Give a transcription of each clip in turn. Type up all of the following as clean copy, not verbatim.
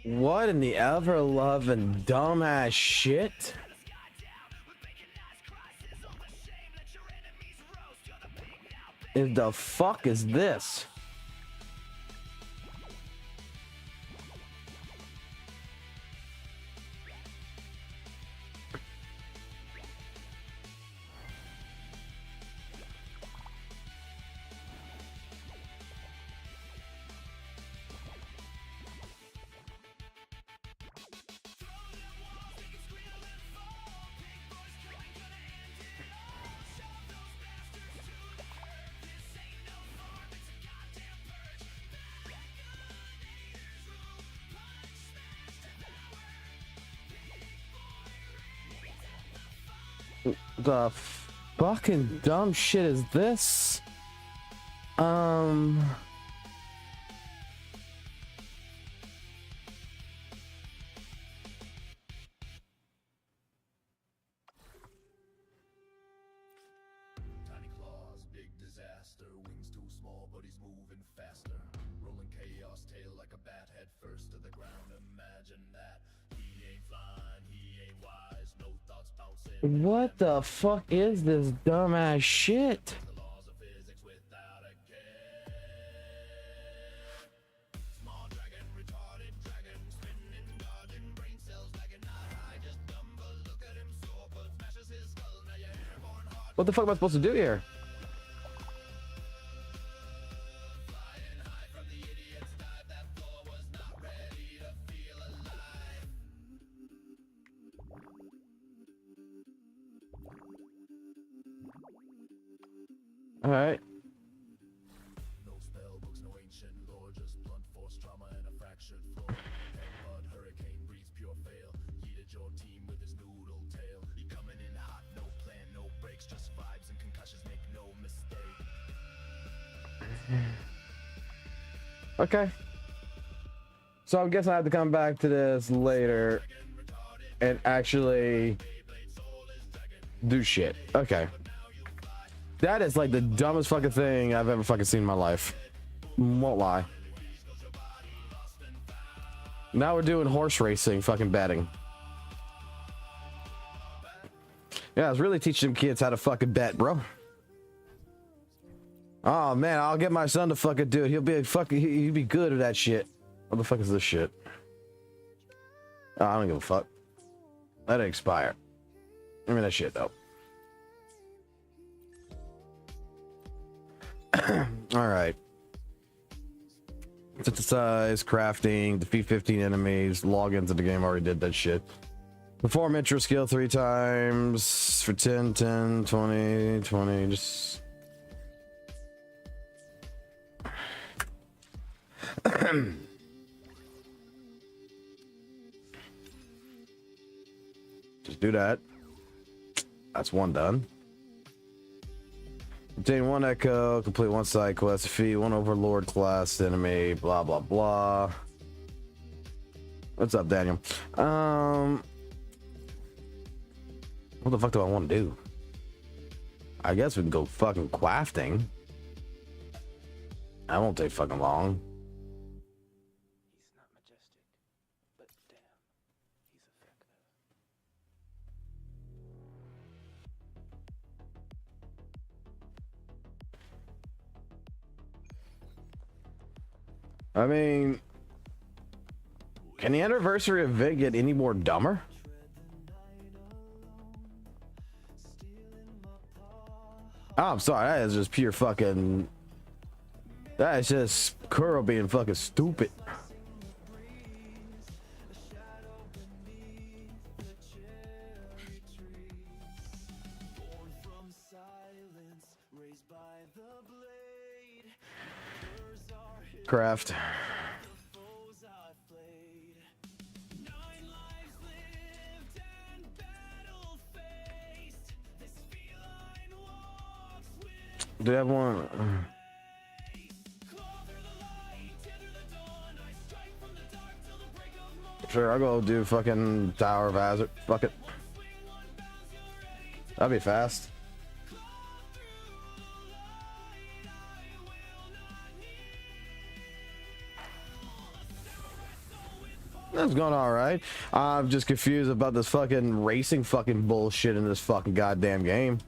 What in the ever loving dumbass shit? Is the fuck is this? The fucking dumb shit is this? Tiny claws, big disaster. Wings too small, but he's moving faster. Rolling chaos, tail like a bat, head first to the ground. Imagine that. He ain't flying, he ain't wise. No thoughts bouncing. What the fuck is this dumbass shit? The laws of physics without a care. Small dragon, retarded dragon, spinning, dodging, brain cells lagging. I just dumb, but look at him soar, but smashes his skull. Now you're airborne heart. What the fuck am I supposed to do here? Flying high from the idiot's dive. That floor was not ready to feel alive. All right. No spell books, no ancient lore, just blunt force trauma and a fractured floor. Headbutt, hurricane breeze, pure fail. Yeeted your team with his noodle tail. He coming in hot, no plan, no breaks, just vibes and concussions, make no mistake. Okay. So I'm guessing I have to come back to this later and actually do shit. Okay. That is like the dumbest fucking thing I've ever fucking seen in my life. Won't lie. Now we're doing horse racing, fucking betting. Yeah, I was really teaching kids how to fucking bet, bro. Oh man, I'll get my son to fucking do it. He'll be a fucking, he'll be good at that shit. What the fuck is this shit? Oh, I don't give a fuck. Let it expire. Give me that shit though. All right. Synthesize, crafting, defeat 15 enemies, log into the game. Already did that shit. Perform intro skill 3 times for 10, 10, 20, 20. Just. Just do that. That's one done. Obtain 1 echo, complete 1 side quest, defeat 1 overlord class enemy, blah blah blah. What's up, Daniel? What the fuck do I want to do? I guess we can go fucking crafting. That won't take fucking long. He's not majestic, but damn, he's effective. I mean, can the anniversary of Vic get any more dumber? Oh, I'm sorry. That is just pure fucking. That is just Kuro being fucking stupid. Craft. Do you have one? Sure, I'll go do fucking Tower of Hazard. Fuck it. That'll be fast. It's going all right. I'm just confused about this fucking racing fucking bullshit in this fucking goddamn game.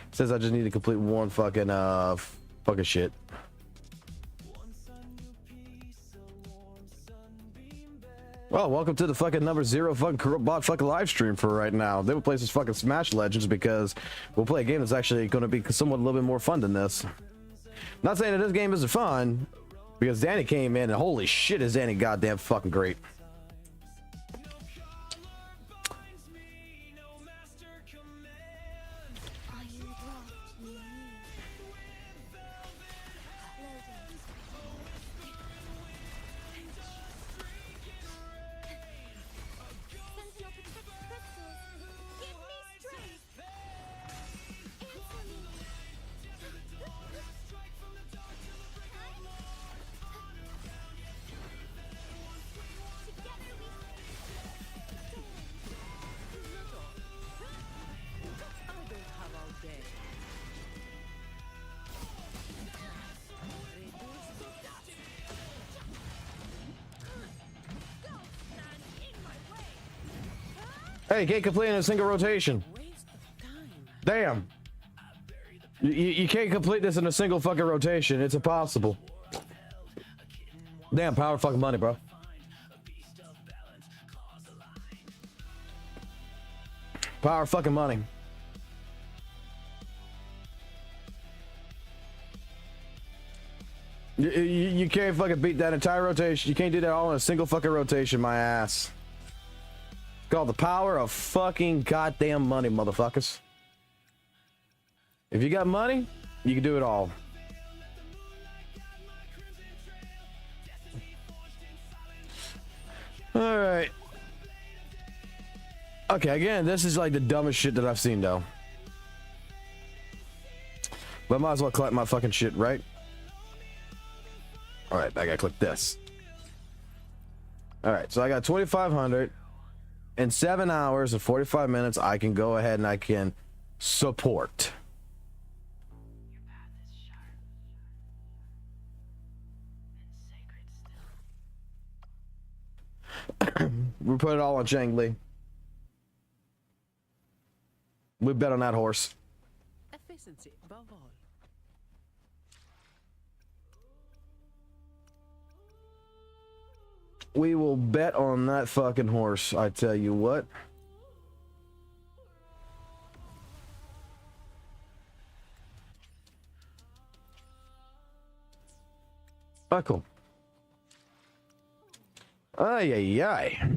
It says I just need to complete one fucking fucking shit. Well, welcome to the fucking number 0 fucking KuroBot fucking live stream for right now. They will play this fucking Smash Legends because we'll play a game that's actually going to be somewhat a little bit more fun than this. Not saying that this game isn't fun, because Danny came in and holy shit is Danny goddamn fucking great. Hey, can't complete in a single rotation. Damn. You can't complete this in a single fucking rotation. It's impossible. Damn, power fucking money, bro. Power fucking money. You can't fucking beat that entire rotation. You can't do that all in a single fucking rotation, my ass. Called the power of fucking goddamn money, motherfuckers. If you got money, you can do it all. All right. Okay, again, this is like the dumbest shit that I've seen, though. But I might as well collect my fucking shit, right? All right, I gotta click this. All right, so I got 2,500. In 7 hours and 45 minutes, I can go ahead and I can support. Your path is sharp and sacred still. We put it all on Chang Li. We bet on that horse. Efficiency above all. We will bet on that fucking horse, I tell you what. Buckle. Ay, ay, ay.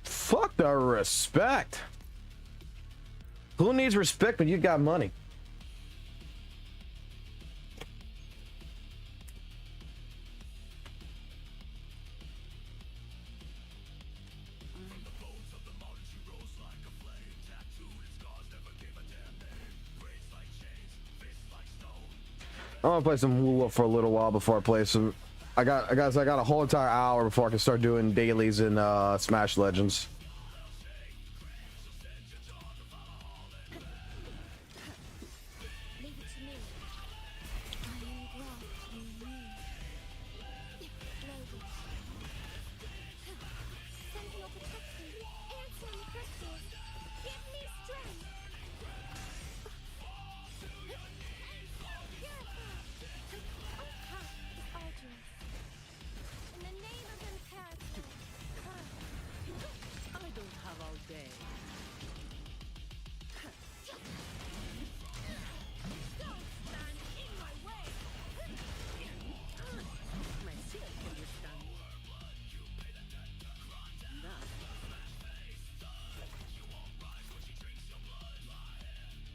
Fuck the respect. Who needs respect when you got money? I'm gonna play some WUWA for a little while before I play some. I got a whole entire hour before I can start doing dailies in Smash Legends.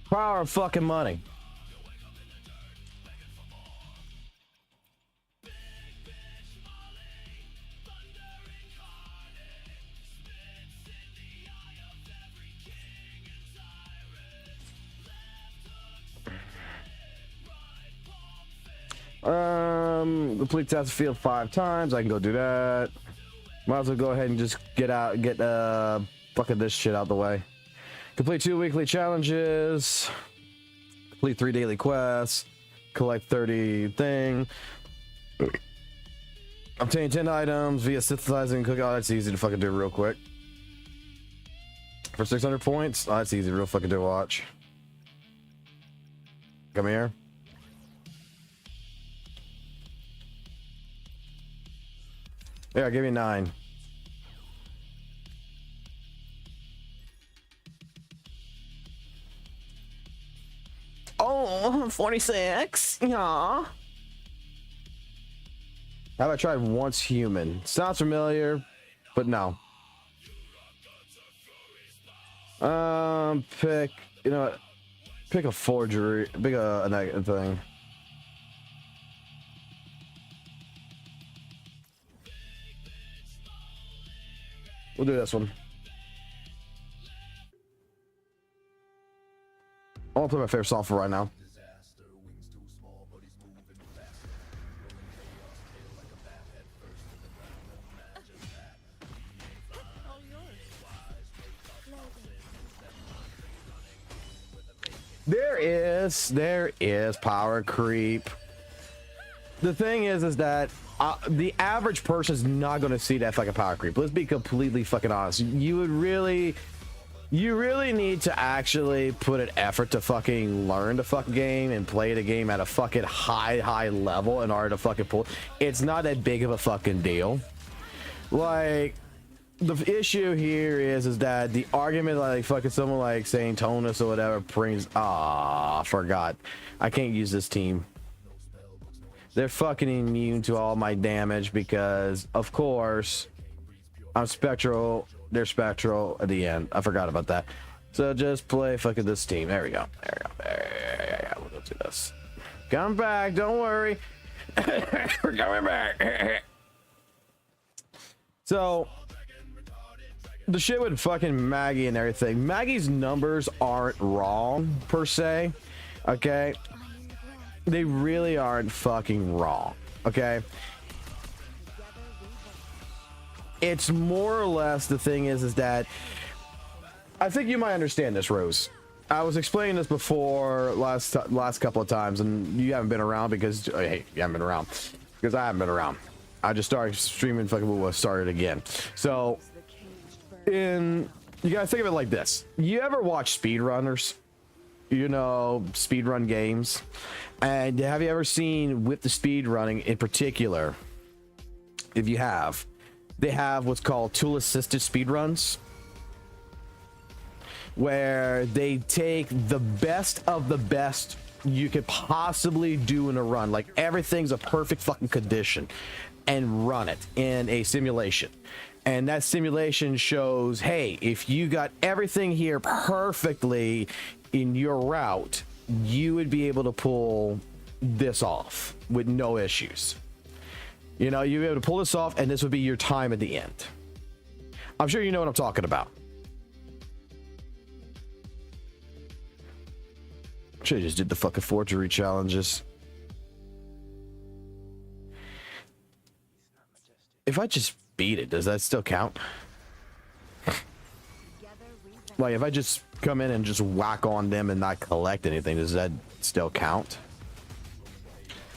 Power of fucking money. Complete test field 5 times. I can go do that. Might as well go ahead and just get fucking this shit out the way. Complete 2 weekly challenges. Complete 3 daily quests. Collect 30 thing. Obtain 10 items via synthesizing and cooking. Oh, that's easy to fucking do real quick. For 600 points? Oh, that's easy to real fucking do. Watch. Come here. Yeah, I'll give you 9. Oh, 46. Yeah. How about I try once human? Sounds familiar, but no. Pick, you know what? Pick a forgery, pick a negative thing. We'll do this one. I want to play my favorite song for right now. There is power creep. The thing is that the average person is not going to see that fucking power creep. Let's be completely fucking honest. You really need to actually put an effort to fucking learn the fucking game and play the game at a fucking high level in order to fucking pull. It's not that big of a fucking deal. Like, the issue here is that the argument, like fucking someone like saying Tonus or whatever brings, forgot. I can't use this team. They're fucking immune to all my damage because, of course, I'm spectral. They're spectral at the end. I forgot about that. So just play fucking this team. There we go. There we go. We'll go do this. Come back. Don't worry. We're coming back. So the shit with fucking Maggie and everything. Maggie's numbers aren't wrong per se. Okay. They really aren't fucking wrong. Okay. It's more or less the thing is that I think you might understand this, Rose. I was explaining this before last couple of times, and you haven't been around because hey, you haven't been around because I haven't been around. I just started streaming fucking WUWA, started again. So you gotta think of it like this. You ever watch speedrunners? You know, speedrun games. And have you ever seen with the speedrunning in particular, if you have, they have what's called tool assisted speedruns, where they take the best of the best you could possibly do in a run, like everything's a perfect fucking condition, and run it in a simulation. And that simulation shows, hey, if you got everything here perfectly in your route, you would be able to pull this off with no issues. You know, you'd be able to pull this off, and this would be your time at the end. I'm sure you know what I'm talking about. Should've just did the fucking forgery challenges. If I just beat it, does that still count? Like, if I just come in and just whack on them and not collect anything, does that still count?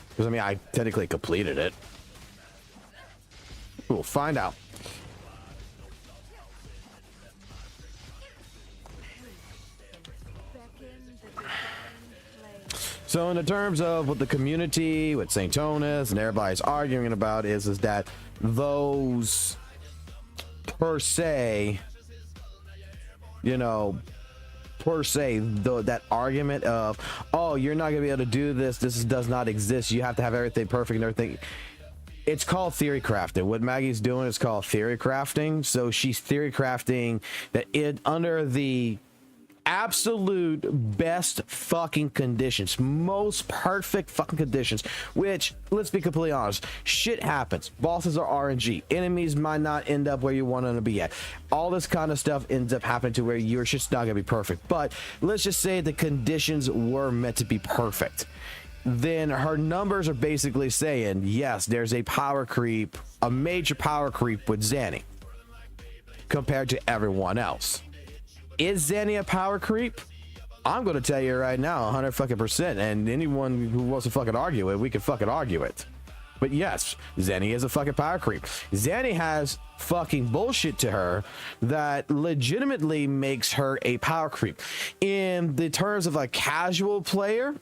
Because, I mean, I technically completed it. We'll find out. So in the terms of what the community, what St. Tonus and everybody's arguing about is that those per se, you know, that argument of, oh, you're not gonna be able to do this, this does not exist, you have to have everything perfect and everything. It's called theory crafting. What Maggie's doing is called theory crafting. So she's theory crafting that it under the absolute best fucking conditions, most perfect fucking conditions, which, let's be completely honest, shit happens. Bosses are RNG. Enemies might not end up where you want them to be at. All this kind of stuff ends up happening to where you're just not gonna be perfect. But let's just say the conditions were meant to be perfect. Then her numbers are basically saying, yes, there's a power creep, a major power creep with Zanny compared to everyone else. Is Zanny a power creep? I'm going to tell you right now, 100%. And anyone who wants to fucking argue it, we can fucking argue it. But yes, Zenny is a fucking power creep. Zenny has fucking bullshit to her that legitimately makes her a power creep. In the terms of a casual player,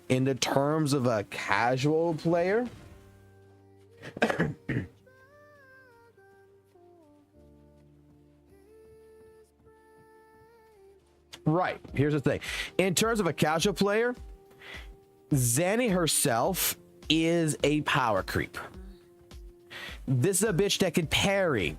right, here's the thing. In terms of a casual player, Zenny herself is a power creep. This is a bitch that can parry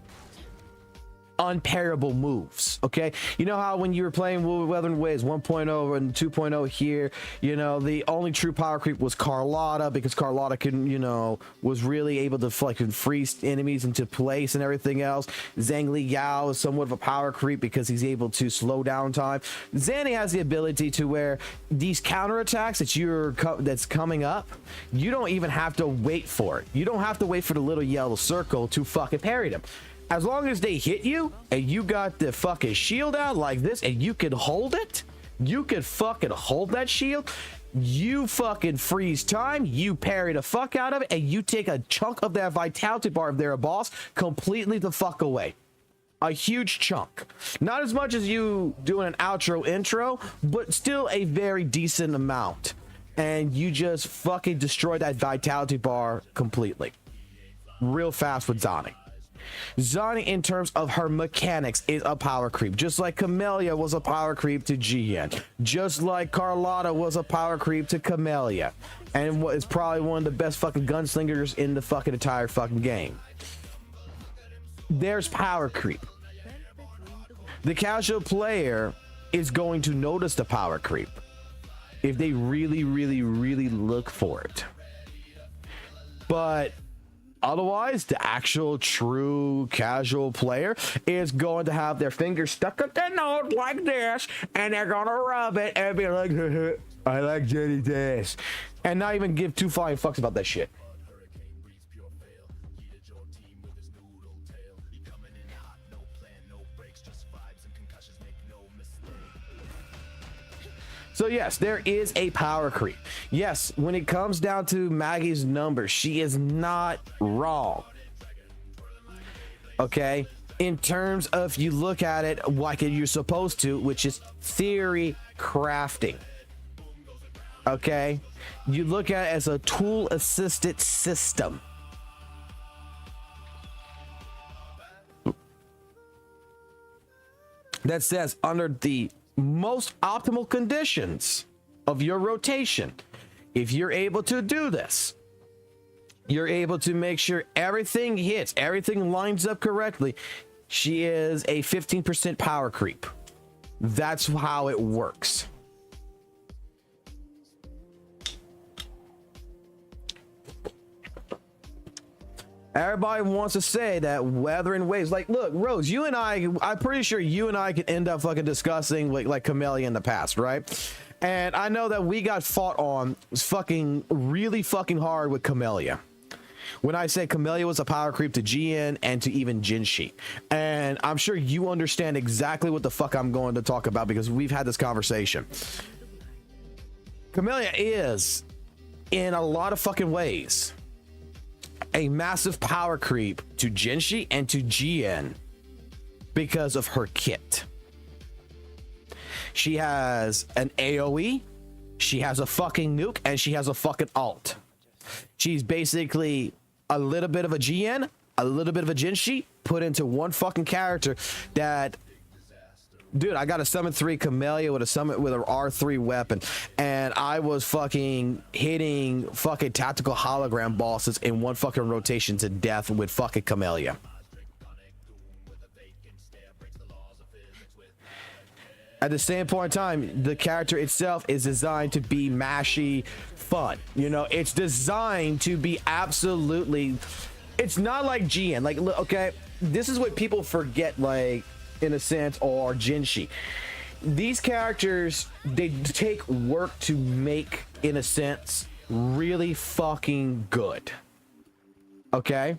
unparable moves. Okay, you know how when you were playing Wuthering Waves 1.0 and 2.0 here, you know, the only true power creep was Carlotta, because Carlotta can, you know, was really able to fucking freeze enemies into place and everything else. Zhang Yao is somewhat of a power creep because he's able to slow down time. Zanny has the ability to where these counterattacks that's coming up, you don't even have to wait for it. You don't have to wait for the little yellow circle to fucking parry them. As long as they hit you and you got the fucking shield out like this and you can hold it, you can fucking hold that shield, you fucking freeze time, you parry the fuck out of it, and you take a chunk of that vitality bar if they're a boss completely the fuck away. A huge chunk. Not as much as you doing an outro intro, but still a very decent amount. And you just fucking destroy that vitality bar completely. Real fast with Zani. Zani, in terms of her mechanics, is a power creep, just like Camellia was a power creep to GN, just like Carlotta was a power creep to Camellia, and what is probably one of the best fucking gunslingers in the fucking entire fucking game. There's power creep. The casual player is going to notice the power creep if they really, really, really look for it. But otherwise, the actual true casual player is going to have their fingers stuck up their nose like this, and they're gonna rub it and be like, I like Jenny this, and not even give two flying fucks about that shit. So yes, there is a power creep. Yes, when it comes down to Maggie's numbers, she is not wrong. Okay, in terms of you look at it like you're supposed to, which is theory crafting. Okay, you look at it as a tool assisted system. That says under the most optimal conditions of your rotation, if you're able to do this, you're able to make sure everything hits, everything lines up correctly. She is a 15% power creep. That's how it works. Everybody wants to say that Wuthering Waves, like, look, Rose, you and I'm pretty sure you and I could end up fucking discussing like Camellia in the past, right? And I know that we got fought on fucking really fucking hard with Camellia. When I say Camellia was a power creep to GN and to even Jinshi. And I'm sure you understand exactly what the fuck I'm going to talk about because we've had this conversation. Camellia is, in a lot of fucking ways, a massive power creep to Jinshi and to GN because of her kit. She has an AoE, she has a fucking nuke, and she has a fucking alt. She's basically a little bit of a GN, a little bit of a Jinshi put into one fucking character that, dude, I got a summon 3 Camellia with a summon with an R3 weapon, and I was fucking hitting fucking tactical hologram bosses in one fucking rotation to death with fucking Camellia. At the same point in time, the character itself is designed to be mashy fun. You know, it's designed to be absolutely, it's not like GN. Like, okay, this is what people forget, like, in a sense, or Jinshi. These characters, they take work to make, in a sense, really fucking good. Okay?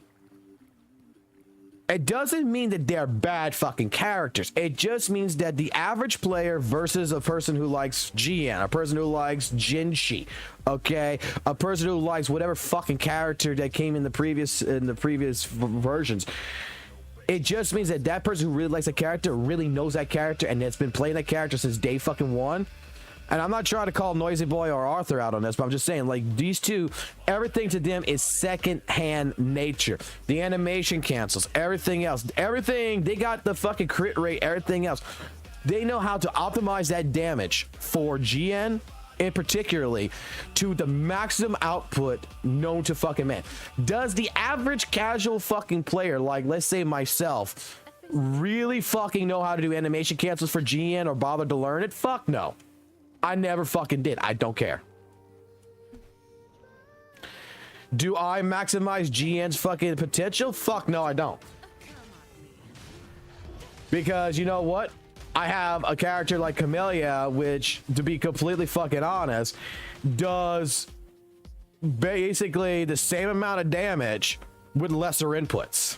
It doesn't mean that they're bad fucking characters. It just means that the average player versus a person who likes GN, a person who likes Jinshi, okay, a person who likes whatever fucking character that came in the previous versions. It just means that that person who really likes a character really knows that character and that's been playing that character since day fucking one. And I'm not trying to call Noisy Boy or Arthur out on this, but I'm just saying, like, these two, everything to them is second-hand nature. The animation cancels, everything else. Everything, they got the fucking crit rate, everything else. They know how to optimize that damage for GN, in particularly, to the maximum output known to fucking man. Does the average casual fucking player, like, let's say myself, really fucking know how to do animation cancels for GN or bother to learn it? Fuck no. I never fucking did. I don't care. Do I maximize GN's fucking potential? Fuck no, I don't. Because you know what? I have a character like Camellia, which, to be completely fucking honest, does basically the same amount of damage with lesser inputs.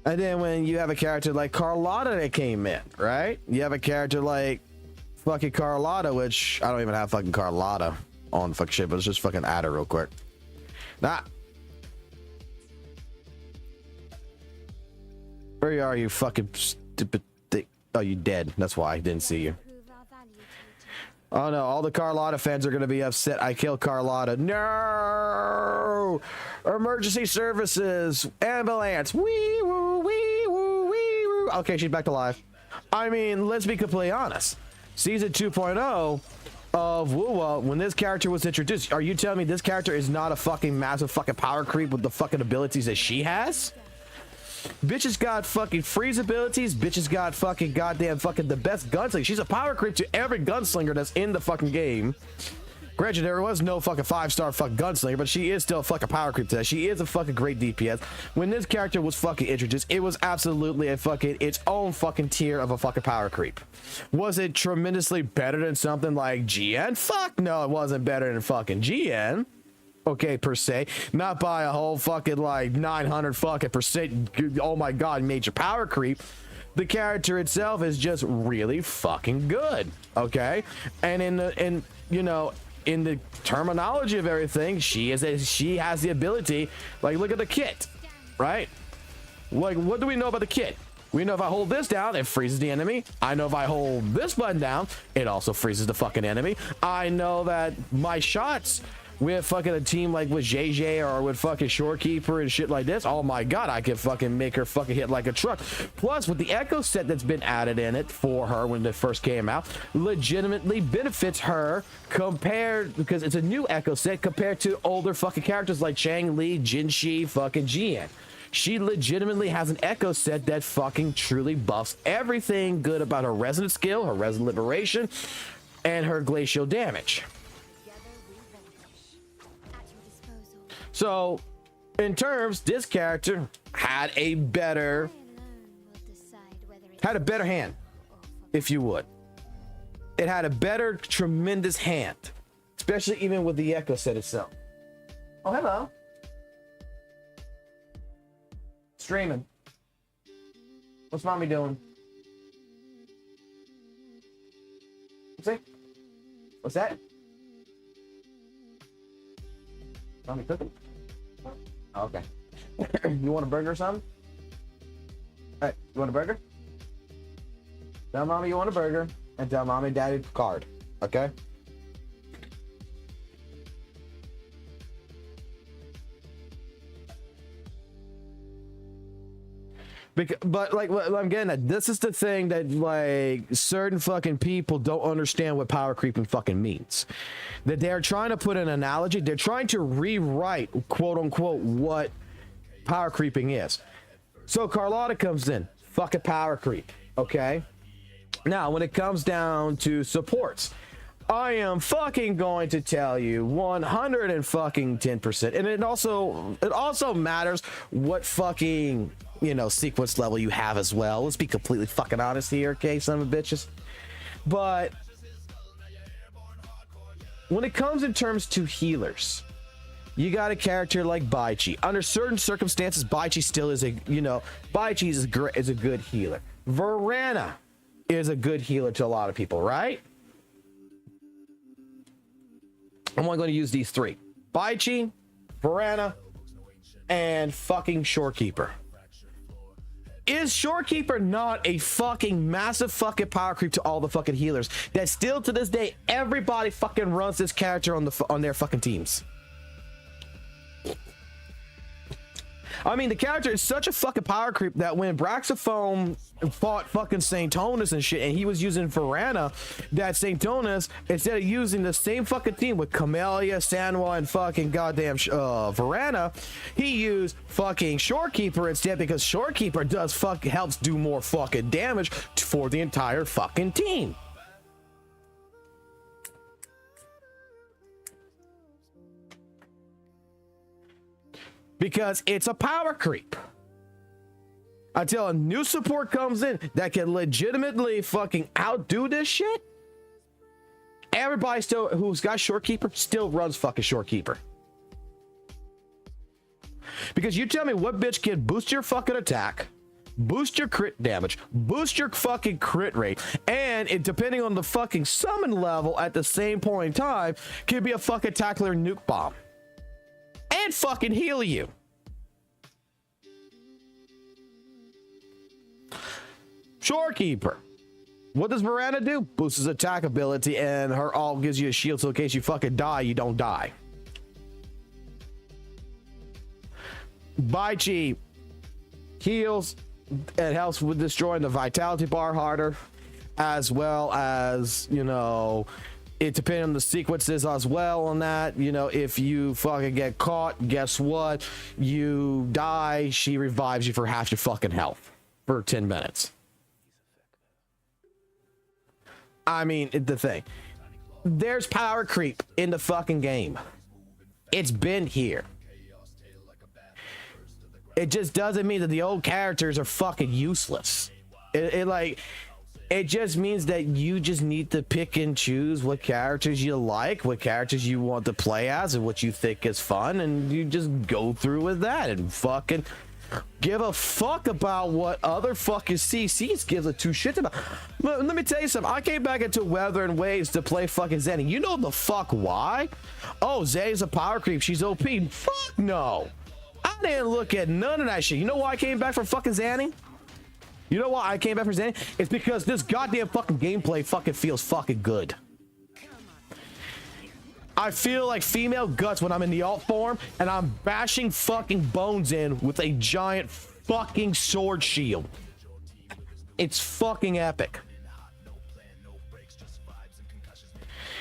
And then when you have a character like Carlotta that came in, right? You have a character like fucking Carlotta, which I don't even have fucking Carlotta on fuck shit, but let's just fucking add her real quick. Nah. Where are you fucking stupid thing? Oh, you dead. That's why I didn't see you. Oh no, all the Carlotta fans are gonna be upset. I killed Carlotta. No! Emergency services, ambulance. Wee woo, wee woo, wee woo. Okay, she's back to life. I mean, let's be completely honest. Season 2.0 of WUWA, when this character was introduced, are you telling me this character is not a fucking massive fucking power creep with the fucking abilities that she has? Bitch has got fucking freeze abilities. Bitch has got fucking goddamn fucking the best gunslinger. She's a power creep to every gunslinger that's in the fucking game. Granted, there was no fucking 5-star fucking gunslinger, but she is still a fucking power creep to that. She is a fucking great DPS. When this character was fucking introduced, it was absolutely a fucking its own fucking tier of a fucking power creep. Was it tremendously better than something like GN? Fuck no, it wasn't better than fucking GN. Okay, per se, not by a whole fucking like 900 fucking percent. Oh my god, major power creep. The character itself is just really fucking good. Okay, and in the terminology of everything, she has the ability. Like, look at the kit, right? Like, what do we know about the kit? We know if I hold this down, it freezes the enemy. I know if I hold this button down, it also freezes the fucking enemy. I know that my shots with fucking a team like with JJ or with fucking Shorekeeper and shit like this, oh my god, I can fucking make her fucking hit like a truck. Plus, with the echo set that's been added in it for her when it first came out, legitimately benefits her compared, because it's a new echo set compared to older fucking characters like Chang Li, Jinshi, fucking Jian. She legitimately has an echo set that fucking truly buffs everything good about her resonant skill, her resonant liberation, and her glacial damage. So, in terms, this character had a better hand, if you would. It had a better, tremendous hand, especially even with the echo set itself. Oh, hello. Streaming. What's mommy doing? What's that? Mommy cooking? Oh, okay. You want a burger or something? Hey, you want a burger? Tell mommy you want a burger, and tell mommy and daddy card. Okay? But like what I'm getting at, this is the thing that like certain fucking people don't understand what power creeping fucking means. That they're trying to put an analogy, they're trying to rewrite, quote unquote, what power creeping is. So Carlotta comes in, fucking power creep, okay? Now, when it comes down to supports, I am fucking going to tell you 110%. And it also matters what fucking, you know, sequence level you have as well. Let's be completely fucking honest here, okay, son of a bitches. But when it comes in terms to healers, you got a character like Baichi. Under certain circumstances, Baichi still is a, you know, Baichi is a good healer. Verana is a good healer to a lot of people, right? I'm only going to use these three: Baichi, Verana, and fucking Shorekeeper. Is Shorekeeper not a fucking massive fucking power creep to all the fucking healers that still to this day everybody fucking runs this character on their fucking teams? I mean, the character is such a fucking power creep that when Braxophone fought fucking Saintonus and shit, and he was using Verana, that Saintonus, instead of using the same fucking team with Camellia, Sanwa, and fucking goddamn Verana, he used fucking Shorekeeper instead, because Shorekeeper helps do more fucking damage for the entire fucking team. Because it's a power creep. Until a new support comes in that can legitimately fucking outdo this shit, everybody still who's got Shorekeeper still runs fucking Shorekeeper. Because you tell me what bitch can boost your fucking attack, boost your crit damage, boost your fucking crit rate, and it, depending on the fucking summon level at the same point in time, can be a fucking tackler nuke bomb and fucking heal you. Shorekeeper. What does Verana do? Boosts his attack ability, and her all gives you a shield, so in case you fucking die, you don't die. Baichi heals and helps with destroying the vitality bar harder, as well as, you know, it depends on the sequences as well on that. You know, if you fucking get caught, guess what? You die, she revives you for half your fucking health for 10 minutes. I mean, the thing. There's power creep in the fucking game. It's been here. It just doesn't mean that the old characters are fucking useless. It just means that you just need to pick and choose what characters you like, what characters you want to play as, and what you think is fun, and you just go through with that and fucking give a fuck about what other fucking CCs gives a two shits about. Let me tell you something. I came back into Wuthering Waves to play fucking Zanny. You know the fuck why? Oh, Zanny's a power creep. She's OP. Fuck no. I didn't look at none of that shit. You know why I came back from fucking Zanny? You know why I came back from Zanny? It's because this goddamn fucking gameplay fucking feels fucking good. I feel like female guts when I'm in the alt form and I'm bashing fucking bones in with a giant fucking sword shield. It's fucking epic.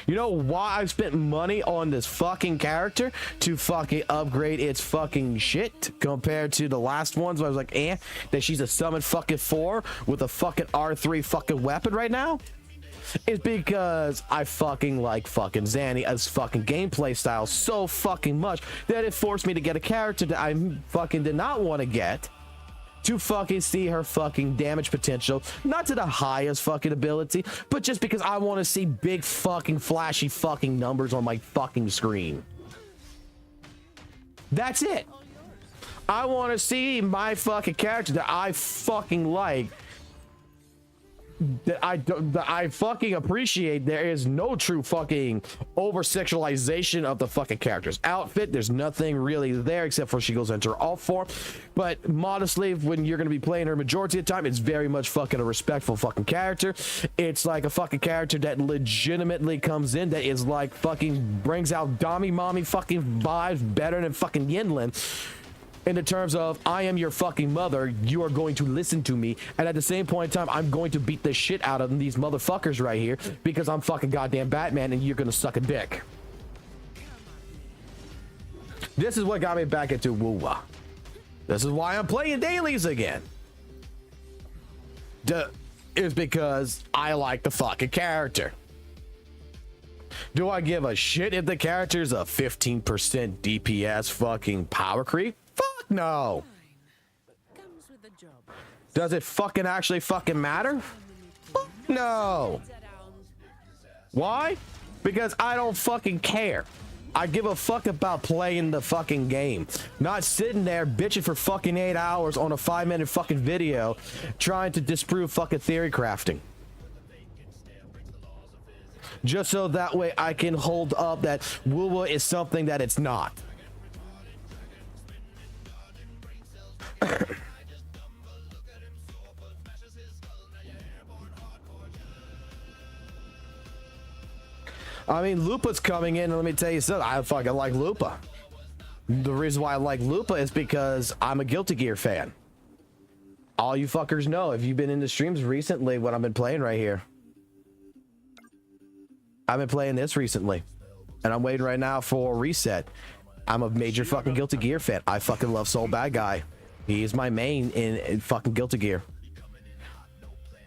You know why I spent money on this fucking character? To fucking upgrade its fucking shit compared to the last ones where I was like, that she's a summon fucking 4 with a fucking R3 fucking weapon right now? It's because I fucking like fucking Zanny as fucking gameplay style so fucking much that it forced me to get a character that I fucking did not want to get, to fucking see her fucking damage potential, not to the highest fucking ability, but just because I want to see big fucking flashy fucking numbers on my fucking screen. That's it. I want to see my fucking character that I fucking like, that I fucking appreciate. There is no true fucking over sexualization of the fucking character's outfit. There's nothing really there except for she goes into her alt form. But modestly, when you're going to be playing her majority of the time, it's very much fucking a respectful fucking character. It's like a fucking character that legitimately comes in, that is like fucking brings out Dami Mommy fucking vibes better than fucking Yinlin. In the terms of, I am your fucking mother, you are going to listen to me, and at the same point in time, I'm going to beat the shit out of these motherfuckers right here because I'm fucking goddamn Batman and you're gonna suck a dick. This is what got me back into WUWA. This is why I'm playing Dailies again. Is because I like the fucking character. Do I give a shit if the character's a 15% DPS fucking power creep? Fuck no. Comes with the job. Does it fucking actually fucking matter? Fuck no. Why? Because I don't fucking care. I give a fuck about playing the fucking game, not sitting there bitching for fucking 8 hours on a 5-minute fucking video trying to disprove fucking theory crafting. Just so that way I can hold up that WUWA is something that it's not. I mean, Lupa's coming in, and let me tell you something. I fucking like Lupa. The reason why I like Lupa is because I'm a Guilty Gear fan. All you fuckers know, if you've been in the streams recently, what I've been playing right here. I've been playing this recently, and I'm waiting right now for Reset. I'm a major fucking Guilty Gear fan. I fucking love Soul Bad Guy. He is my main in fucking Guilty Gear.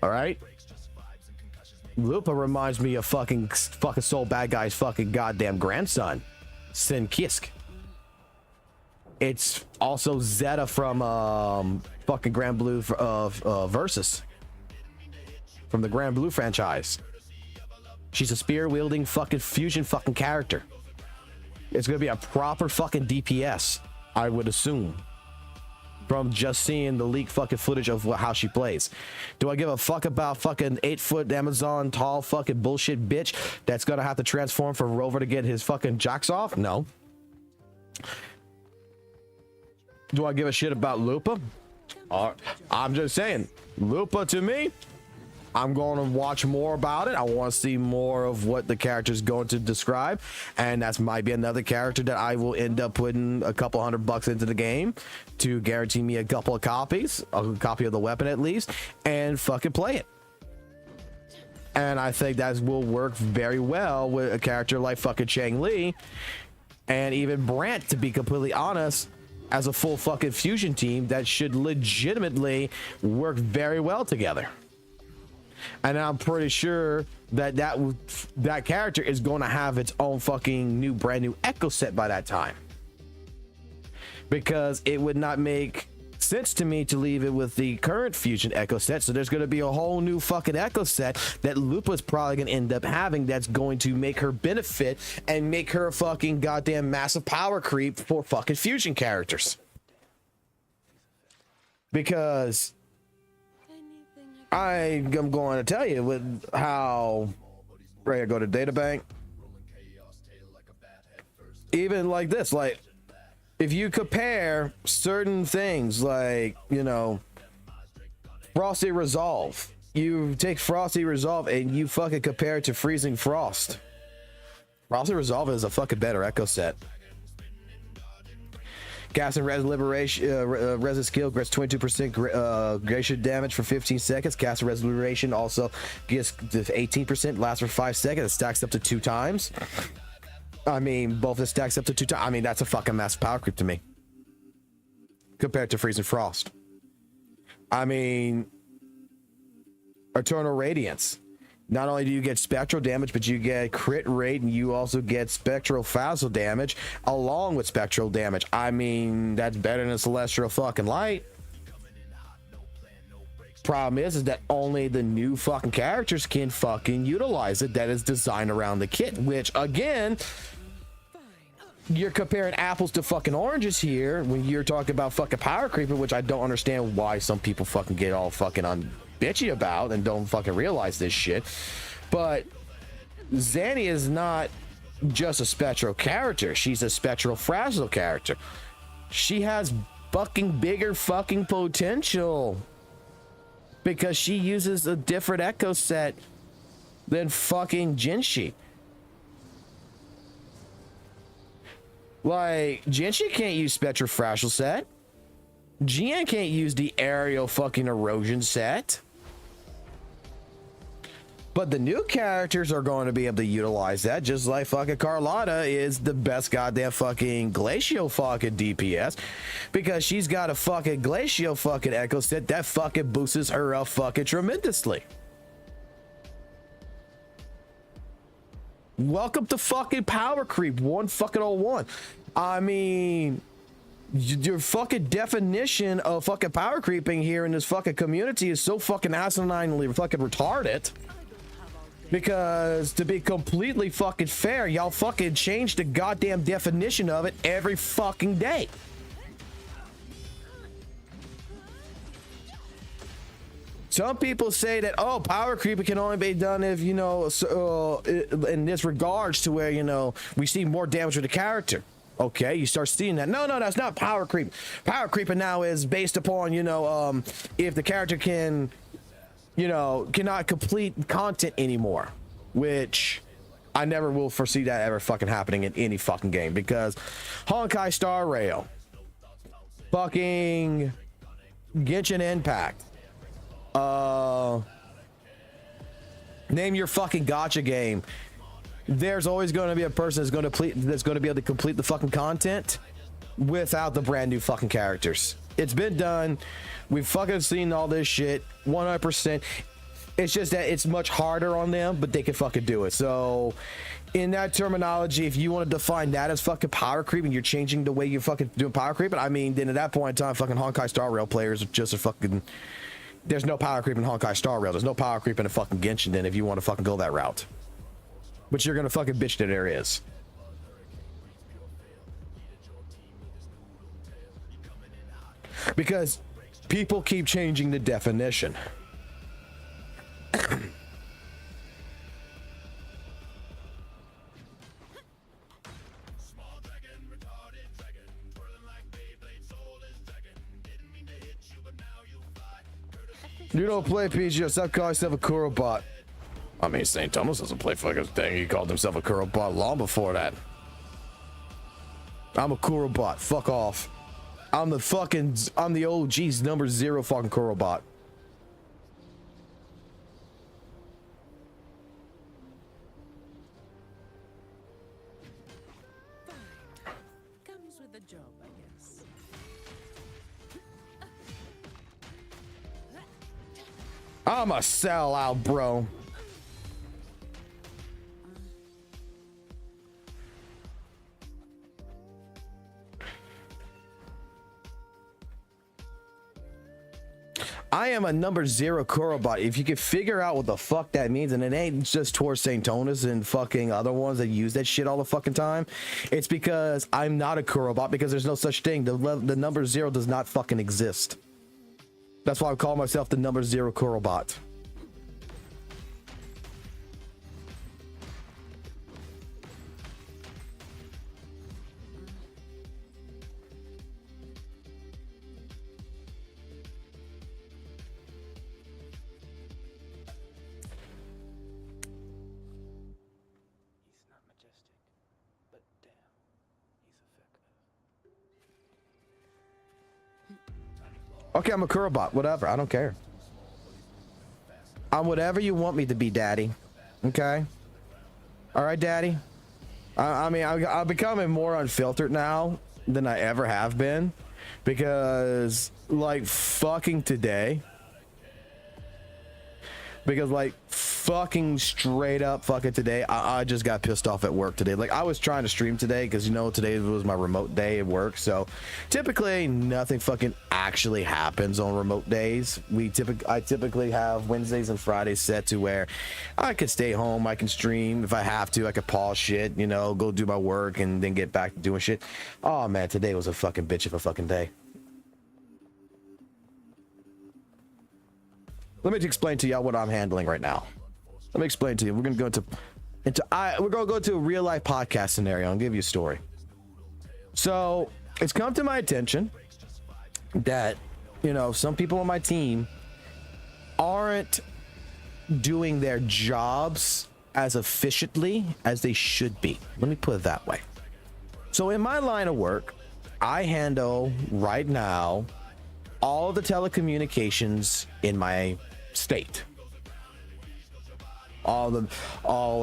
All right. Lupa reminds me of fucking Soul Bad Guy's fucking goddamn grandson, Sin Kisk. It's also Zeta from fucking Grand Blue Versus, from the Grand Blue franchise. She's a spear wielding fucking fusion fucking character. It's gonna be a proper fucking DPS, I would assume, from just seeing the leaked fucking footage of how she plays. Do I give a fuck about fucking 8-foot Amazon tall fucking bullshit bitch that's gonna have to transform for Rover to get his fucking jocks off? No. Do I give a shit about Lupa? I'm just saying, Lupa to me, I'm going to watch more about it. I want to see more of what the character is going to describe, and that might be another character that I will end up putting a couple $100 into the game to guarantee me a couple of copies, a copy of the weapon at least, and fucking play it. And I think that will work very well with a character like fucking Chang Li, and even Brant, to be completely honest, as a full fucking fusion team that should legitimately work very well together. And I'm pretty sure that that character is going to have its own fucking brand new echo set by that time, because it would not make sense to me to leave it with the current fusion echo set. So there's going to be a whole new fucking echo set that Lupa's probably going to end up having, that's going to make her benefit and make her a fucking goddamn massive power creep for fucking fusion characters. Because I am going to tell you with how, right here, go to databank, even like this, like if you compare certain things like, you know, Frosty Resolve, you take Frosty Resolve and you fucking compare it to Freezing Frost. Frosty Resolve is a fucking better echo set. Gas and Res Liberation, Res skill gets 22% gradation damage for 15 seconds. Gas and Res Liberation also gets 18%, lasts for 5 seconds. It stacks up to 2 times. I mean, both it stacks up to 2 times. I mean, that's a fucking massive power creep to me compared to Freezing Frost. I mean, Eternal Radiance. Not only do you get spectral damage, but you get crit rate, and you also get spectral phasal damage along with spectral damage. I mean, that's better than Celestial fucking Light. Problem is that only the new fucking characters can fucking utilize it. That is designed around the kit, which again, you're comparing apples to fucking oranges here when you're talking about fucking power creeping, which I don't understand why some people fucking get all fucking on bitchy about and don't fucking realize this shit. But Zanny is not just a spectral character, she's a spectral fragile character. She has fucking bigger fucking potential because she uses a different echo set than fucking Jinshi. Like, Jinshi can't use spectral fragile set. Jian can't use the aerial fucking erosion set. But the new characters are going to be able to utilize that, just like fucking Carlotta is the best goddamn fucking glacial fucking DPS, because she's got a fucking glacial fucking echo set that fucking boosts her up fucking tremendously. Welcome to fucking power creep 1 I mean, your fucking definition of fucking power creeping here in this fucking community is so fucking asininely fucking retarded. Because to be completely fucking fair, y'all fucking change the goddamn definition of it every fucking day. Some people say that, oh, power creeping can only be done if, you know, in this regards to where, you know, we see more damage with the character. Okay, you start seeing that. No, that's not power creep. Power creeping now is based upon, you know, if the character can, you know, cannot complete content anymore, which I never will foresee that ever fucking happening in any fucking game, because Honkai Star Rail, fucking Genshin Impact, name your fucking gacha game, there's always going to be a person that's going to be able to complete the fucking content without the brand new fucking characters. It's been done. We've fucking seen all this shit 100%. It's just that it's much harder on them, but they can fucking do it. So in that terminology, if you want to define that as fucking power creep and you're changing the way you're fucking doing power creeping, I mean, then at that point in time, fucking Honkai Star Rail players are just a fucking, there's no power creep in Honkai Star Rail. There's no power creep in a fucking Genshin then if you want to fucking go that route. But you're gonna fucking bitch that there is. Because people keep changing the definition. You don't play PGO, stop calling yourself a KuroBot. I mean, St. Thomas doesn't play fucking thing. He called himself a KuroBot long before that. I'm a KuroBot. Fuck off. I'm the OG's number 0 fucking KuroBot. Comes with the job, I guess. I'm a sellout, bro. I am a number 0 KuroBot. If you can figure out what the fuck that means, and it ain't just towards St. Thomas and fucking other ones that use that shit all the fucking time, it's because I'm not a KuroBot, because there's no such thing. The number 0 does not fucking exist. That's why I call myself the number 0 KuroBot. He's not majestic, but damn, he's effective. Okay, I'm a KuroBot. Whatever. I don't care. I'm whatever you want me to be, Daddy. Okay? All right, Daddy? I mean, I'm becoming more unfiltered now than I ever have been. Because, like, fucking today. Because, like, fucking straight up fucking today, I just got pissed off at work today. Like, I was trying to stream today because, you know, today was my remote day at work. So typically nothing fucking actually happens on remote days. I typically have Wednesdays and Fridays set to where I can stay home, I can stream if I have to, I could pause shit, you know, go do my work and then get back to doing shit. Oh man, today was a fucking bitch of a fucking day. Let me explain to y'all what I'm handling right now. Let me explain to you. We're gonna go into a real life podcast scenario. I'll give you a story. So it's come to my attention that, you know, some people on my team aren't doing their jobs as efficiently as they should be. Let me put it that way. So in my line of work, I handle right now all of the telecommunications in my state. All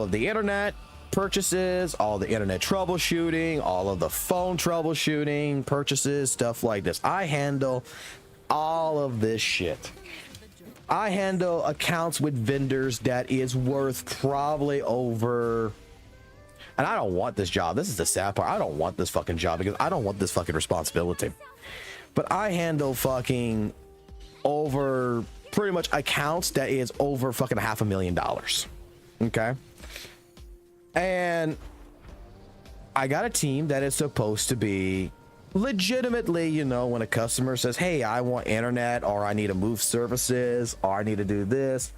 of the internet purchases, all the internet troubleshooting, all of the phone troubleshooting, purchases, stuff like this. I handle all of this shit. I handle accounts with vendors that is worth probably over And I don't want this job. This is the sad part. I don't want this fucking job because I don't want this fucking responsibility. But I handle fucking over pretty much accounts that is over fucking $500,000. Okay. And I got a team that is supposed to be legitimately, you know, when a customer says, hey, I want internet, or I need to move services, or I need to do this,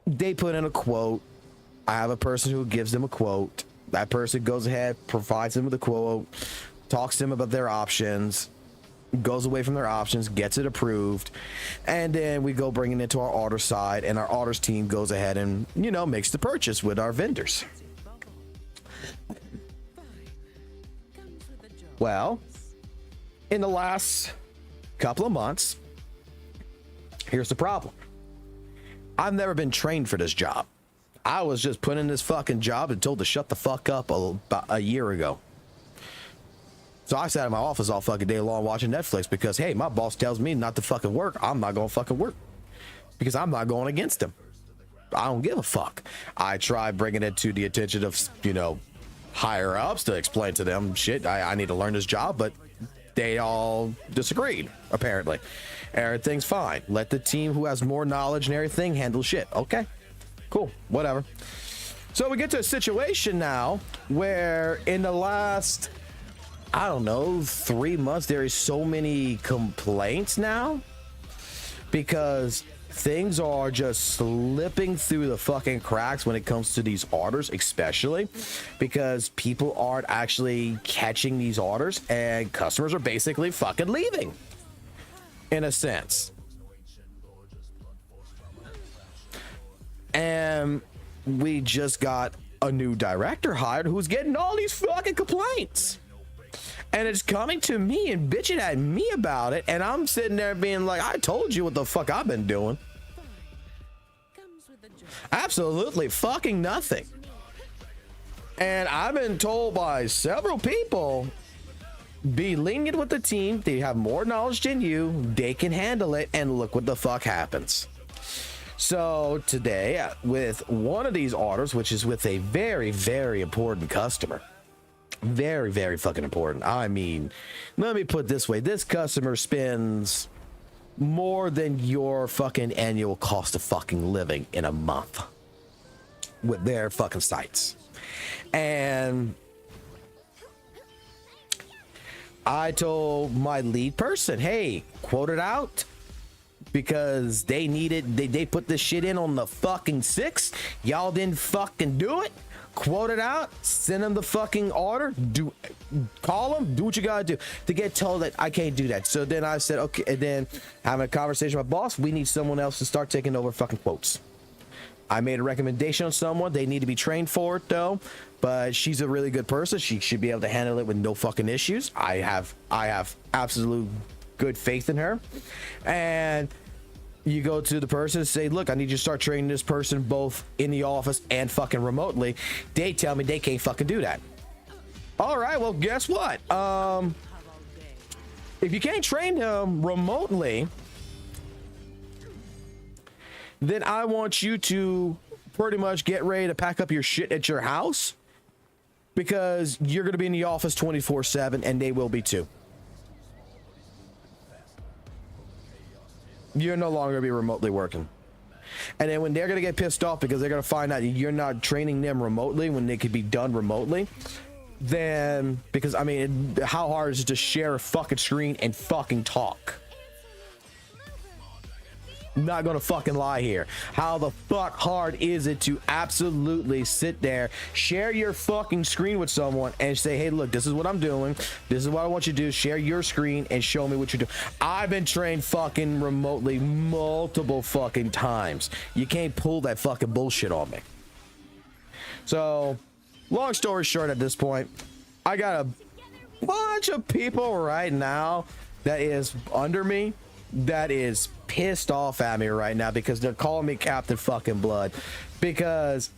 they put in a quote. I have a person who gives them a quote. That person goes ahead, provides them with a quote, talks to them about their options, goes away from their options, gets it approved, and then we go bring it into our order side, and our orders team goes ahead and, you know, makes the purchase with our vendors. Well, in the last couple of months, here's the problem. I've never been trained for this job. I was just put in this fucking job and told to shut the fuck up about a year ago. So I sat in my office all fucking day long watching Netflix because, hey, my boss tells me not to fucking work. I'm not going to fucking work because I'm not going against him. I don't give a fuck. I tried bringing it to the attention of, you know, higher ups to explain to them, shit, I need to learn this job, but they all disagreed, apparently. Everything's fine. Let the team who has more knowledge and everything handle shit. Okay, cool, whatever. So we get to a situation now where in the last, I don't know, 3 months, there is so many complaints now because things are just slipping through the fucking cracks when it comes to these orders, especially because people aren't actually catching these orders and customers are basically fucking leaving in a sense. And we just got a new director hired who's getting all these fucking complaints. And it's coming to me and bitching at me about it. And I'm sitting there being like, I told you what the fuck I've been doing. Absolutely fucking nothing. And I've been told by several people, be lenient with the team. They have more knowledge than you. They can handle it. And look what the fuck happens. So today with one of these orders, which is with a very, very important customer. Very, very fucking important. I mean, let me put it this way. This customer spends more than your fucking annual cost of fucking living in a month with their fucking sites. And I told my lead person, hey, quote it out because they needed, they put this shit in on the fucking 6th. Y'all didn't fucking do it. Quote it out, send them the fucking order, call them, do what you gotta do to get told that I can't do that. So then I said, okay, and then having a conversation with my boss, we need someone else to start taking over fucking quotes. I made a recommendation on someone. They need to be trained for it though, but she's a really good person. She should be able to handle it with no fucking issues. I have absolute good faith in her. And you go to the person and say, look, I need you to start training this person both in the office and fucking remotely. They tell me they can't fucking do that. All right, well, guess what? If you can't train them remotely, then I want you to pretty much get ready to pack up your shit at your house because you're going to be in the office 24/7 and they will be too. You're no longer going to be remotely working. And then when they're going to get pissed off because they're going to find out you're not training them remotely when they could be done remotely, then, because I mean, how hard is it to share a fucking screen and fucking talk? Not gonna fucking lie here. How the fuck hard is it to absolutely sit there, share your fucking screen with someone and say, hey, look, this is what I'm doing. This is what I want you to do. Share your screen and show me what you do. I've been trained fucking remotely multiple fucking times. You can't pull that fucking bullshit on me. So, long story short at this point, I got a bunch of people right now that is under me that is pissed off at me right now because they're calling me Captain fucking Blood because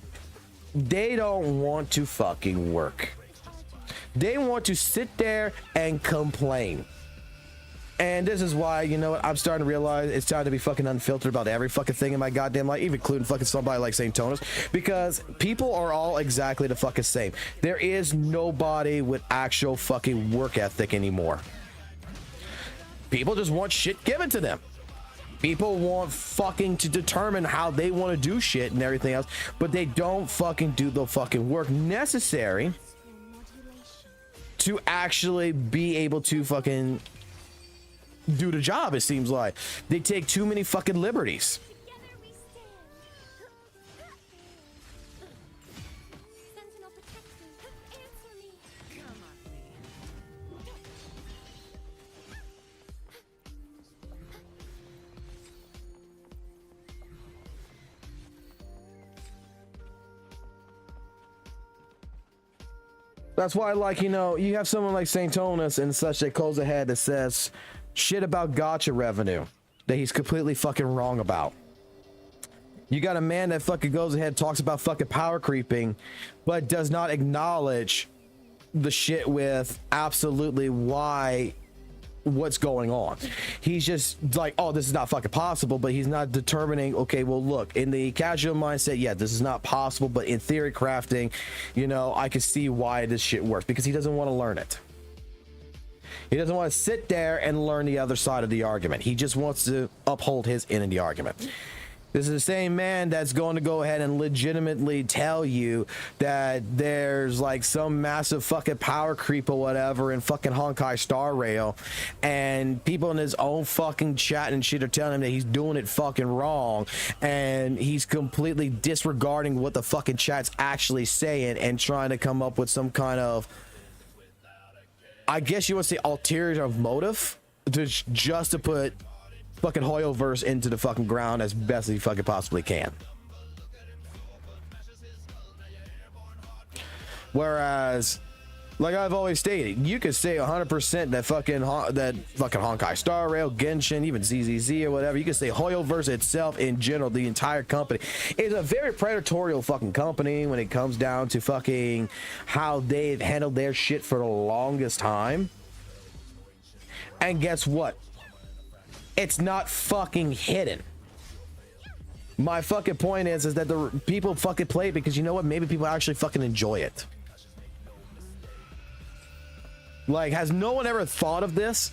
they don't want to fucking work. They want to sit there and complain. And this is why, you know what, I'm starting to realize it's time to be fucking unfiltered about every fucking thing in my goddamn life, even including fucking somebody like St. Tonus, because people are all exactly the fucking same. There is nobody with actual fucking work ethic anymore. People just want shit given to them. People want fucking to determine how they want to do shit and everything else, but they don't fucking do the fucking work necessary to actually be able to fucking do the job. It seems like they take too many fucking liberties. That's why, like, you know, you have someone like St. Tonus and such that goes ahead that says shit about gacha revenue that he's completely fucking wrong about. You got a man that fucking goes ahead and talks about fucking power creeping, but does not acknowledge the shit with absolutely what's going on. He's just like, oh, this is not fucking possible, but he's not determining, okay, well, look, in the casual mindset, yeah, this is not possible, but in theory crafting, you know, I can see why this shit works, because he doesn't want to learn it. He doesn't want to sit there and learn the other side of the argument. He just wants to uphold his end of the argument. This is the same man that's going to go ahead and legitimately tell you that there's like some massive fucking power creep or whatever in fucking Honkai Star Rail, and people in his own fucking chat and shit are telling him that he's doing it fucking wrong, and he's completely disregarding what the fucking chat's actually saying and trying to come up with some kind of, I guess you would say, ulterior motive to just to put fucking Hoyoverse into the fucking ground as best as he fucking possibly can. Whereas, like I've always stated, you could say 100% that fucking Honkai Star Rail, Genshin, even ZZZ or whatever, you could say Hoyoverse itself in general, the entire company, is a very predatorial fucking company when it comes down to fucking how they've handled their shit for the longest time. And guess what? It's not fucking hidden. My fucking point is that the people fucking play it because, you know what, maybe people actually fucking enjoy it. Like, has no one ever thought of this?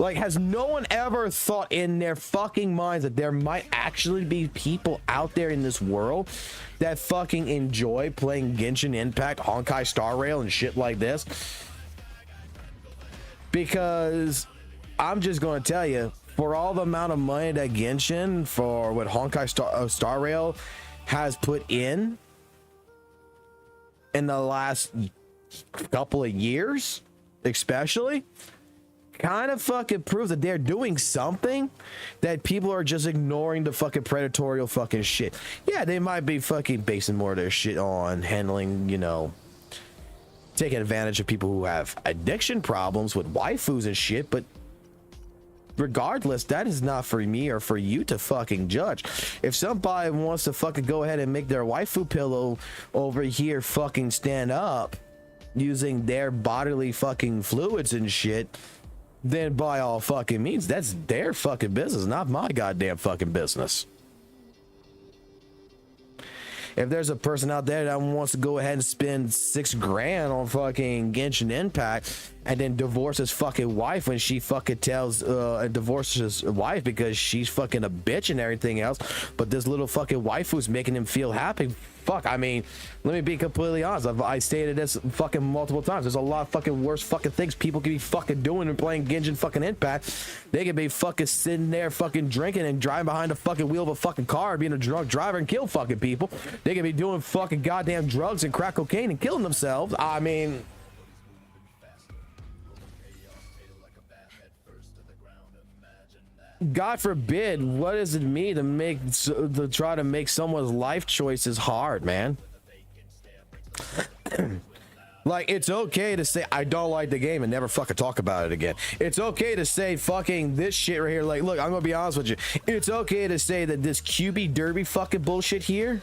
Like, has no one ever thought in their fucking minds that there might actually be people out there in this world that fucking enjoy playing Genshin Impact, Honkai Star Rail, and shit like this? Because I'm just going to tell you, for all the amount of money that Genshin, for what Honkai Star Rail has put in the last couple of years, especially, kind of fucking proves that they're doing something that people are just ignoring the fucking predatorial fucking shit. Yeah, they might be fucking basing more of their shit on handling, you know, taking advantage of people who have addiction problems with waifus and shit, but regardless, that is not for me or for you to fucking judge. If somebody wants to fucking go ahead and make their waifu pillow over here fucking stand up using their bodily fucking fluids and shit, then by all fucking means, that's their fucking business, not my goddamn fucking business. If there's a person out there that wants to go ahead and spend $6 grand on fucking Genshin Impact and then divorce his fucking wife when she fucking divorces his wife because she's fucking a bitch and everything else, but this little fucking waifu's making him feel happy, fuck, I mean, let me be completely honest. I stated this fucking multiple times. There's a lot of fucking worse fucking things people can be fucking doing and playing Genshin fucking Impact. They could be fucking sitting there fucking drinking and driving behind the fucking wheel of a fucking car and being a drunk driver and kill fucking people. They could be doing fucking goddamn drugs and crack cocaine and killing themselves. I mean, God forbid, what does it mean to try to make someone's life choices hard, man? Like, it's okay to say I don't like the game and never fucking talk about it again. It's okay to say fucking this shit right here. Like, look, I'm gonna be honest with you. It's okay to say that this QB Derby fucking bullshit here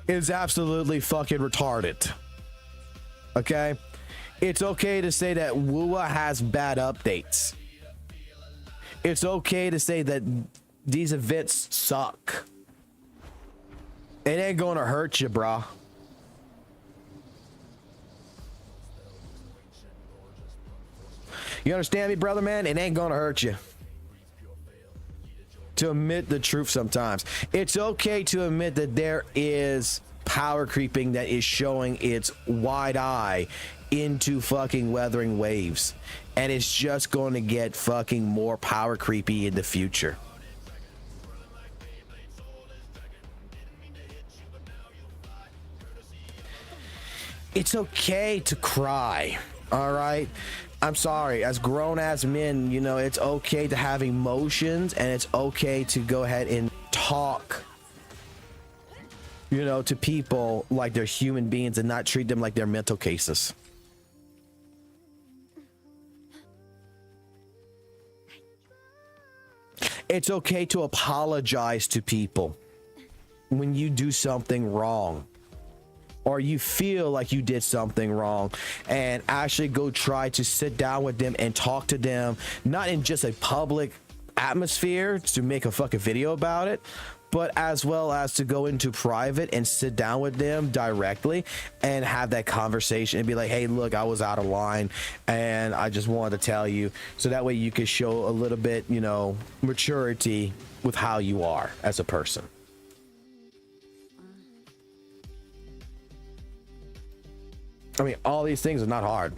is absolutely fucking retarded. Okay? It's okay to say that WUWA has bad updates. It's okay to say that these events suck. It ain't gonna hurt you, brah. You understand me, brother, man? It ain't gonna hurt you to admit the truth sometimes. It's okay to admit that there is power creeping that is showing its wide eye into fucking Wuthering Waves. And it's just going to get fucking more power creepy in the future. It's okay to cry, all right? I'm sorry, as grown-ass men, you know, it's okay to have emotions, and it's okay to go ahead and talk, you know, to people like they're human beings and not treat them like they're mental cases. It's okay to apologize to people when you do something wrong, or you feel like you did something wrong, and actually go try to sit down with them and talk to them, not in just a public atmosphere to make a fucking video about it, but as well as to go into private and sit down with them directly and have that conversation and be like, hey, look, I was out of line and I just wanted to tell you, so that way you can show a little bit, you know, maturity with how you are as a person. I mean, all these things are not hard.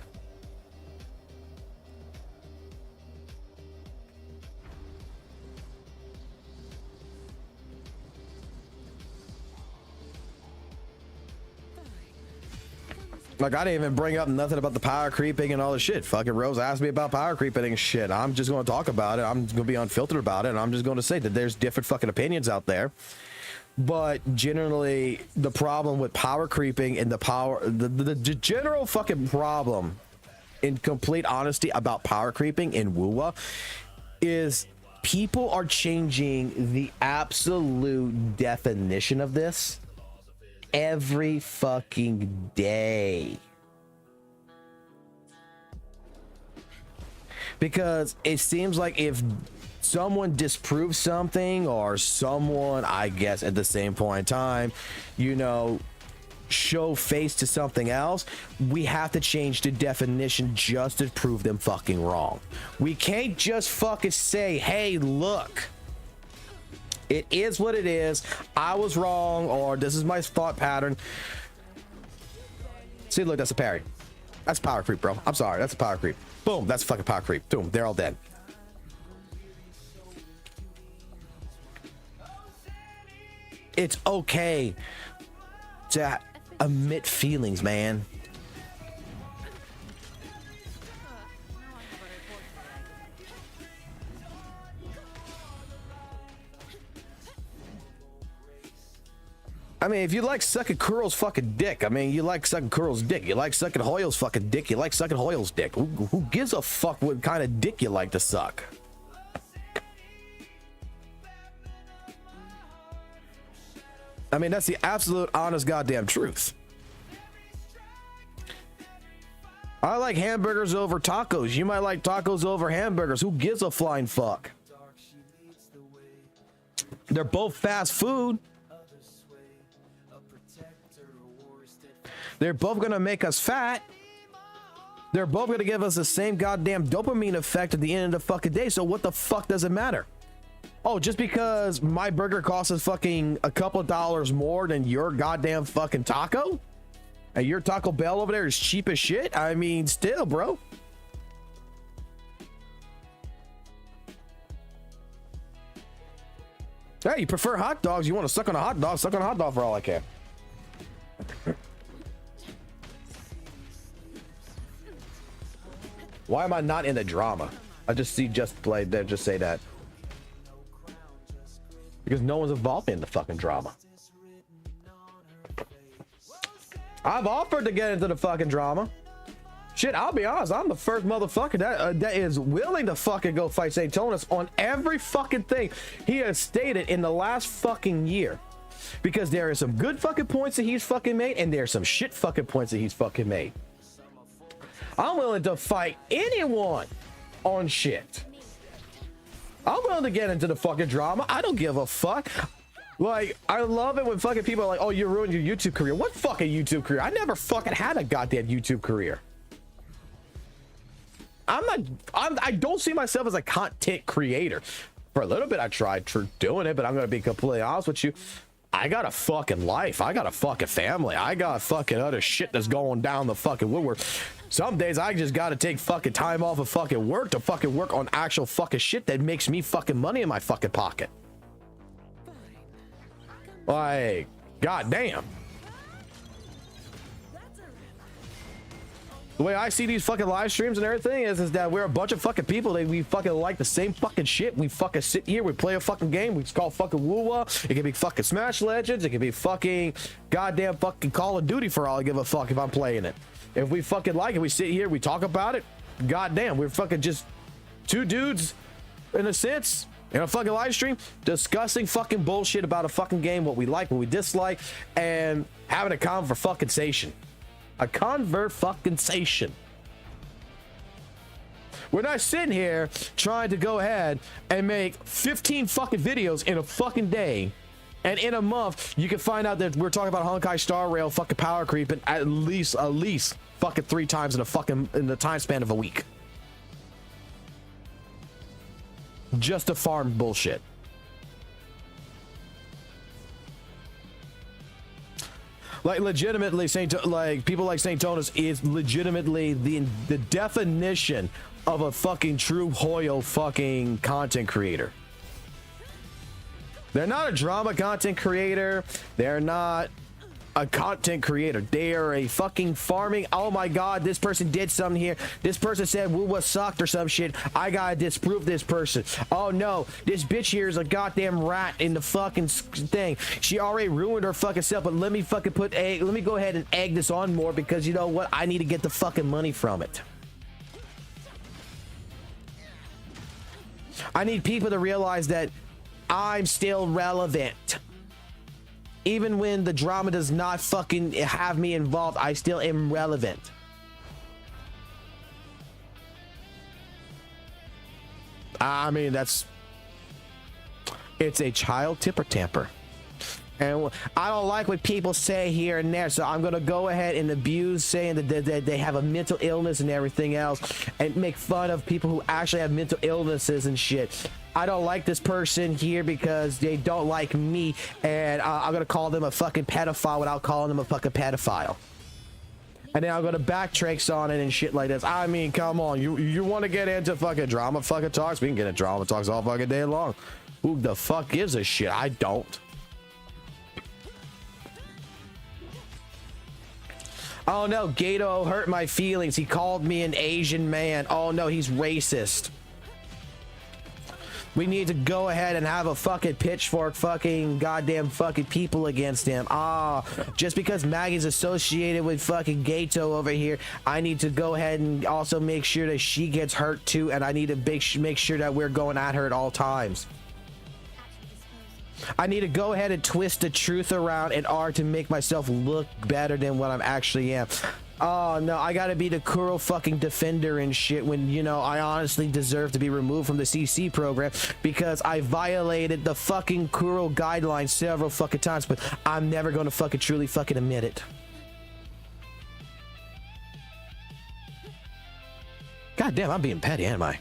Like, I didn't even bring up nothing about the power creeping and all the shit. Fucking Rose asked me about power creeping and shit. I'm just going to talk about it. I'm going to be unfiltered about it. And I'm just going to say that there's different fucking opinions out there. But generally, the problem with power creeping and the general fucking problem, in complete honesty, about power creeping in WUWA is people are changing the absolute definition of this every fucking day. Because it seems like if someone disproves something, or someone, I guess at the same point in time, you know, show face to something else, we have to change the definition just to prove them fucking wrong. We can't just fucking say, hey, look, it is what it is, I was wrong, or this is my thought pattern. See, look, that's a parry. That's power creep, bro. I'm sorry, that's a power creep. Boom, that's a fucking power creep. Boom, they're all dead. It's okay to admit feelings, man. I mean, if you like sucking Kuro's fucking dick, I mean, you like sucking Kuro's dick, you like sucking Hoyo's fucking dick, you like sucking Hoyo's dick. Who gives a fuck what kind of dick you like to suck? I mean, that's the absolute honest goddamn truth. I like hamburgers over tacos. You might like tacos over hamburgers. Who gives a flying fuck? They're both fast food. They're both gonna make us fat. They're both gonna give us the same goddamn dopamine effect at the end of the fucking day. So what the fuck does it matter? Oh, just because my burger costs us fucking a couple of dollars more than your goddamn fucking taco? And your Taco Bell over there is cheap as shit? I mean, still, bro. Hey, you prefer hot dogs? You want to suck on a hot dog? Suck on a hot dog for all I care. Why am I not in the drama? I just see Just Play there just say that. Because no one's involved in the fucking drama. I've offered to get into the fucking drama. Shit, I'll be honest, I'm the first motherfucker that is willing to fucking go fight St. Tonus on every fucking thing he has stated in the last fucking year. Because there are some good fucking points that he's fucking made, and there are some shit fucking points that he's fucking made. I'm willing to fight anyone on shit. I'm willing to get into the fucking drama. I don't give a fuck. Like, I love it when fucking people are like, oh, you ruined your YouTube career. What fucking YouTube career? I never fucking had a goddamn YouTube career. I don't see myself as a content creator. For a little bit, I tried doing it, but I'm going to be completely honest with you. I got a fucking life. I got a fucking family. I got fucking other shit that's going down the fucking woodwork. Some days I just got to take fucking time off of fucking work to fucking work on actual fucking shit that makes me fucking money in my fucking pocket. Like, goddamn. The way I see these fucking live streams and everything is that we're a bunch of fucking people that we fucking like the same fucking shit. We fucking sit here, we play a fucking game. We call fucking WUWA. It can be fucking Smash Legends. It can be fucking goddamn fucking Call of Duty for all I give a fuck if I'm playing it. If we fucking like it, we sit here, we talk about it. Goddamn, we're fucking just two dudes in a sense in a fucking live stream discussing fucking bullshit about a fucking game, what we like, what we dislike, and having a conversation. A conversation. We're not sitting here trying to go ahead and make 15 fucking videos in a fucking day, and in a month you can find out that we're talking about Honkai Star Rail fucking power creeping at least fucking 3 times in the time span of a week. Just to farm bullshit. Like, legitimately, people like St. Tonus is legitimately the definition of a fucking true Hoyo fucking content creator. They're not a drama content creator. They're not a content creator. They are a fucking farming. Oh my god, this person did something here. This person said WUWA sucked or some shit. I gotta disprove this person. Oh no, this bitch here is a goddamn rat in the fucking thing. She already ruined her fucking self, but let me fucking let me go ahead and egg this on more because you know what? I need to get the fucking money from it. I need people to realize that I'm still relevant. Even when the drama does not fucking have me involved, I still am relevant. I mean, it's a child tipper tamper. And I don't like what people say here and there, so I'm going to go ahead and abuse saying that they have a mental illness and everything else, and make fun of people who actually have mental illnesses and shit. I don't like this person here because they don't like me, and I'm going to call them a fucking pedophile without calling them a fucking pedophile. And then I'm going to backtrack on it and shit like this. I mean, come on. You want to get into fucking drama fucking talks? We can get into drama talks all fucking day long. Who the fuck gives a shit? I don't. Oh no, Gato hurt my feelings. He called me an Asian man. Oh no, he's racist. We need to go ahead and have a fucking pitchfork fucking goddamn fucking people against him. Just because Maggie's associated with fucking Gato over here, I need to go ahead and also make sure that she gets hurt too, and I need to make sure that we're going at her at all times. I need to go ahead and twist the truth around in order to make myself look better than what I'm actually am. Oh no, I gotta be the Kuro fucking defender and shit when, you know, I honestly deserve to be removed from the CC program because I violated the fucking Kuro guidelines several fucking times, but I'm never gonna fucking truly fucking admit it. God damn, I'm being petty, am I?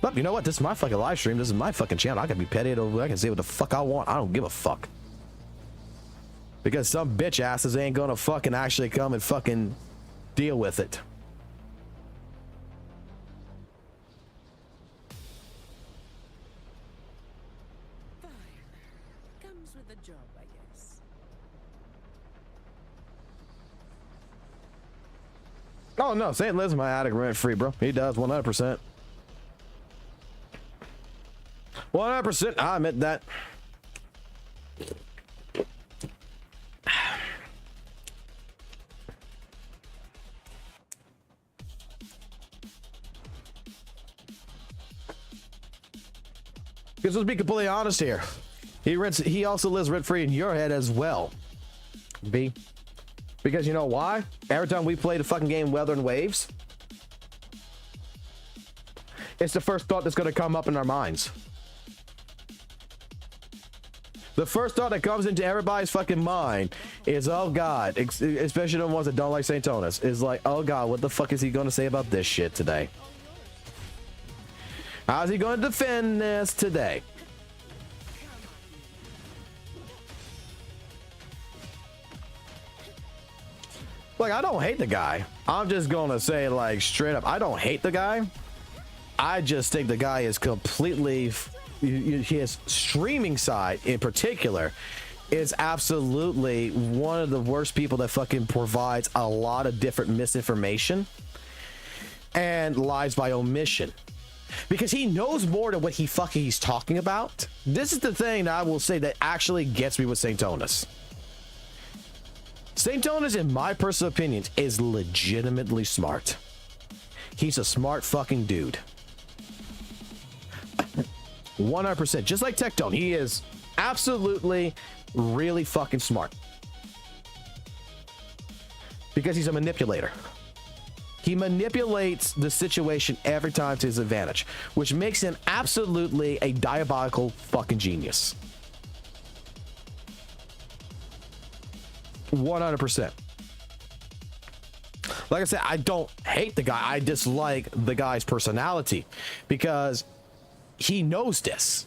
But you know what? This is my fucking live stream. This is my fucking channel. I can be petty over. I can say what the fuck I want. I don't give a fuck. Because some bitch asses ain't gonna fucking actually come and fucking deal with it. Fine. Comes with the job, I guess. Oh no, St. lives in my attic rent free, bro. He does 100%. 100%. I admit that. Because let's be completely honest here. He also lives rent free in your head as well. B. Because you know why? Every time we play the fucking game Wuthering Waves, It's the first thought that's going to come up in our minds. The first thought that comes into everybody's fucking mind is, oh God, especially the ones that don't like St. Tonus, is like, oh God, what the fuck is he going to say about this shit today? How's he going to defend this today? Like, I don't hate the guy. I'm just going to say, like, straight up, I don't hate the guy. I just think the guy is completely... His streaming side in particular is absolutely one of the worst people that fucking provides a lot of different misinformation and lies by omission, because he knows more than what he's talking about. This is the thing that I will say that actually gets me with St. Tonus. St. Tonus, in my personal opinion, is legitimately smart. He's a smart fucking dude. 100%, just like Tectone, he is absolutely really fucking smart, because he's a manipulator. He manipulates the situation every time to his advantage, which makes him absolutely a diabolical fucking genius. 100%. Like I said, I don't hate the guy. I dislike the guy's personality, because he knows this.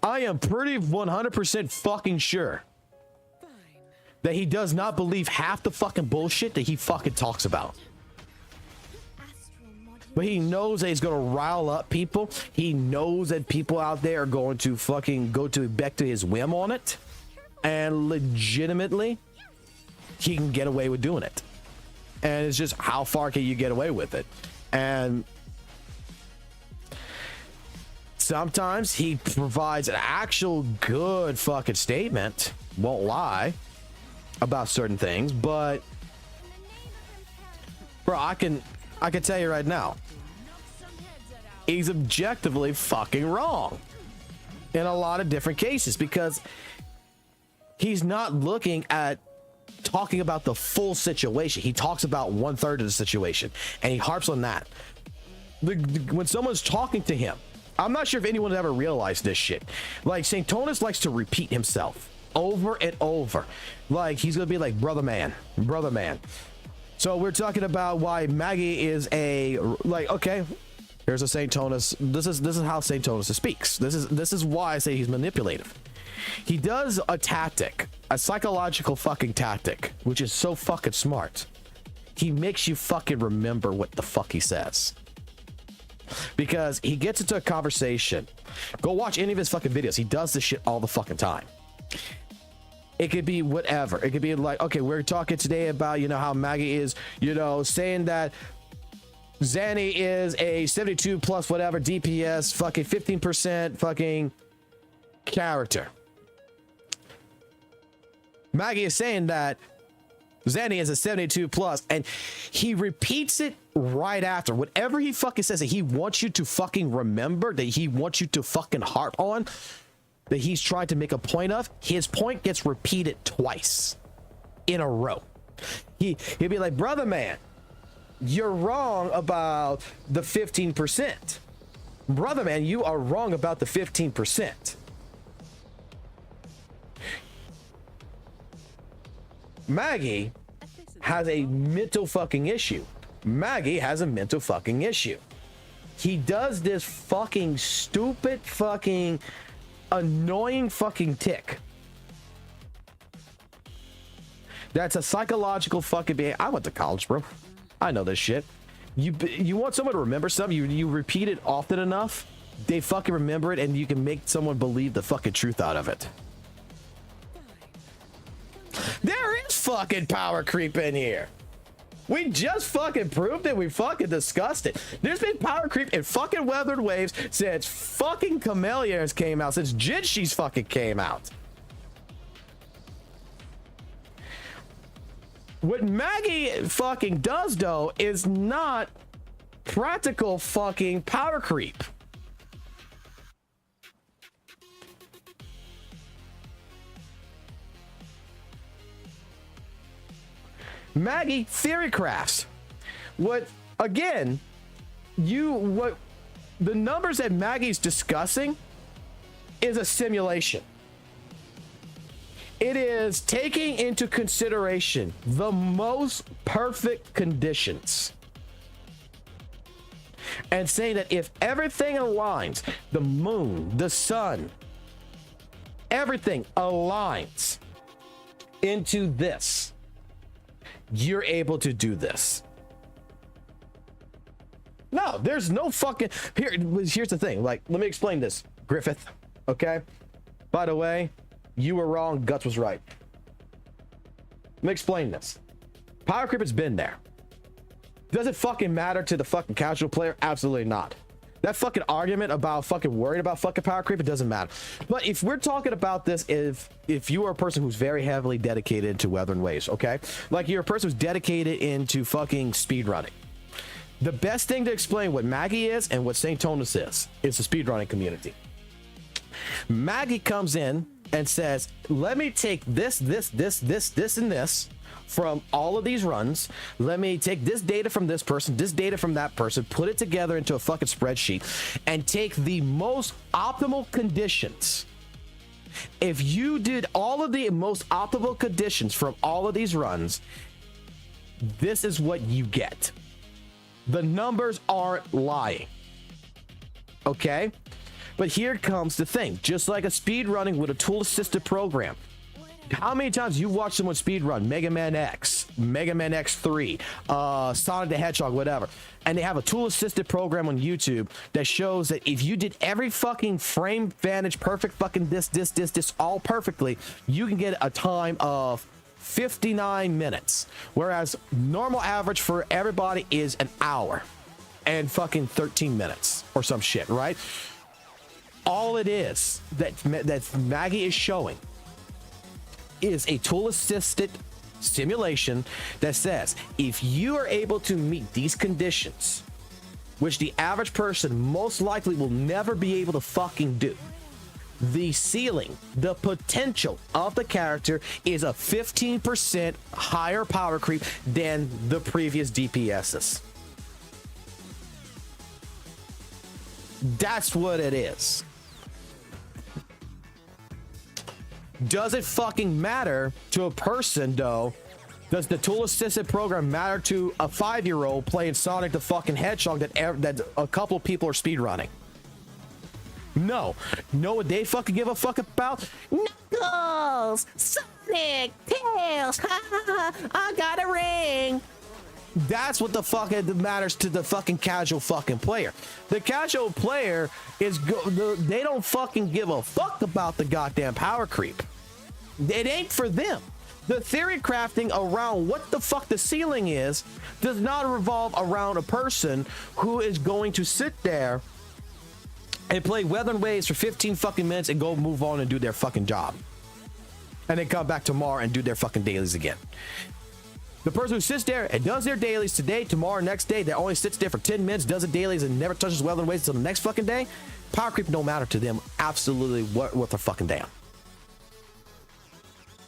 I am pretty 100% fucking sure that he does not believe half the fucking bullshit that he fucking talks about. But he knows that he's gonna rile up people. He knows that people out there are going to fucking go to back to his whim on it, and legitimately he can get away with doing it. And it's just, how far can you get away with it? And sometimes he provides an actual good fucking statement, won't lie, about certain things, but bro, I can tell you right now, he's objectively fucking wrong in a lot of different cases, because he's not looking at talking about the full situation. He talks about 1/3 of the situation, and he harps on that. When someone's talking to him, I'm not sure if anyone's ever realized this shit. Like, St. Tonus likes to repeat himself over and over. Like, he's gonna be like, brother man. So we're talking about why Maggie is a, like, okay, here's a St. Tonus. This is how St. Tonus speaks. This is why I say he's manipulative. He does a tactic, a psychological fucking tactic, which is so fucking smart. He makes you fucking remember what the fuck he says, because he gets into a conversation. Go watch any of his fucking videos. He does this shit all the fucking time. It could be whatever. It could be like, okay, we're talking today about, you know, how Maggie is, you know, saying that Zanny is a 72 plus whatever DPS fucking 15% fucking character. Maggie is saying that Zanny is a 72 plus, and he repeats it right after. Whatever he fucking says that he wants you to fucking remember, that he wants you to fucking harp on, that he's trying to make a point of, his point gets repeated twice in a row. He'll be like, brother man, you're wrong about the 15%. Brother man, you are wrong about the 15%. Maggie has a mental fucking issue. Maggie has a mental fucking issue. He does this fucking stupid fucking annoying fucking tick. That's a psychological fucking behavior. I went to college, bro. I know this shit. You want someone to remember something, you repeat it often enough, they fucking remember it, and you can make someone believe the fucking truth out of it. There is fucking power creep in here. We just fucking proved it. We fucking discussed it. There's been power creep in fucking Wuthering Waves since fucking Camellias came out, since Jinshi's fucking came out. What Maggie fucking does, though, is not practical fucking power creep. Maggie theory crafts. What, again, what the numbers that Maggie's discussing is a simulation. It is taking into consideration the most perfect conditions and saying that if everything aligns, the moon, the sun, everything aligns into this, you're able to do this. No, there's no fucking here's the thing. Like, let me explain this, Griffith. Okay, by the way, you were wrong, Guts was right. Let me explain this. Power creep has been there. Does it fucking matter to the fucking casual player? Absolutely not. That fucking argument about fucking worried about fucking power creep, it doesn't matter. But if we're talking about this, if you are a person who's very heavily dedicated to Wuthering Waves, okay? Like, you're a person who's dedicated into fucking speedrunning. The best thing to explain what Maggie is and what St. Tonus is the speedrunning community. Maggie comes in and says, let me take this, and this from all of these runs. Let me take this data from this person, this data from that person, put it together into a fucking spreadsheet, and take the most optimal conditions. If you did all of the most optimal conditions from all of these runs, this is what you get. The numbers aren't lying. Okay? But here comes the thing. Just like a speed running with a tool assisted program. How many times you watch someone speed run Mega Man X, Mega Man X3, Sonic the Hedgehog, whatever, and they have a tool assisted program on YouTube that shows that if you did every fucking frame vantage perfect fucking this all perfectly, you can get a time of 59 minutes, whereas normal average for everybody is an hour and fucking 13 minutes or some shit, right? All it is that Maggie is showing is a tool assisted simulation that says if you are able to meet these conditions, which the average person most likely will never be able to fucking do, the ceiling, the potential of the character is a 15% higher power creep than the previous DPSs. That's what it is. Does it fucking matter to a person though? Does the tool assisted program matter to a 5-year-old playing Sonic the fucking Hedgehog that a couple of people are speedrunning? No. Know what they fucking give a fuck about? Knuckles! Sonic! Tails! I got a ring! That's what the fuck matters to the fucking casual fucking player. The casual player is they don't fucking give a fuck about the goddamn power creep. It ain't for them. The theory crafting around what the fuck the ceiling is does not revolve around a person who is going to sit there and play Wuthering Waves for 15 fucking minutes and go move on and do their fucking job. And then come back tomorrow and do their fucking dailies again. The person who sits there and does their dailies today, tomorrow, next day, that only sits there for 10 minutes, does the dailies and never touches Wuthering Waves until the next fucking day, power creep don't matter to them absolutely worth a fucking damn.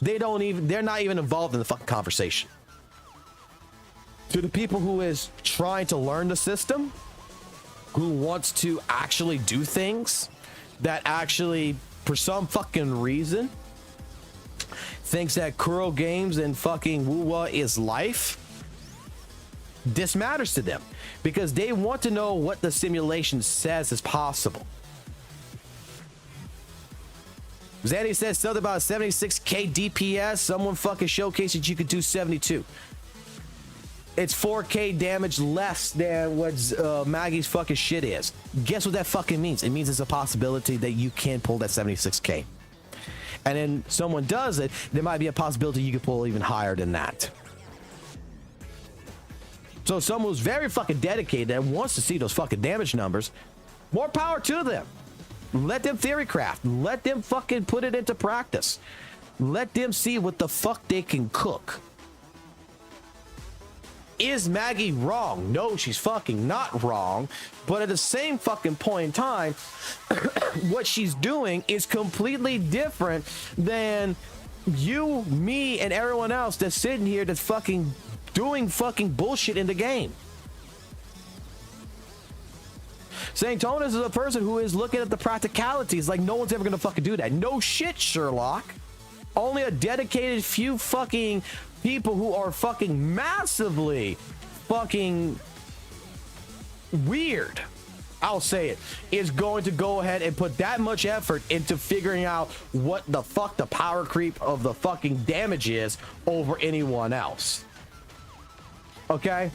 They're not even involved in the fucking conversation. To the people who is trying to learn the system, who wants to actually do things that actually, for some fucking reason, thinks that Kuro Games and fucking WUWA is life, this matters to them because they want to know what the simulation says is possible. Zanny says something about 76k DPS. Someone fucking showcased that you could do 72. It's 4k damage less than what Maggie's fucking shit is. Guess what that fucking means? It means it's a possibility that you can pull that 76k. And then someone does it, there might be a possibility you could pull even higher than that. So someone who's very fucking dedicated and wants to see those fucking damage numbers, more power to them. Let them theory craft. Let them fucking put it into practice. Let them see what the fuck they can cook. Is Maggie wrong? No, she's fucking not wrong. But at the same fucking point in time, what she's doing is completely different than you, me, and everyone else that's sitting here that's fucking doing fucking bullshit in the game. Sanctonus is a person who is looking at the practicalities like no one's ever gonna fucking do that. No shit, Sherlock. Only a dedicated few fucking people who are fucking massively fucking weird, I'll say it, is going to go ahead and put that much effort into figuring out what the fuck the power creep of the fucking damage is over anyone else. Okay?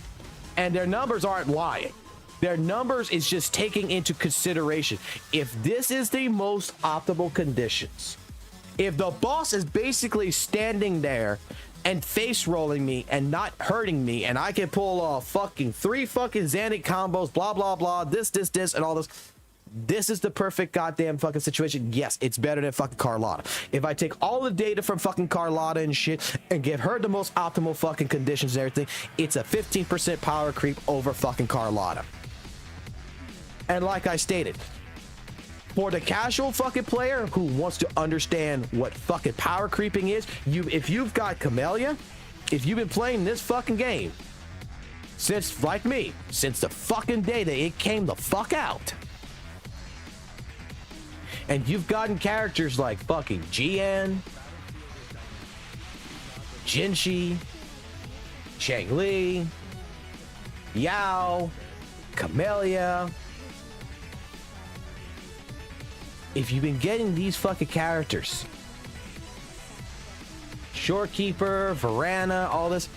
And their numbers aren't lying. Their numbers is just taking into consideration if this is the most optimal conditions. If the boss is basically standing there and face rolling me and not hurting me, and I can pull off fucking 3 fucking Xanic combos, blah blah blah, this and all this. This is the perfect goddamn fucking situation. Yes, it's better than fucking Carlotta. If I take all the data from fucking Carlotta and shit and give her the most optimal fucking conditions and everything, it's a 15% power creep over fucking Carlotta. And like I stated, for the casual fucking player who wants to understand what fucking power creeping is, if you've got Camellia, if you've been playing this fucking game since, like me, since the fucking day that it came the fuck out, and you've gotten characters like fucking Jian, Jinshi, Changli, Yao, Camellia. If you've been getting these fucking characters, Shorekeeper, Varana, all this,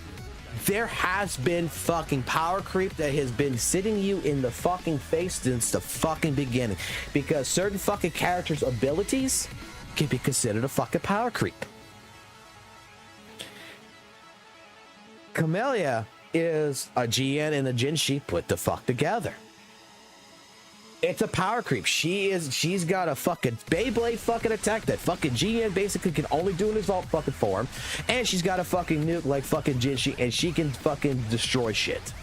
there has been fucking power creep that has been sitting you in the fucking face since the fucking beginning. Because certain fucking characters' abilities can be considered a fucking power creep. Camellia is a GN and a Jinshi put the fuck together. It's a power creep. She's got a fucking Beyblade fucking attack that fucking GN basically can only do in his vault fucking form. And she's got a fucking nuke like fucking Jinshi, and she can fucking destroy shit.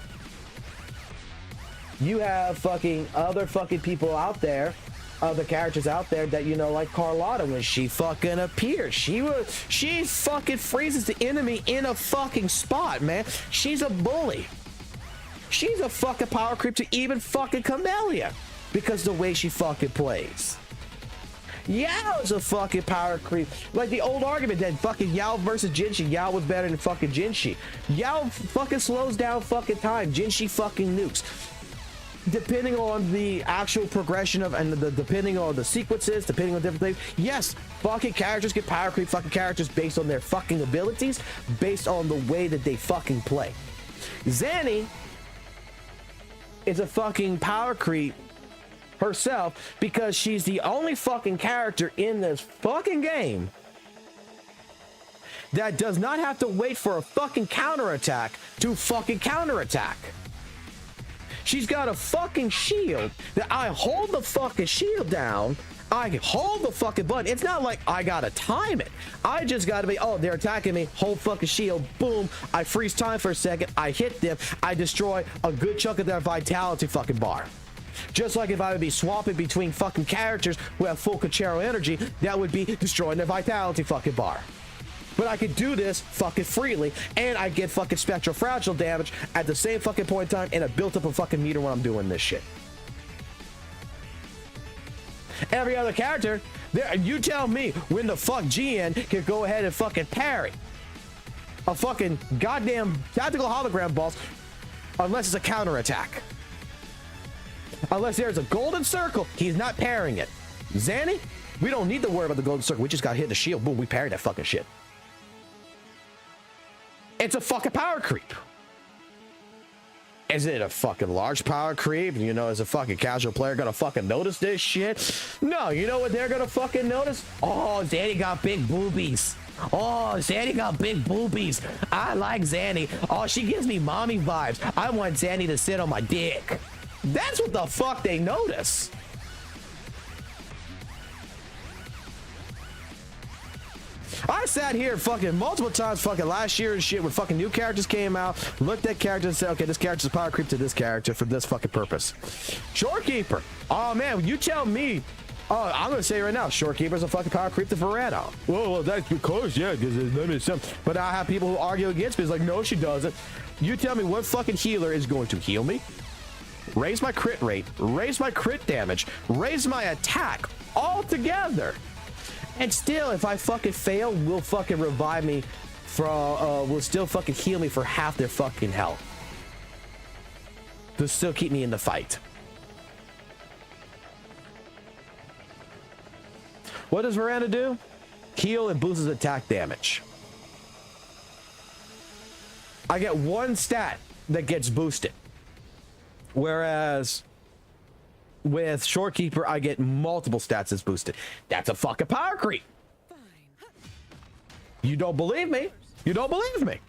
You have fucking other fucking people out there, other characters out there that, you know, like Carlotta, when she fucking appears, she fucking freezes the enemy in a fucking spot, man. She's a bully. She's a fucking power creep to even fucking Camellia. Because the way she fucking plays. Yao's a fucking power creep. Like the old argument that fucking Yao versus Jinshi, Yao was better than fucking Jinshi. Yao fucking slows down fucking time. Jinshi fucking nukes. Depending on the actual progression of, and depending on the sequences, depending on different things. Yes, fucking characters get power creep fucking characters based on their fucking abilities, based on the way that they fucking play. Zanny is a fucking power creep herself because she's the only fucking character in this fucking game that does not have to wait for a fucking counterattack to fucking counterattack. She's got a fucking shield that I hold the fucking shield down, I hold the fucking button. It's not like I gotta time it. I just gotta be, oh, they're attacking me, hold fucking shield, boom, I freeze time for a second, I hit them, I destroy a good chunk of their vitality fucking bar. Just like if I would be swapping between fucking characters who have full Conchero energy, that would be destroying their vitality fucking bar. But I could do this fucking freely, and I get fucking spectral fragile damage at the same fucking point in time, and I built up a fucking meter when I'm doing this shit. Every other character, you tell me when the fuck GN can go ahead and fucking parry a fucking goddamn tactical hologram boss unless it's a counterattack. Unless there's a golden circle, he's not parrying it. Zanny, we don't need to worry about the golden circle. We just got hit in the shield. Boom, we parried that fucking shit. It's a fucking power creep. Is it a fucking large power creep? You know, is a fucking casual player gonna fucking notice this shit? No, you know what they're gonna fucking notice? Oh, Zanny got big boobies. Oh, Zanny got big boobies. I like Zanny. Oh, she gives me mommy vibes. I want Zanny to sit on my dick. That's what the fuck they notice. I sat here fucking multiple times fucking last year and shit when fucking new characters came out, looked at characters and said, okay, this character's a power creep to this character for this fucking purpose. Shorekeeper. Oh man, you tell me. Oh, I'm gonna say right now, Shorekeeper's a fucking power creep to Varana. Well, that's because, yeah, because there's limited some. But I have people who argue against me. It's like, no, she doesn't. You tell me what fucking healer is going to heal me, raise my crit rate, raise my crit damage, raise my attack all together. And still, if I fucking fail, will fucking revive me from, will still fucking heal me for half their fucking health. They'll still keep me in the fight. What does Miranda do? Heal and boosts his attack damage. I get one stat that gets boosted. Whereas with Shorekeeper, I get multiple stats that's boosted. That's a fucking power creep. You don't believe me? You don't believe me?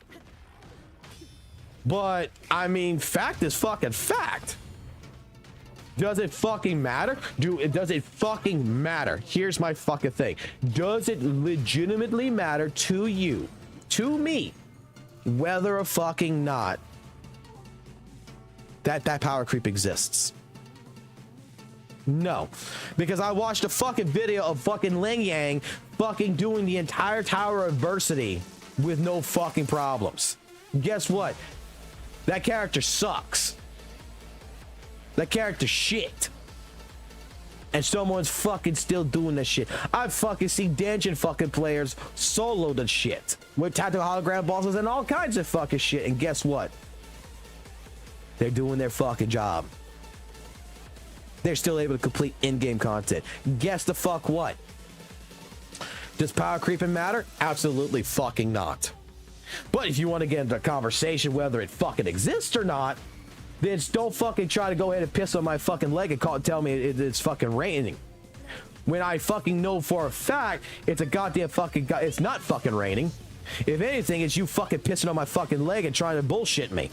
But, I mean, fact is fucking fact. Does it fucking matter? Does it fucking matter? Here's my fucking thing. Does it legitimately matter to you, to me, whether or fucking not that power creep exists? No, because I watched a fucking video of fucking Ling Yang fucking doing the entire Tower of Adversity with no fucking problems. Guess what? That character sucks. That character shit. And someone's fucking still doing that shit. I've fucking seen dungeon fucking players solo the shit with tactical hologram bosses and all kinds of fucking shit. And guess what? They're doing their fucking job. They're still able to complete in-game content. Guess the fuck what? Does power creeping matter? Absolutely fucking not. But if you want to get into a conversation whether it fucking exists or not, then don't fucking try to go ahead and piss on my fucking leg and tell me it's fucking raining. When I fucking know for a fact it's a goddamn fucking it's not fucking raining. If anything, it's you fucking pissing on my fucking leg and trying to bullshit me.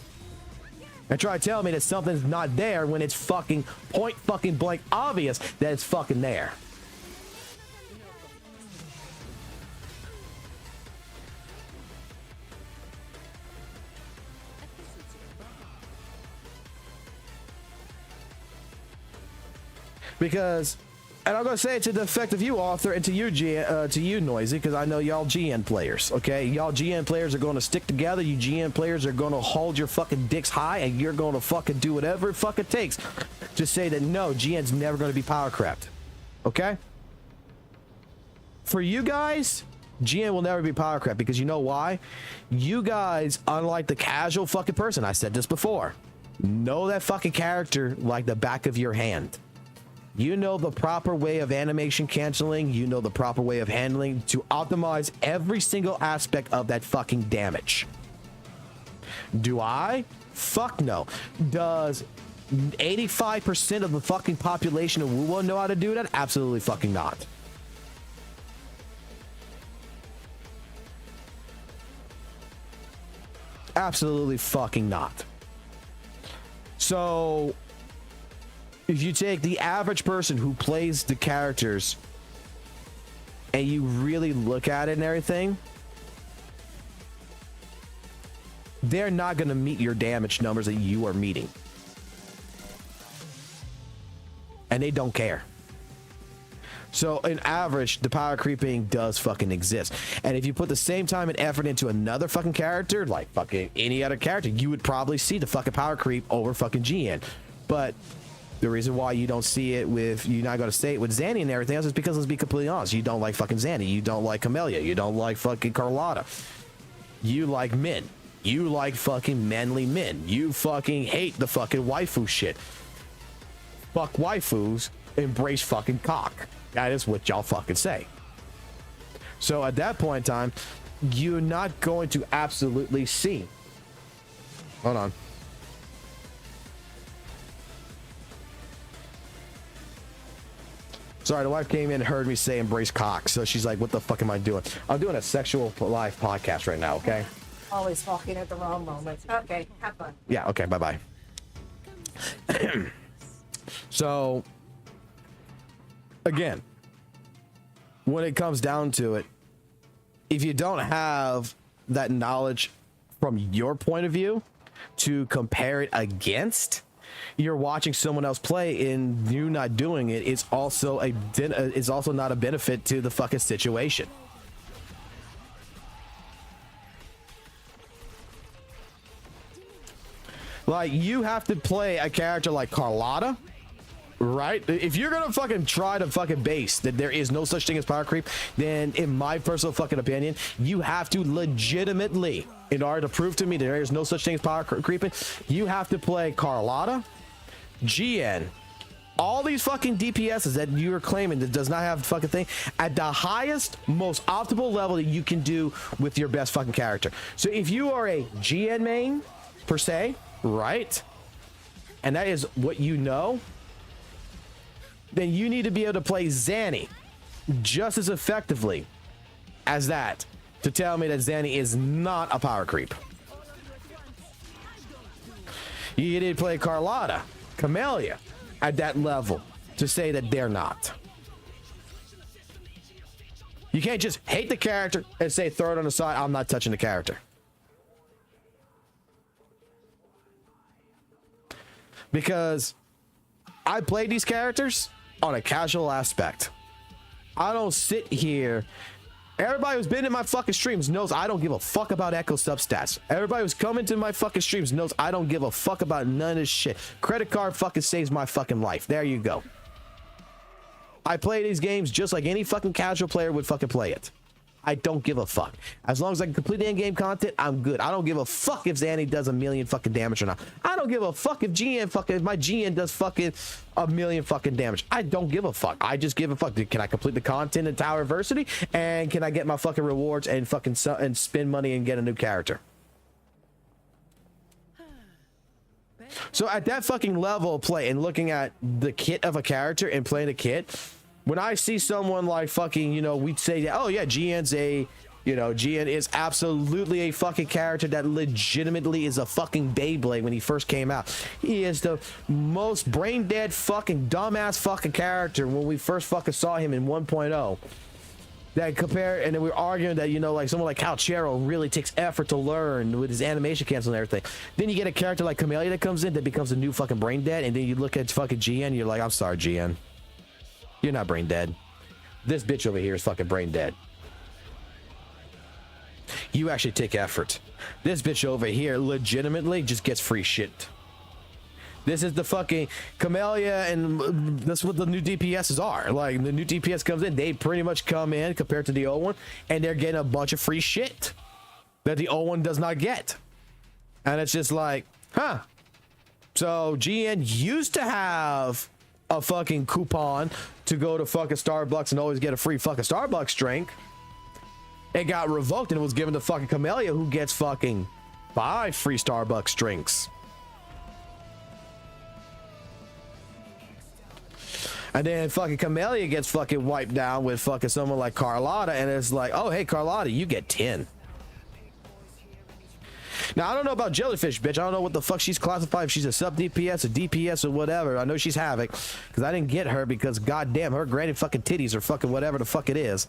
And try to tell me that something's not there when it's fucking point fucking blank obvious that it's fucking there. Because, and I'm gonna say it to the effect of you, author, and to you, Noisy, because I know y'all GN players, okay? Y'all GN players are gonna stick together. You GN players are gonna hold your fucking dicks high, and you're gonna fucking do whatever it fucking takes to say that no, GN's never gonna be power crept, okay? For you guys, GN will never be power crept because you know why? You guys, unlike the casual fucking person, I said this before, know that fucking character like the back of your hand. You know the proper way of animation canceling. You know the proper way of handling to optimize every single aspect of that fucking damage. Do I? Fuck no. Does 85% of the fucking population of WUWA know how to do that? Absolutely fucking not. Absolutely fucking not. So if you take the average person who plays the characters and you really look at it and everything, they're not going to meet your damage numbers that you are meeting. And they don't care. So in average, the power creeping does fucking exist. And if you put the same time and effort into another fucking character, like fucking any other character, you would probably see the fucking power creep over fucking GN. But the reason why you don't see it with, you're not going to say it with Zanny and everything else is because, let's be completely honest, you don't like fucking Zanny. You don't like Camellia. You don't like fucking Carlotta. You like men. You like fucking manly men. You fucking hate the fucking waifu shit. Fuck waifus. Embrace fucking cock. That is what y'all fucking say. So at that point in time, you're not going to absolutely see. Hold on. Sorry, the wife came in and heard me say embrace cock. So she's like, what the fuck am I doing? I'm doing a sexual live podcast right now, okay? Always talking at the wrong moment. Okay, have fun. Yeah, okay, bye-bye. So, again, when it comes down to it, if you don't have that knowledge from your point of view to compare it against, you're watching someone else play and you not doing it, it's also not a benefit to the fucking situation. Like, you have to play a character like Carlotta, right? If you're gonna fucking try to fucking base that there is no such thing as power creep, then in my personal fucking opinion, you have to legitimately, in order to prove to me that there is no such thing as power creeping, you have to play Carlotta, GN, all these fucking DPSs that you're claiming that does not have fucking thing at the highest, most optimal level that you can do with your best fucking character. So if you are a GN main per se, right, and that is what you know, then you need to be able to play Zanny just as effectively as that to tell me that Zanny is not a power creep. You need to play Carlotta, Camellia at that level to say that they're not. You can't just hate the character and say throw it on the side, I'm not touching the character. Because I play these characters on a casual aspect. I don't sit here. Everybody who's been in my fucking streams knows I don't give a fuck about echo substats. Everybody who's coming to my fucking streams knows I don't give a fuck about none of this shit. Credit card fucking saves my fucking life. There you go. I play these games just like any fucking casual player would fucking play it. I don't give a fuck. As long as I can complete the endgame content, I'm good. I don't give a fuck if Zanny does 1,000,000 fucking damage or not. I don't give a fuck if if my GN does fucking 1,000,000 fucking damage. I don't give a fuck. I just give a fuck. Can I complete the content in Tower Adversity? And can I get my fucking rewards and fucking and spend money and get a new character? So at that fucking level of play and looking at the kit of a character and playing a kit, when I see someone like fucking, you know, we'd say, oh yeah, GN's a, you know, GN is absolutely a fucking character that legitimately is a fucking Beyblade when he first came out. He is the most brain dead fucking dumbass fucking character when we first fucking saw him in 1.0. That compare, and then we were arguing that, you know, like someone like Calchero really takes effort to learn with his animation cancel and everything. Then you get a character like Camellia that comes in that becomes a new fucking brain dead, and then you look at fucking GN and you're like, I'm sorry, GN. You're not brain dead. This bitch over here is fucking brain dead. You actually take effort. This bitch over here legitimately just gets free shit. This is the fucking Camellia, and that's what the new DPSs are. Like, the new DPS comes in, they pretty much come in compared to the old one, and they're getting a bunch of free shit that the old one does not get. And it's just like, huh. So GN used to have a fucking coupon to go to fucking Starbucks and always get a free fucking Starbucks drink. It got revoked and it was given to fucking Camellia, who gets fucking 5 free Starbucks drinks. And then fucking Camellia gets fucking wiped down with fucking someone like Carlotta, and it's like, oh hey Carlotta, you get 10. Now, I don't know about Jellyfish, bitch. I don't know what the fuck she's classified. If she's a sub DPS, a DPS, or whatever. I know she's Havoc, because I didn't get her because, goddamn, her granny fucking titties or fucking whatever the fuck it is.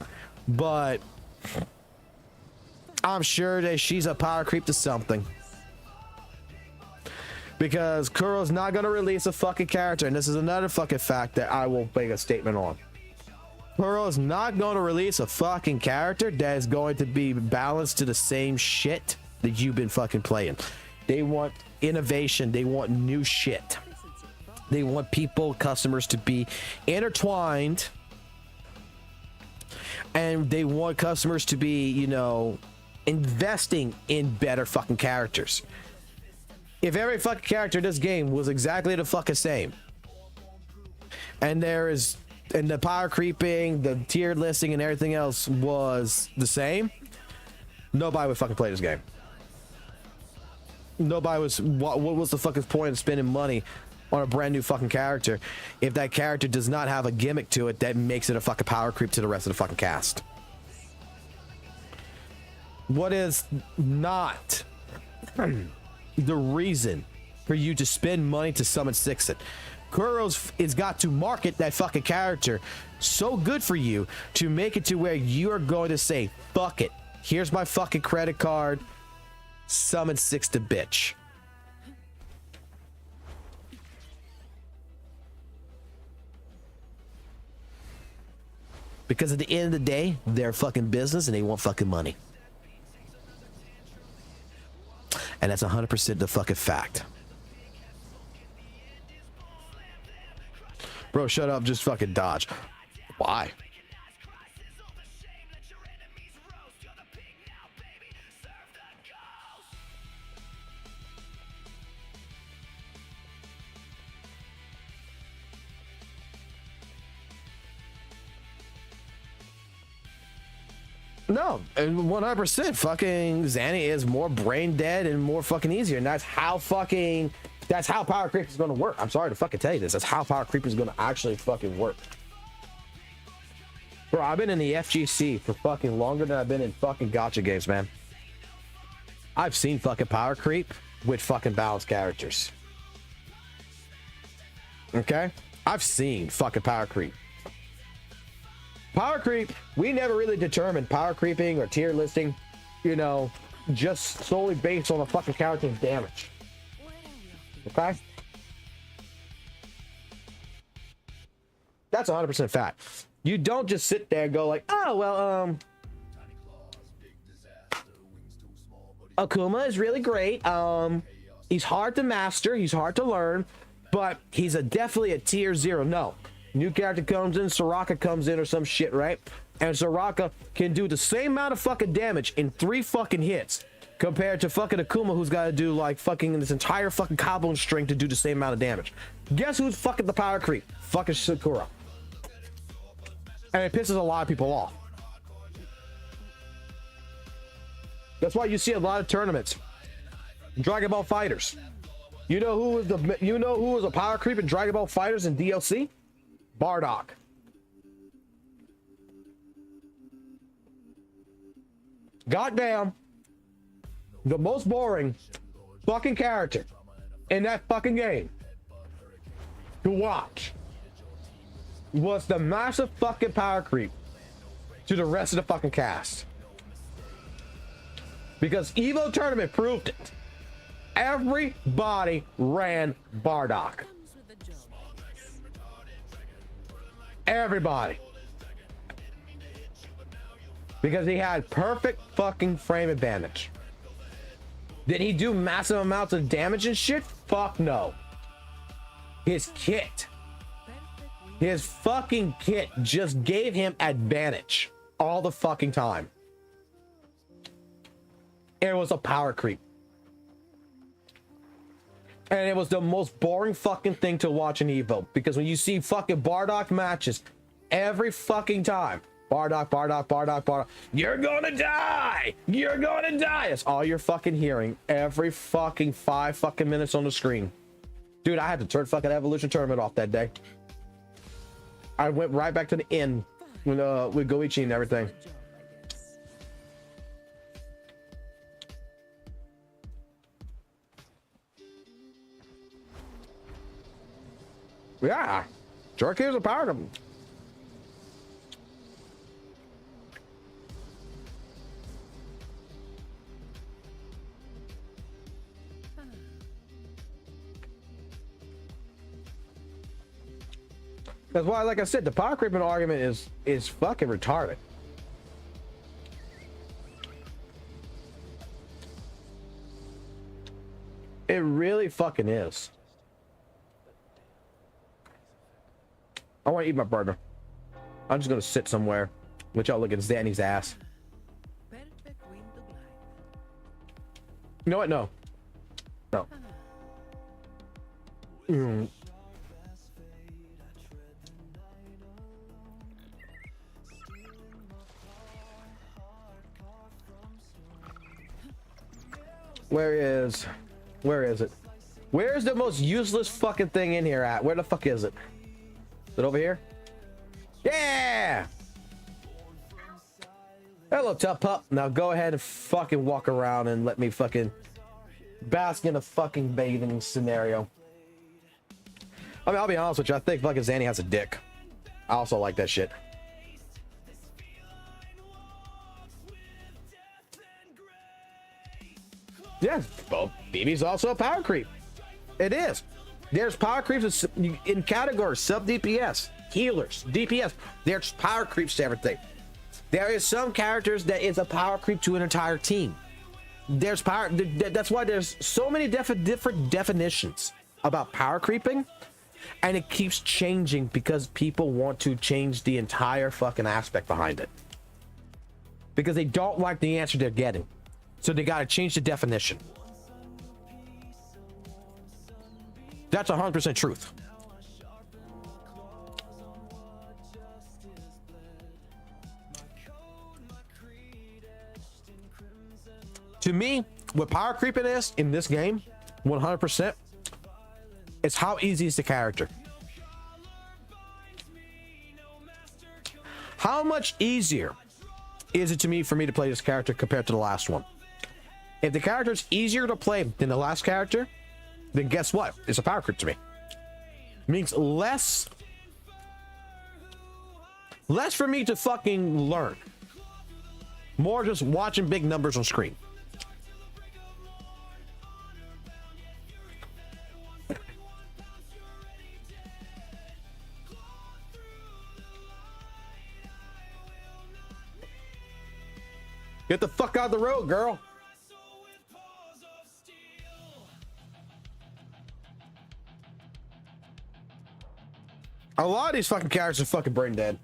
But I'm sure that she's a power creep to something. Because Kuro's not going to release a fucking character, and this is another fucking fact that I will make a statement on. Kuro's not going to release a fucking character that is going to be balanced to the same shit that you've been fucking playing. They want innovation. They want new shit. They want people, customers, to be intertwined, and they want customers to be, you know, investing in better fucking characters. If every fucking character in this game was exactly the fucking same, and the power creeping, the tiered listing, and everything else was the same, nobody would fucking play this game. Nobody was. What was the fucking point of spending money on a brand new fucking character if that character does not have a gimmick to it that makes it a fucking power creep to the rest of the fucking cast? What is not the reason for you to spend money to summon Sixen? Kuro's is got to market that fucking character so good for you to make it to where you are going to say, fuck it, here's my fucking credit card, summon Six to bitch. Because at the end of the day, they're fucking business and they want fucking money. And that's 100% the fucking fact. Bro, shut up. Just fucking dodge. Why? No, and 100% fucking Zanny is more brain dead and more fucking easier. And that's how power creep is going to work. I'm sorry to fucking tell you this. That's how power creep is going to actually fucking work. Bro, I've been in the FGC for fucking longer than I've been in fucking gacha games, man. I've seen fucking power creep with fucking balanced characters. Okay? I've seen fucking power creep. Power creep, we never really determined power creeping or tier listing, you know, just solely based on the fucking character's damage. Okay? That's 100% fact. You don't just sit there and go like, oh, well, Akuma is really great. He's hard to master. He's hard to learn, but he's definitely a tier 0. No. New character comes in, Soraka comes in or some shit, right? And Soraka can do the same amount of fucking damage in 3 fucking hits compared to fucking Akuma, who's got to do like fucking this entire fucking cobblestone string to do the same amount of damage. Guess who's fucking the power creep? Fucking Sakura. And it pisses a lot of people off. That's why you see a lot of tournaments. Dragon Ball Fighters. You know who was a power creep in Dragon Ball Fighters in DLC? Bardock. Goddamn. The most boring fucking character in that fucking game to watch was the massive fucking power creep to the rest of the fucking cast. Because Evo Tournament proved it. Everybody ran Bardock. Everybody. Because he had perfect fucking frame advantage. Did he do massive amounts of damage and shit? Fuck no. His fucking kit just gave him advantage all the fucking time. It was a power creep. And it was the most boring fucking thing to watch in Evo. Because when you see fucking Bardock matches, every fucking time, Bardock, you're gonna die! You're gonna die! That's all you're fucking hearing every fucking 5 fucking minutes on the screen. Dude, I had to turn fucking Evolution Tournament off that day. I went right back to the inn with Goichi and everything. Yeah, Jerky is a power to him. That's why, like I said, the power creeping argument is fucking retarded. It really fucking is. I want to eat my burger. I'm just gonna sit somewhere. Let y'all look at Zanny's ass. You know what? No. No. Where is it? Where's the most useless fucking thing in here at? Where the fuck is it? Is it over here? Yeah! Hello, Tough Pup. Now go ahead and fucking walk around and let me fucking bask in a fucking bathing scenario. I mean, I'll be honest with you. I think fucking Zanny has a dick. I also like that shit. Yeah, well, BB's also a power creep. It is. There's power creeps in categories, sub DPS, healers, DPS. There's power creeps to everything. There is some characters that is a power creep to an entire team. There's power. That's why there's so many different definitions about power creeping, And it keeps changing because people want to change the entire fucking aspect behind it. Because they don't like the answer they're getting. So they gotta change the definition. That's 100% truth. To me, what power creeping is in this game, 100%, it's how easy is the character. How much easier is it to me for me to play this character compared to the last one? If the character is easier to play than the last character, then guess what? It's a power creep to me. It means less for me to fucking learn. More just watching big numbers on screen. Get the fuck out of the road, girl. A lot of these fucking characters are fucking brain dead.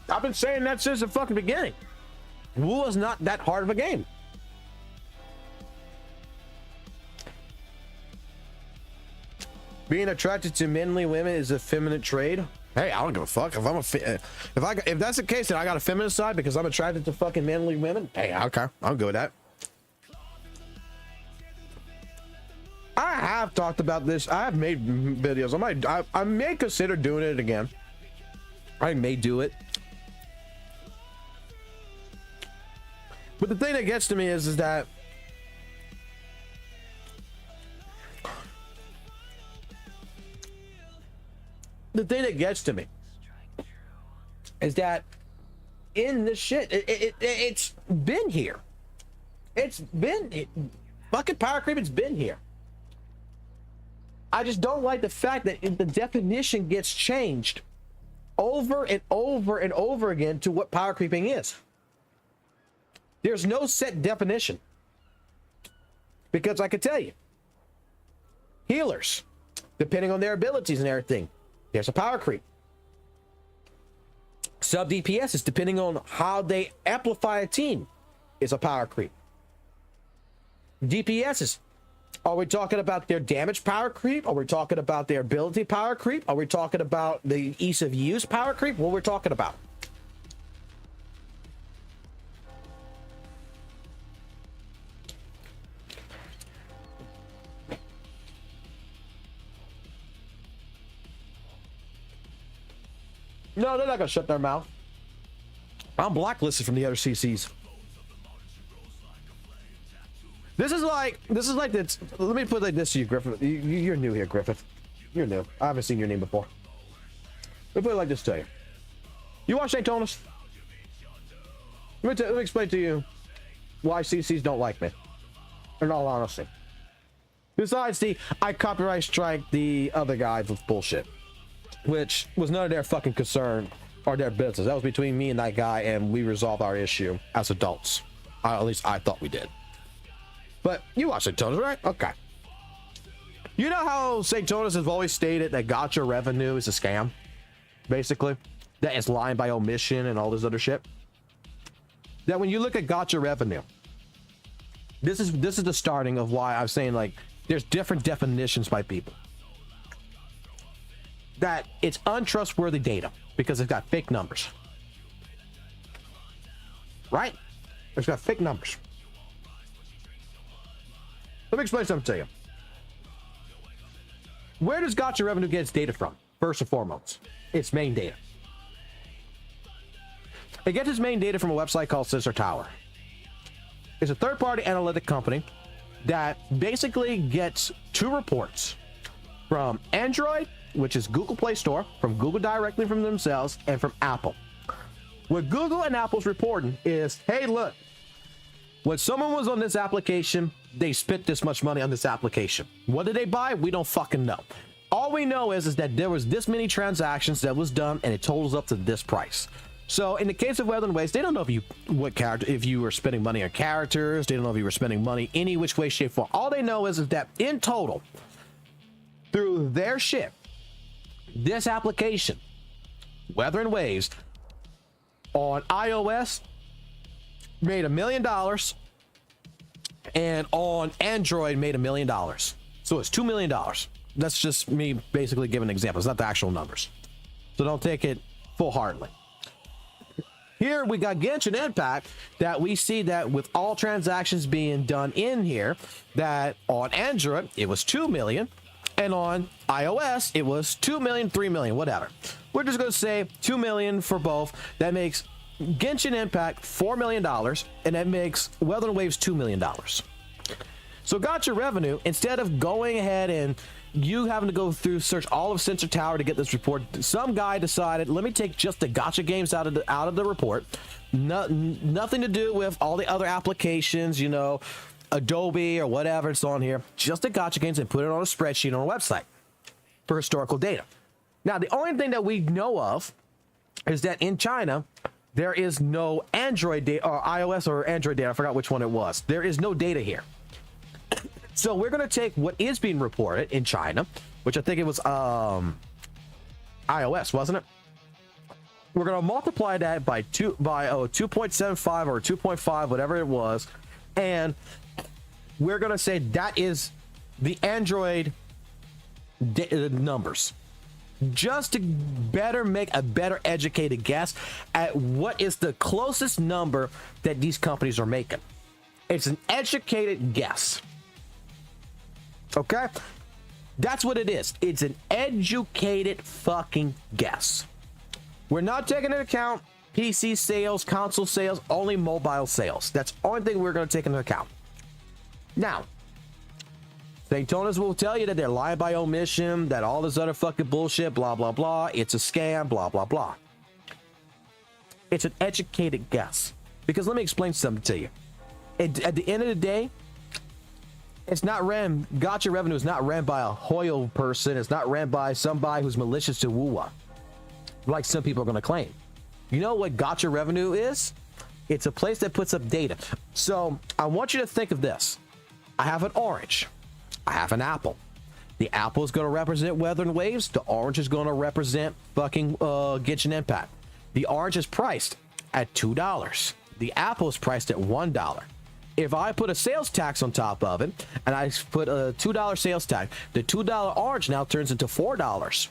I've been saying that since the fucking beginning. WUWA's not that hard of a game. Being attracted to manly women is a feminine trait. Hey, I don't give a fuck if I'm if that's the case, then I got a feminine side because I'm attracted to fucking manly women. Hey, okay, I'm good with that. I have talked about this. I have made videos. I may consider doing it again. I may do it. But the thing that gets to me is that the thing that gets to me is that in this shit, it's been here. It's been fucking power creep. It's been here. I just don't like the fact that the definition gets changed over and over and over again to what power creeping is. There's no set definition. Because I could tell you, healers, depending on their abilities and everything, there's a power creep. Sub DPS is depending on how they amplify a team is a power creep. DPSs, are we talking about their damage power creep? Are we talking about their ability power creep? Are we talking about the ease of use power creep? What we're talking about? No, they're not gonna shut their mouth. I'm blacklisted from the other CCs. This is like this. Let me put it like this to you, Griffith. You're new here, Griffith. You're new. I haven't seen your name before. Let me put it like this to you. You watch St. Thomas? Let me explain to you why CCs don't like me. In all honesty. Besides I copyright strike the other guys with bullshit, which was none of their fucking concern or their business. That was between me and that guy, and we resolved our issue as adults. At least I thought we did. But you watch St. Thomas, right? Okay. You know how St. Thomas has always stated that gacha revenue is a scam? Basically. That it's lying by omission and all this other shit? That when you look at gacha revenue, this is the starting of why I'm saying, like, there's different definitions by people. That it's untrustworthy data because it's got fake numbers. Right? It's got fake numbers. Let me explain something to you. Where does gacha revenue get its data from? First and foremost, its main data. It gets its main data from a website called Sensor Tower. It's a third-party analytic company that basically gets two reports from Android, which is Google Play Store, from Google directly from themselves, and from Apple. What Google and Apple's reporting is, hey, look, when someone was on this application, they spent this much money on this application. What did they buy? We don't fucking know. All we know is that there was this many transactions that was done, and it totals up to this price. So in the case of Wuthering Waves, they don't know if you were spending money on characters. They don't know if you were spending money any which way, shape, form. All they know is that in total, through their ship, this application, Wuthering Waves, on iOS made $1 million, and on Android made $1 million. So it's $2 million. That's just me basically giving examples, not the actual numbers. So don't take it full-heartedly. Here we got Genshin Impact, that we see that with all transactions being done in here, that on Android it was 2 million, and on iOS it was 2 million, 3 million, whatever. We're just going to say 2 million for both. That makes Genshin Impact $4 million, and that makes Wuthering Waves $2 million. So gacha revenue, instead of going ahead and you having to go through search all of Sensor Tower to get this report, some guy decided, let me take just the gacha games out of the report. Nothing to do with all the other applications, you know, Adobe or whatever it's on here, just the gacha games, and put it on a spreadsheet on a website for historical data. Now, the only thing that we know of is that in China, there is no Android data, or iOS or Android data. I forgot which one it was. There is no data here. So we're going to take what is being reported in China, which I think it was iOS, wasn't it? We're going to multiply that by 2.75 or 2.5, whatever it was, and we're going to say that is the Android numbers, just to make a better educated guess at what is the closest number that these companies are making. It's an educated guess. Okay? That's what it is. It's an educated fucking guess. We're not taking into account PC sales, console sales, only mobile sales. That's the only thing we're going to take into account. Now, St. Tonis will tell you that they're lying by omission, that all this other fucking bullshit, blah, blah, blah. It's a scam, blah, blah, blah. It's an educated guess. Because let me explain something to you. At the end of the day, it's not ran, gacha revenue is not ran by a Hoyo person. It's not ran by somebody who's malicious to WUWA, like some people are going to claim. You know what gacha revenue is? It's a place that puts up data. So I want you to think of this. I have an orange. I have an apple. The apple is going to represent Wuthering Waves. The orange is going to represent fucking Genshin Impact. The orange is priced at $2. The apple is priced at $1. If I put a sales tax on top of it, and I put a $2 sales tax, the $2 orange now turns into $4.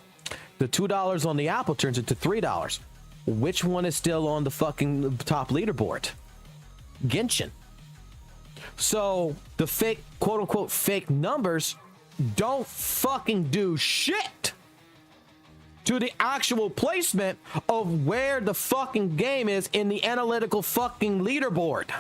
The $2 on the apple turns into $3. Which one is still on the fucking top leaderboard? Genshin. So the fake, quote unquote, fake numbers don't fucking do shit to the actual placement of where the fucking game is in the analytical fucking leaderboard.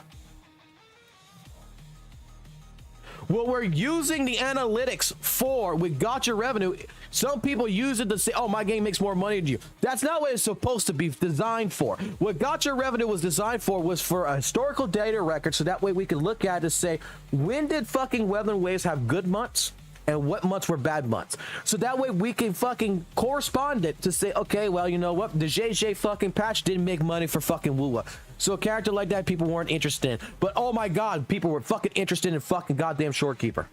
What we're using the analytics for with gacha revenue, some people use it to say, oh, my game makes more money than you. That's not what it's supposed to be designed for. What gacha revenue was designed for was for a historical data record, so that way we can look at it and say, when did fucking Wuthering Waves have good months and what months were bad months? So that way we can fucking correspond it to say, okay, well, you know what? The JJ fucking patch didn't make money for fucking WUWA. So a character like that, people weren't interested in. But oh my god, people were fucking interested in fucking goddamn Shorekeeper.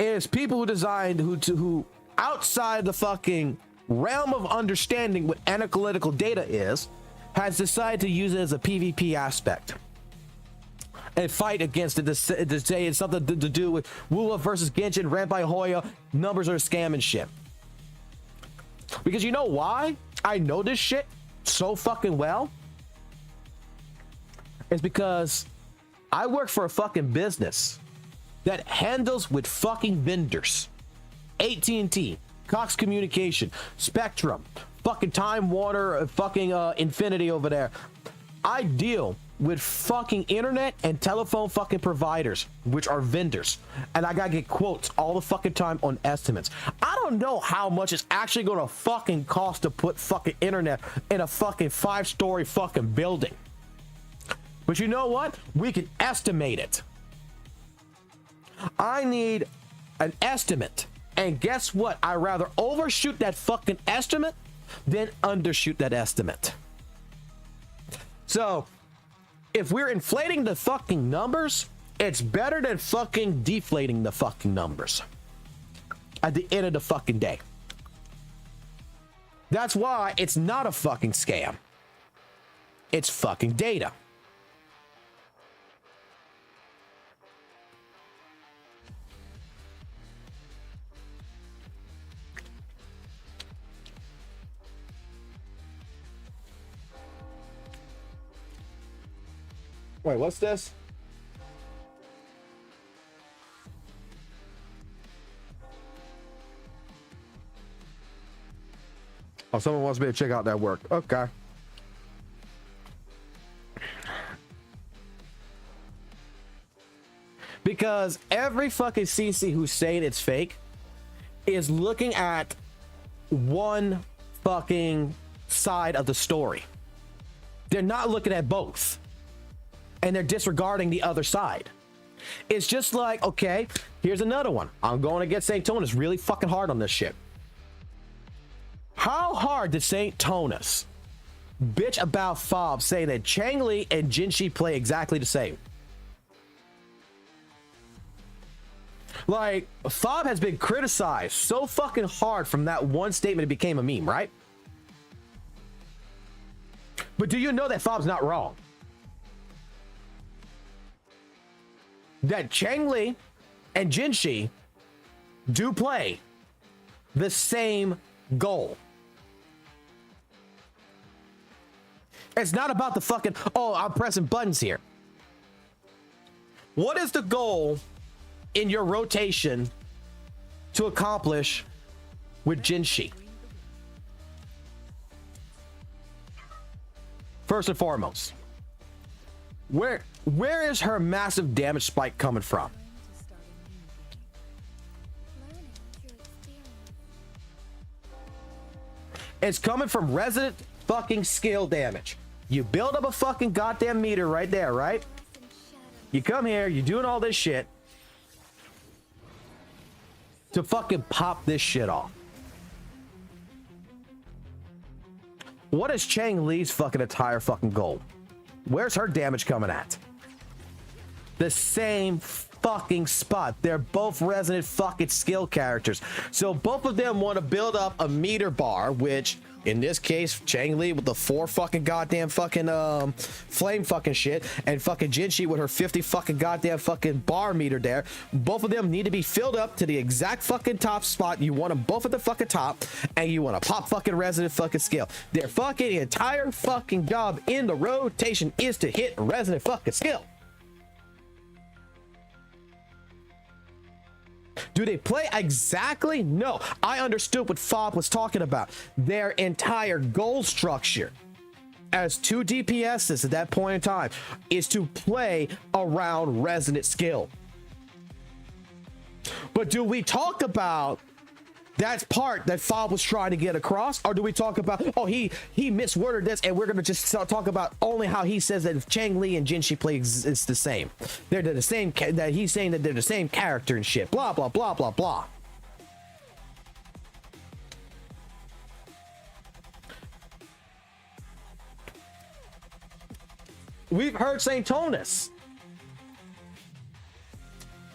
It's people who designed, who outside the fucking realm of understanding what analytical data is, has decided to use it as a PvP aspect and fight against it to say it's something to do with WUWA versus Genshin, ran by Hoyo, numbers are a scam and shit. Because you know why I know this shit so fucking well? It's because I work for a fucking business that handles with fucking vendors. AT&T, Cox Communication, Spectrum, fucking Time Warner, fucking Infinity over there. I deal with fucking internet and telephone fucking providers, which are vendors, and I gotta get quotes all the fucking time on estimates. I don't know how much it's actually gonna fucking cost to put fucking internet in a fucking 5-story fucking building, but you know what? We can estimate it. I need an estimate. And guess what? I'd rather overshoot that fucking estimate than undershoot that estimate. So, if we're inflating the fucking numbers, it's better than fucking deflating the fucking numbers at the end of the fucking day. That's why it's not a fucking scam. It's fucking data. Wait, what's this? Oh, someone wants me to check out that work. Okay. Because every fucking CC who's saying it's fake is looking at one fucking side of the story. They're not looking at both. And they're disregarding the other side. It's just like, okay, here's another one. I'm going to get St. Tonus really fucking hard on this shit. How hard did St. Tonus bitch about Fob saying that Chang Li and Jinshi play exactly the same? Like, Fob has been criticized so fucking hard from that one statement it became a meme, right? But do you know that Fob's not wrong? That Chang Li and Jinshi do play the same goal. It's not about the fucking, oh, I'm pressing buttons here. What is the goal in your rotation to accomplish with Jinshi? First and foremost, where is her massive damage spike coming from? It's coming from resident fucking skill damage. You build up a fucking goddamn meter right there, right? You come here, you're doing all this shit to fucking pop this shit off. What is Chang Li's fucking entire fucking goal? Where's her damage coming at? The same fucking spot. They're both resident fucking skill characters. So both of them want to build up a meter bar, which in this case, Chang Li with the 4 fucking goddamn fucking flame fucking shit, and fucking Jinshi with her 50 fucking goddamn fucking bar meter there. Both of them need to be filled up to the exact fucking top spot. You want them both at the fucking top, and you want to pop fucking resident fucking skill. Their fucking entire fucking job in the rotation is to hit resident fucking skill. Do they play exactly? No. I understood what Fob was talking about. Their entire goal structure as 2 DPSs at that point in time is to play around resident skill. But do we talk about that part that Fob was trying to get across, or do we talk about, oh, he misworded this, and we're gonna just talk about only how he says that if Chang Li and Jinshi play is the same, they're the same, that he's saying that they're the same character and shit, blah blah blah blah blah. We've heard St. Tonus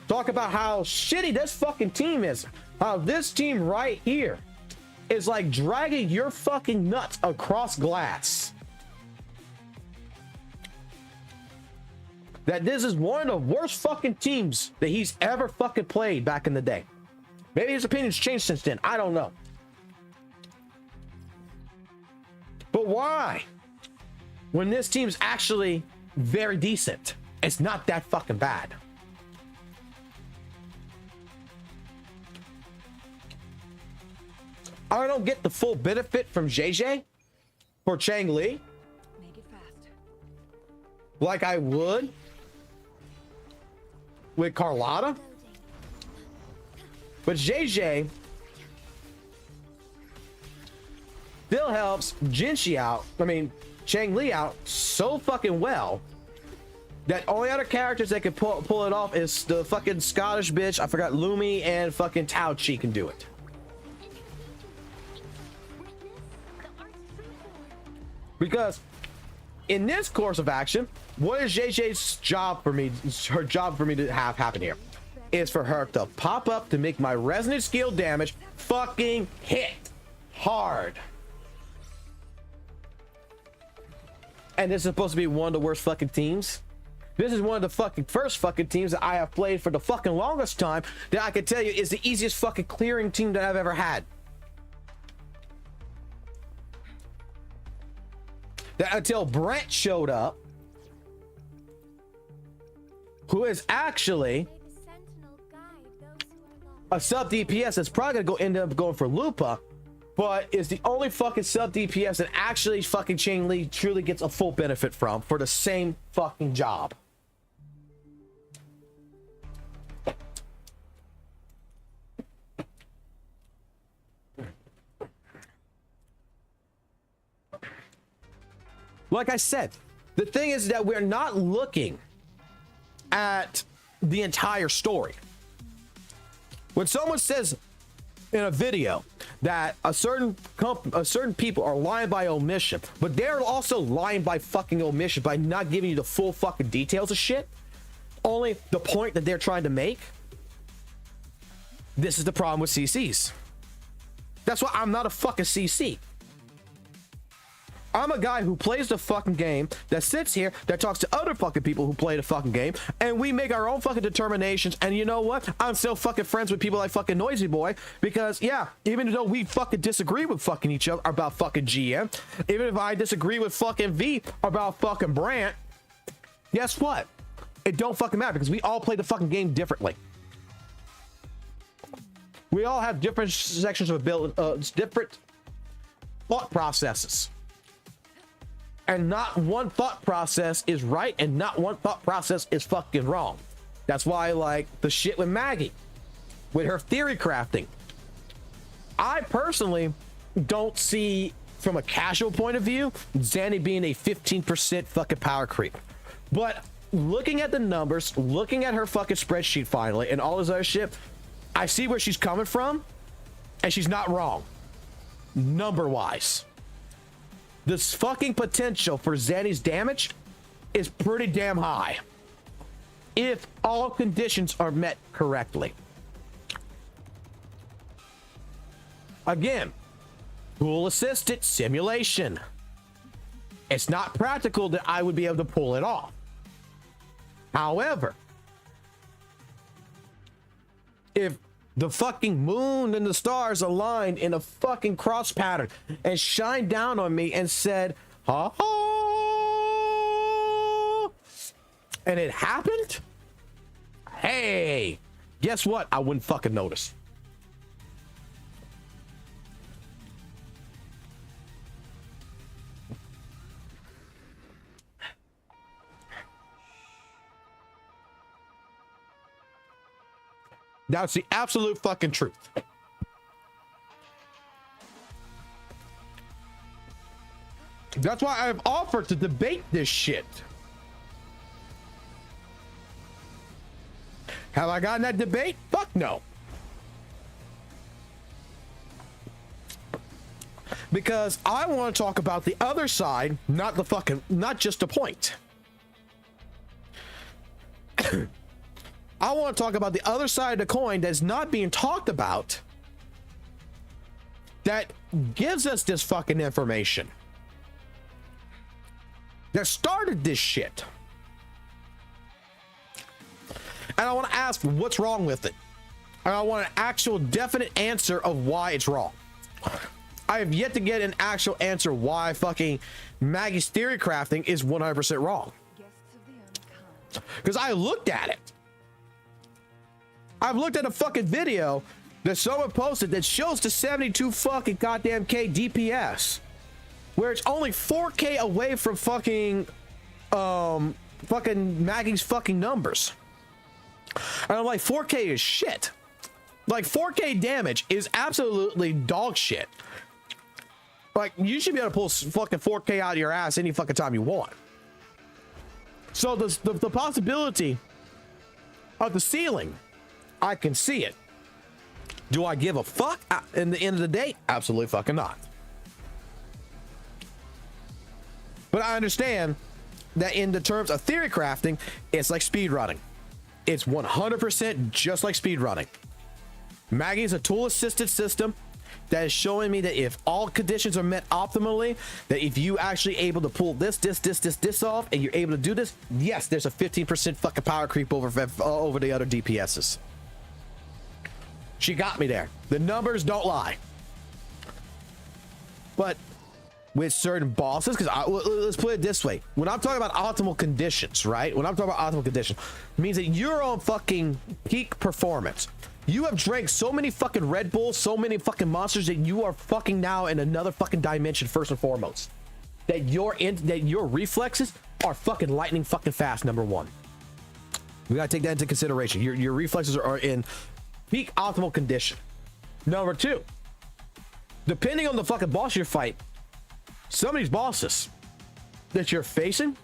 talk about how shitty this fucking team is. How this team right here is like dragging your fucking nuts across glass. That this is one of the worst fucking teams that he's ever fucking played back in the day. Maybe his opinion's changed since then. I don't know. But why? When this team's actually very decent. It's not that fucking bad. I don't get the full benefit from JJ for Chang Li Make it fast. like I would with Carlotta. But JJ still helps Jinshi out. I mean, Chang Li out so fucking well That only other characters that can pull it off is the fucking Scottish bitch. I forgot Lumi and fucking Tao Chi can do it. Because in this course of action, what is JJ's job for me? Her job for me to have happen here is for her to pop up to make my resonant skill damage fucking hit hard. And this is supposed to be one of the worst fucking teams. This is one of the fucking first fucking teams that I have played for the fucking longest time that I can tell you is the easiest fucking clearing team that I've ever had. That until Brent showed up, who is actually a sub DPS that's probably gonna end up going for Lupa, but is the only fucking sub DPS that actually fucking Chain Lee truly gets a full benefit from for the same fucking job. Like I said, the thing is that we're not looking at the entire story. When someone says in a video that a certain people are lying by omission, but they're also lying by fucking omission by not giving you the full fucking details of shit, only the point that they're trying to make. This is the problem with CCs. That's why I'm not a fucking CC. I'm a guy who plays the fucking game, that sits here, that talks to other fucking people who play the fucking game, and we make our own fucking determinations. And you know what? I'm still fucking friends with people like fucking Noisy Boy, because yeah, even though we fucking disagree with fucking each other about fucking GM, even if I disagree with fucking V about fucking Brant, guess what? It don't fucking matter, because we all play the fucking game differently. We all have different sections of ability, different thought processes. And not one thought process is right, and not one thought process is fucking wrong. That's why, like, the shit with Maggie, with her theory crafting, I personally don't see, from a casual point of view, Zanny being a 15% fucking power creep. But looking at the numbers, looking at her fucking spreadsheet finally, and all this other shit, I see where she's coming from, and she's not wrong, number-wise. This fucking potential for Zanny's damage is pretty damn high if all conditions are met correctly. Again, tool assisted simulation. It's not practical that I would be able to pull it off. However, if the fucking moon and the stars aligned in a fucking cross pattern and shined down on me and said, ha ha, and it happened, hey, guess what? I wouldn't fucking notice. That's the absolute fucking truth. That's why I've offered to debate this shit. Have I gotten that debate? Fuck no. Because I want to talk about the other side, not just the point. I want to talk about the other side of the coin that's not being talked about, that gives us this fucking information, that started this shit. And I want to ask what's wrong with it. And I want an actual definite answer of why it's wrong. I have yet to get an actual answer why fucking Maggie's theory crafting is 100% wrong. Because I looked at it. I've looked at a fucking video that someone posted that shows the 72 fucking goddamn K DPS, where it's only 4K away from fucking Maggie's fucking numbers. And I'm like, 4K is shit. Like, 4K damage is absolutely dog shit. Like, you should be able to pull fucking 4K out of your ass any fucking time you want. So the possibility of the ceiling, I can see it. Do I give a fuck? In the end of the day, absolutely fucking not. But I understand that in the terms of theory crafting, it's like speed running. It's 100% just like speed running. Maggie is a tool assisted system that is showing me that if all conditions are met optimally, that if you actually able to pull this off and you're able to do this, yes, there's a 15% fucking power creep over the other DPSs. She got me there. The numbers don't lie. But with certain bosses, because let's put it this way. When I'm talking about optimal conditions, right? When I'm talking about optimal conditions, it means that you're on fucking peak performance. You have drank so many fucking Red Bulls, so many fucking monsters that you are fucking now in another fucking dimension first and foremost. That your reflexes are fucking lightning fucking fast, number one. We gotta take that into consideration. Your reflexes are in peak optimal condition. Number two, depending on the fucking boss you fight, some of these bosses that you're facing,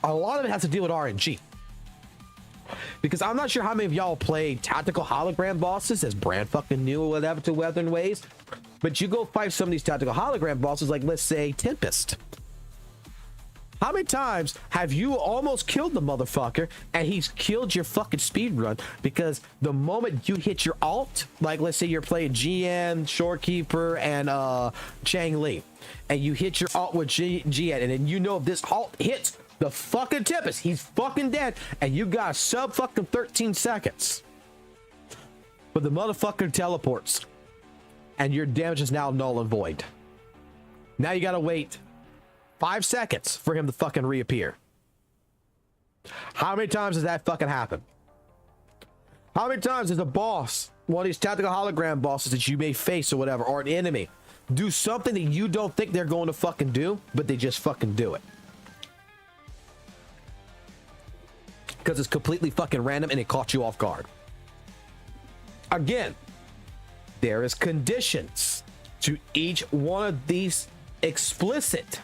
a lot of it has to deal with RNG. Because I'm not sure how many of y'all played tactical hologram bosses as brand fucking new or whatever to Wuthering Waves, but you go fight some of these tactical hologram bosses, like let's say Tempest. How many times have you almost killed the motherfucker and he's killed your fucking speed run because the moment you hit your alt, like let's say you're playing GN, Shorekeeper, and Chang Li, and you hit your alt with GN, and then you know if this alt hits the fucking Tempest, he's fucking dead, and you got sub fucking 13 seconds. But the motherfucker teleports, and your damage is now null and void. Now you gotta wait 5 seconds for him to fucking reappear. How many times does that fucking happen? How many times does a boss, one of these tactical hologram bosses that you may face or whatever, or an enemy, do something that you don't think they're going to fucking do, but they just fucking do it? Because it's completely fucking random and it caught you off guard. Again, there is conditions to each one of these explicit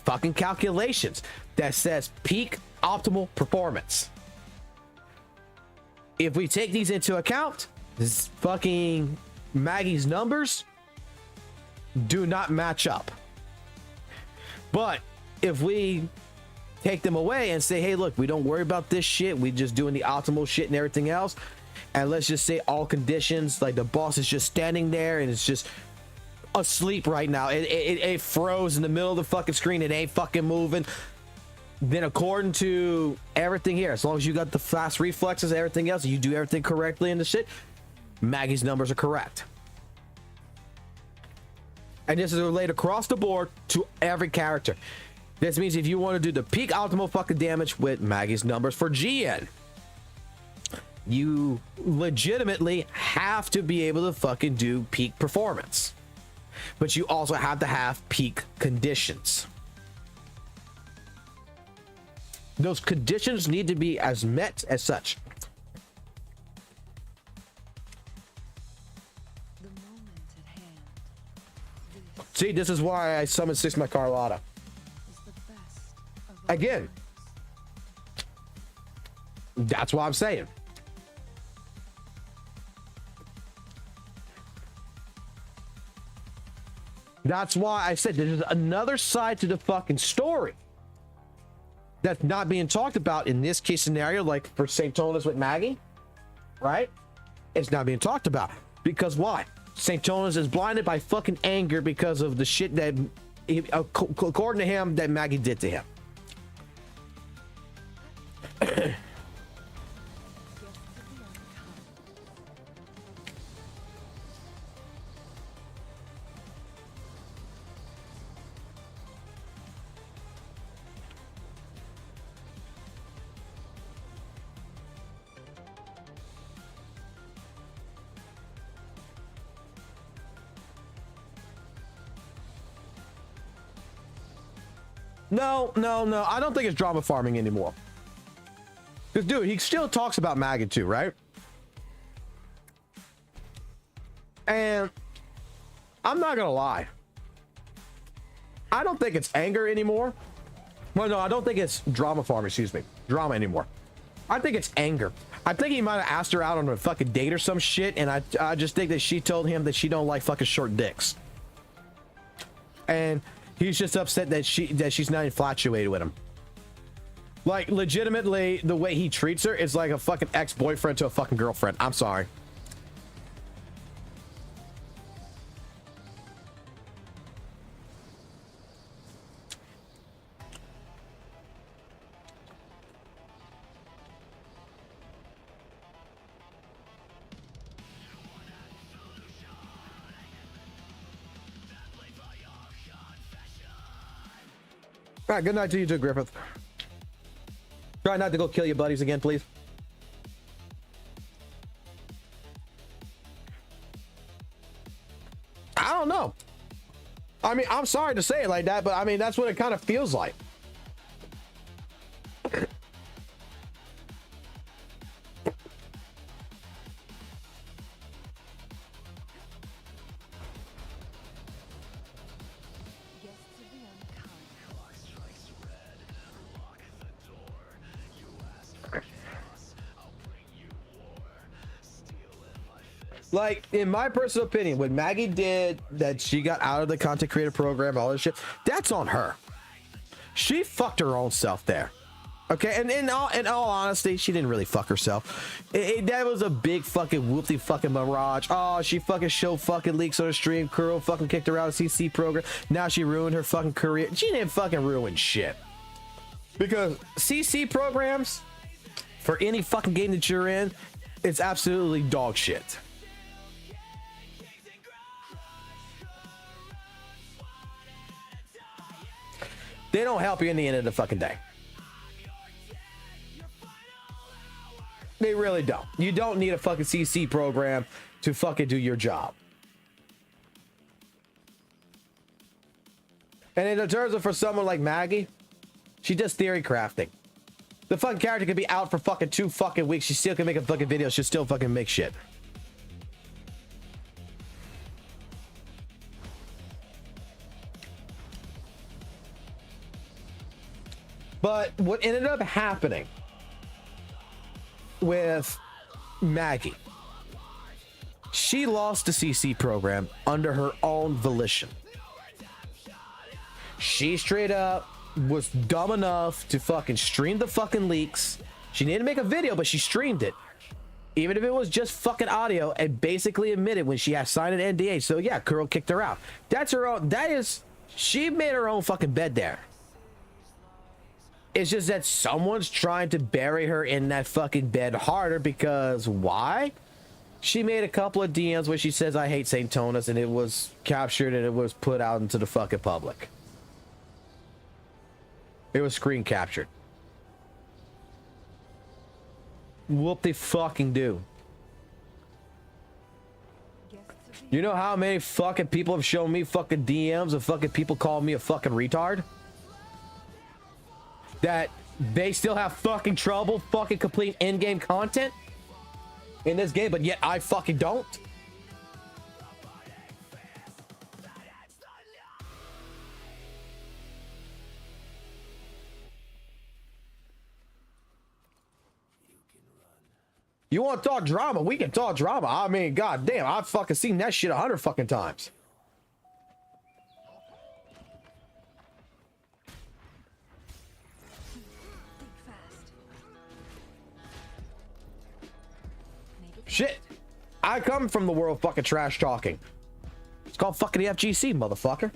fucking calculations that says peak optimal performance. If we take these into account, this fucking Maggie's numbers do not match up. But if we take them away and say, hey, look, we don't worry about this shit, we just doing the optimal shit and everything else, and let's just say all conditions, like the boss is just standing there and it's just asleep right now, it froze in the middle of the fucking screen, it ain't fucking moving, then according to everything here, as long as you got the fast reflexes and everything else, you do everything correctly in the shit, Maggie's numbers are correct. And this is related across the board to every character. This means if you want to do the peak optimal fucking damage with Maggie's numbers for GN, you legitimately have to be able to fucking do peak performance. But you also have to have peak conditions. Those conditions need to be as met as such. The moment at hand. See, this is why I summoned 6 my Carlotta. Is the best of Again, that's what I'm saying. That's why I said there's another side to the fucking story that's not being talked about in this case scenario, like for St. Tonis with Maggie, right? It's not being talked about. Because why? St. Tonis is blinded by fucking anger because of the shit that, according to him, that Maggie did to him. No, I don't think it's drama farming anymore. Because, dude, he still talks about Maggot too, right? And I'm not gonna lie, I don't think it's anger anymore. Well, no, I don't think it's drama farm, excuse me. Drama anymore. I think it's anger. I think he might have asked her out on a fucking date or some shit, and I just think that she told him that she don't like fucking short dicks. And he's just upset that she's not infatuated with him. Like, legitimately, the way he treats her is like a fucking ex-boyfriend to a fucking girlfriend. I'm sorry. All right, good night to you too, Griffith. Try not to go kill your buddies again, please. I don't know. I mean, I'm sorry to say it like that, but I mean, that's what it kind of feels like. Like, in my personal opinion, what Maggie did, that she got out of the content creator program, all this shit, that's on her. She fucked her own self there. Okay, and in all honesty, she didn't really fuck herself. That was a big fucking whoopty fucking mirage. Oh, she fucking showed fucking leaks on her stream. Kuro fucking kicked her out of CC program. Now she ruined her fucking career. She didn't fucking ruin shit. Because CC programs, for any fucking game that you're in, it's absolutely dog shit. They don't help you in the end of the fucking day. They really don't. You don't need a fucking CC program to fucking do your job. And in terms of for someone like Maggie, she does theory crafting. The fucking character could be out for fucking 2 fucking weeks. She still can make a fucking video. She'll still fucking make shit. But what ended up happening with Maggie, she lost the CC program under her own volition. She straight up was dumb enough to fucking stream the fucking leaks. She didn't make a video, but she streamed it. Even if it was just fucking audio, and basically admitted when she had signed an NDA. So yeah, Kuro kicked her out. That's her own, she made her own fucking bed there. It's just that someone's trying to bury her in that fucking bed harder because why? She made a couple of DMs where she says, I hate St. Tonas, and it was captured and it was put out into the fucking public. It was screen captured. Whoop they fucking do. You know how many fucking people have shown me fucking DMs of fucking people calling me a fucking retard? That they still have fucking trouble fucking completing endgame content in this game, but yet I fucking don't. You want to talk drama? We can talk drama. I mean, god damn, I've fucking seen that shit 100 fucking times. Shit, I come from the world of fucking trash talking. It's called fucking the FGC, motherfucker.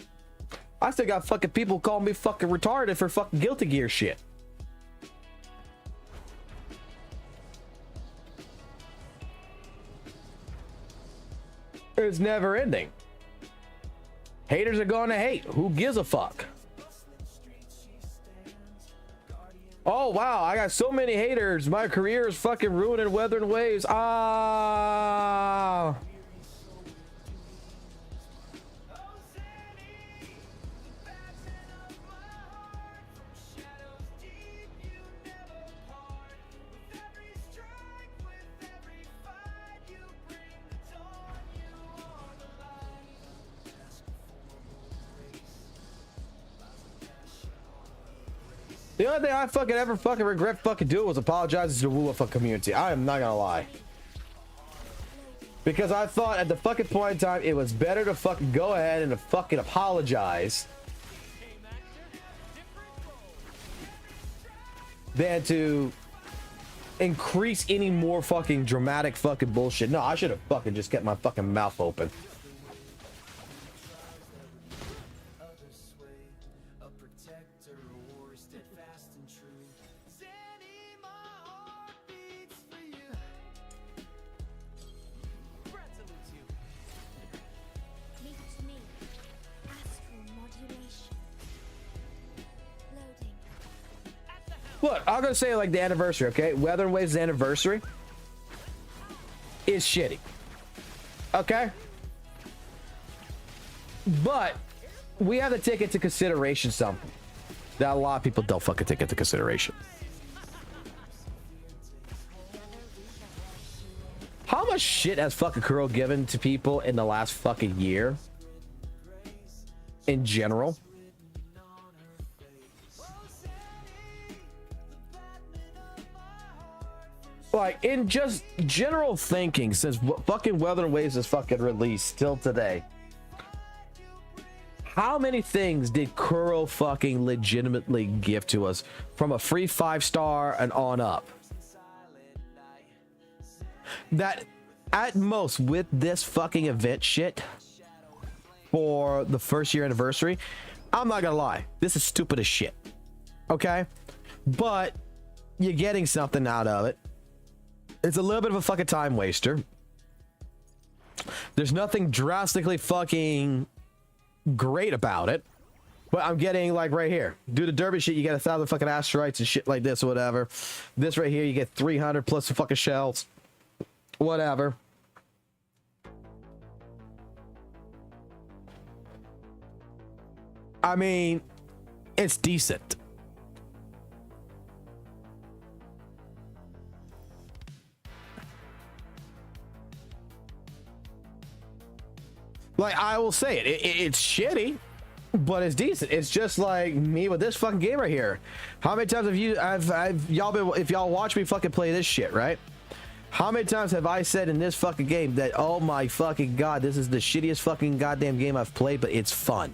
I still got fucking people calling me fucking retarded for fucking Guilty Gear shit. It's never ending. Haters are going to hate. Who gives a fuck? Oh, wow. I got so many haters. My career is fucking ruining Wuthering Waves. Ah. The only thing I fucking ever fucking regret fucking doing was apologizing to the WUWA community. I am not gonna lie. Because I thought at the fucking point in time, it was better to fucking go ahead and to fucking apologize than to increase any more fucking dramatic fucking bullshit. No, I should have fucking just kept my fucking mouth open. Look, I'm gonna say like the anniversary, okay? Wuthering Waves' anniversary is shitty. Okay? But we have to take into consideration something that a lot of people don't fucking take into consideration. How much shit has fucking Kuro given to people in the last fucking year? In general? Like, in just general thinking, since fucking Wuthering Waves is fucking released till today, how many things did Kuro fucking legitimately give to us from a free 5-star and on up? That at most with this fucking event shit for the first year anniversary, I'm not gonna lie, this is stupid as shit. Okay? But you're getting something out of it. It's a little bit of a fucking time waster. There's nothing drastically fucking great about it. But I'm getting like right here. Do the derby shit, you get 1,000 fucking asteroids and shit like this or whatever. This right here, you get 300 plus the fucking shells. Whatever. I mean, it's decent. Like, I will say it, it's shitty, but it's decent. It's just like me with this fucking game right here. How many times have y'all been, if y'all watch me fucking play this shit, right? How many times have I said in this fucking game that, oh my fucking god, this is the shittiest fucking goddamn game I've played, but it's fun.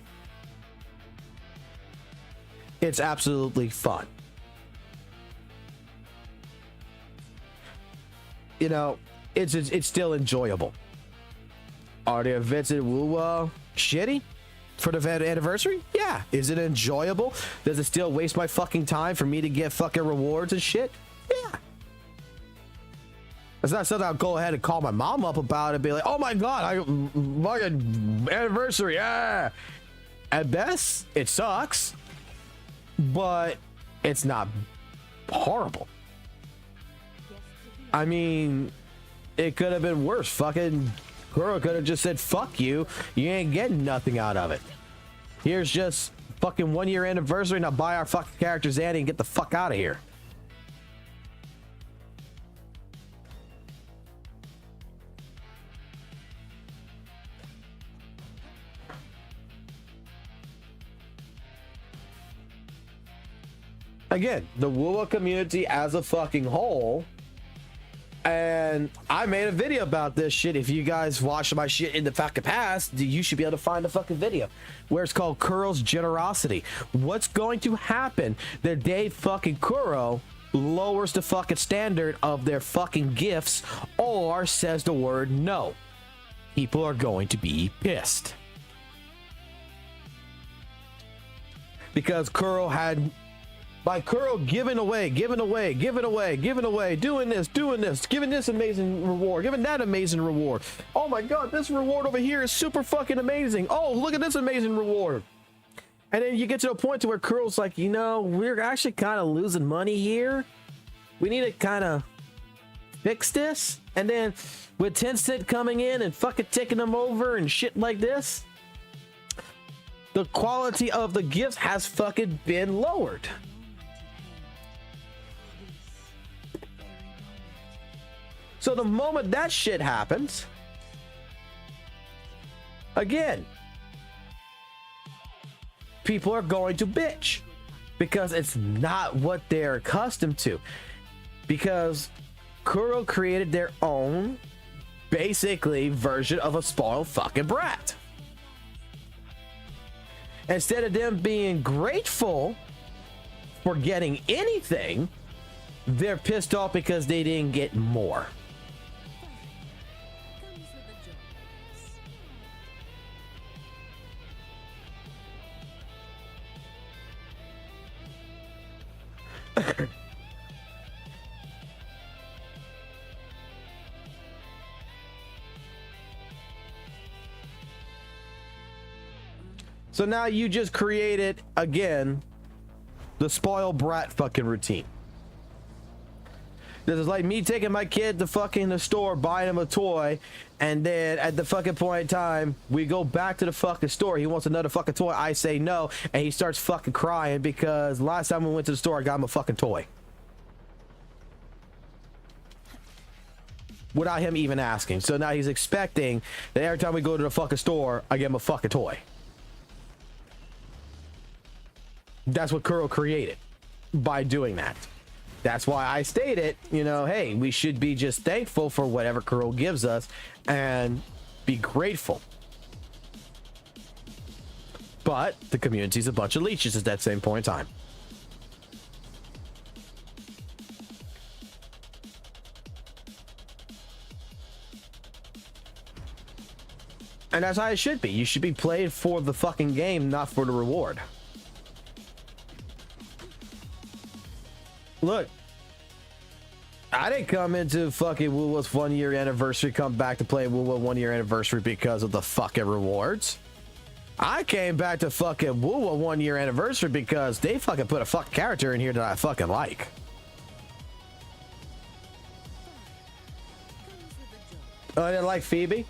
It's absolutely fun. You know, it's still enjoyable. Are the events at WUWA shitty for the anniversary? Yeah. Is it enjoyable? Does it still waste my fucking time for me to get fucking rewards and shit? Yeah. It's not something I'll go ahead and call my mom up about and be like, oh my god, I fucking anniversary, yeah. At best, it sucks, but it's not horrible. I mean, it could have been worse. Fucking Kuro could have just said, fuck you. You ain't getting nothing out of it. Here's just fucking 1 year anniversary. Now buy our fucking characters Annie and get the fuck out of here. Again, the WUWA community as a fucking whole. And I made a video about this shit. If you guys watched my shit in the fucking past, you should be able to find the fucking video where it's called Kuro's Generosity. What's going to happen the day fucking Kuro lowers the fucking standard of their fucking gifts or says the word no? People are going to be pissed. Because Kuro had... By Kuro giving away, doing this, giving this amazing reward, giving that amazing reward. Oh my god, this reward over here is super fucking amazing. Oh, look at this amazing reward. And then you get to a point to where Kuro's like, you know, we're actually kind of losing money here. We need to kind of fix this. And then with Tencent coming in and fucking taking them over and shit like this, the quality of the gifts has fucking been lowered. So the moment that shit happens, again, people are going to bitch. because it's not what they're accustomed to. Because Kuro created their own, basically, version of a spoiled fucking brat. Instead of them being grateful for getting anything, they're pissed off because they didn't get more. Comes with the job, I guess. So now you just created, again, the spoiled brat fucking routine. This is like me taking my kid to fucking the store, buying him a toy, and then at the fucking point in time, we go back to the fucking store. He wants another fucking toy. I say no, and he starts fucking crying because last time we went to the store, I got him a fucking toy. Without him even asking. So now he's expecting that every time we go to the fucking store, I get him a fucking toy. That's what Kuro created by doing that. That's why I stated, you know, hey, we should be just thankful for whatever Kuro gives us and be grateful. But the community's a bunch of leeches at that same point in time. And that's how it should be. You should be playing for the fucking game, not for the reward. Look, I didn't come into fucking WUWA's 1 year anniversary, come back to play WUWA 1 year anniversary because of the fucking rewards. I came back to fucking WUWA 1 year anniversary because they fucking put a fucking character in here that I fucking like. I didn't like Phoebe.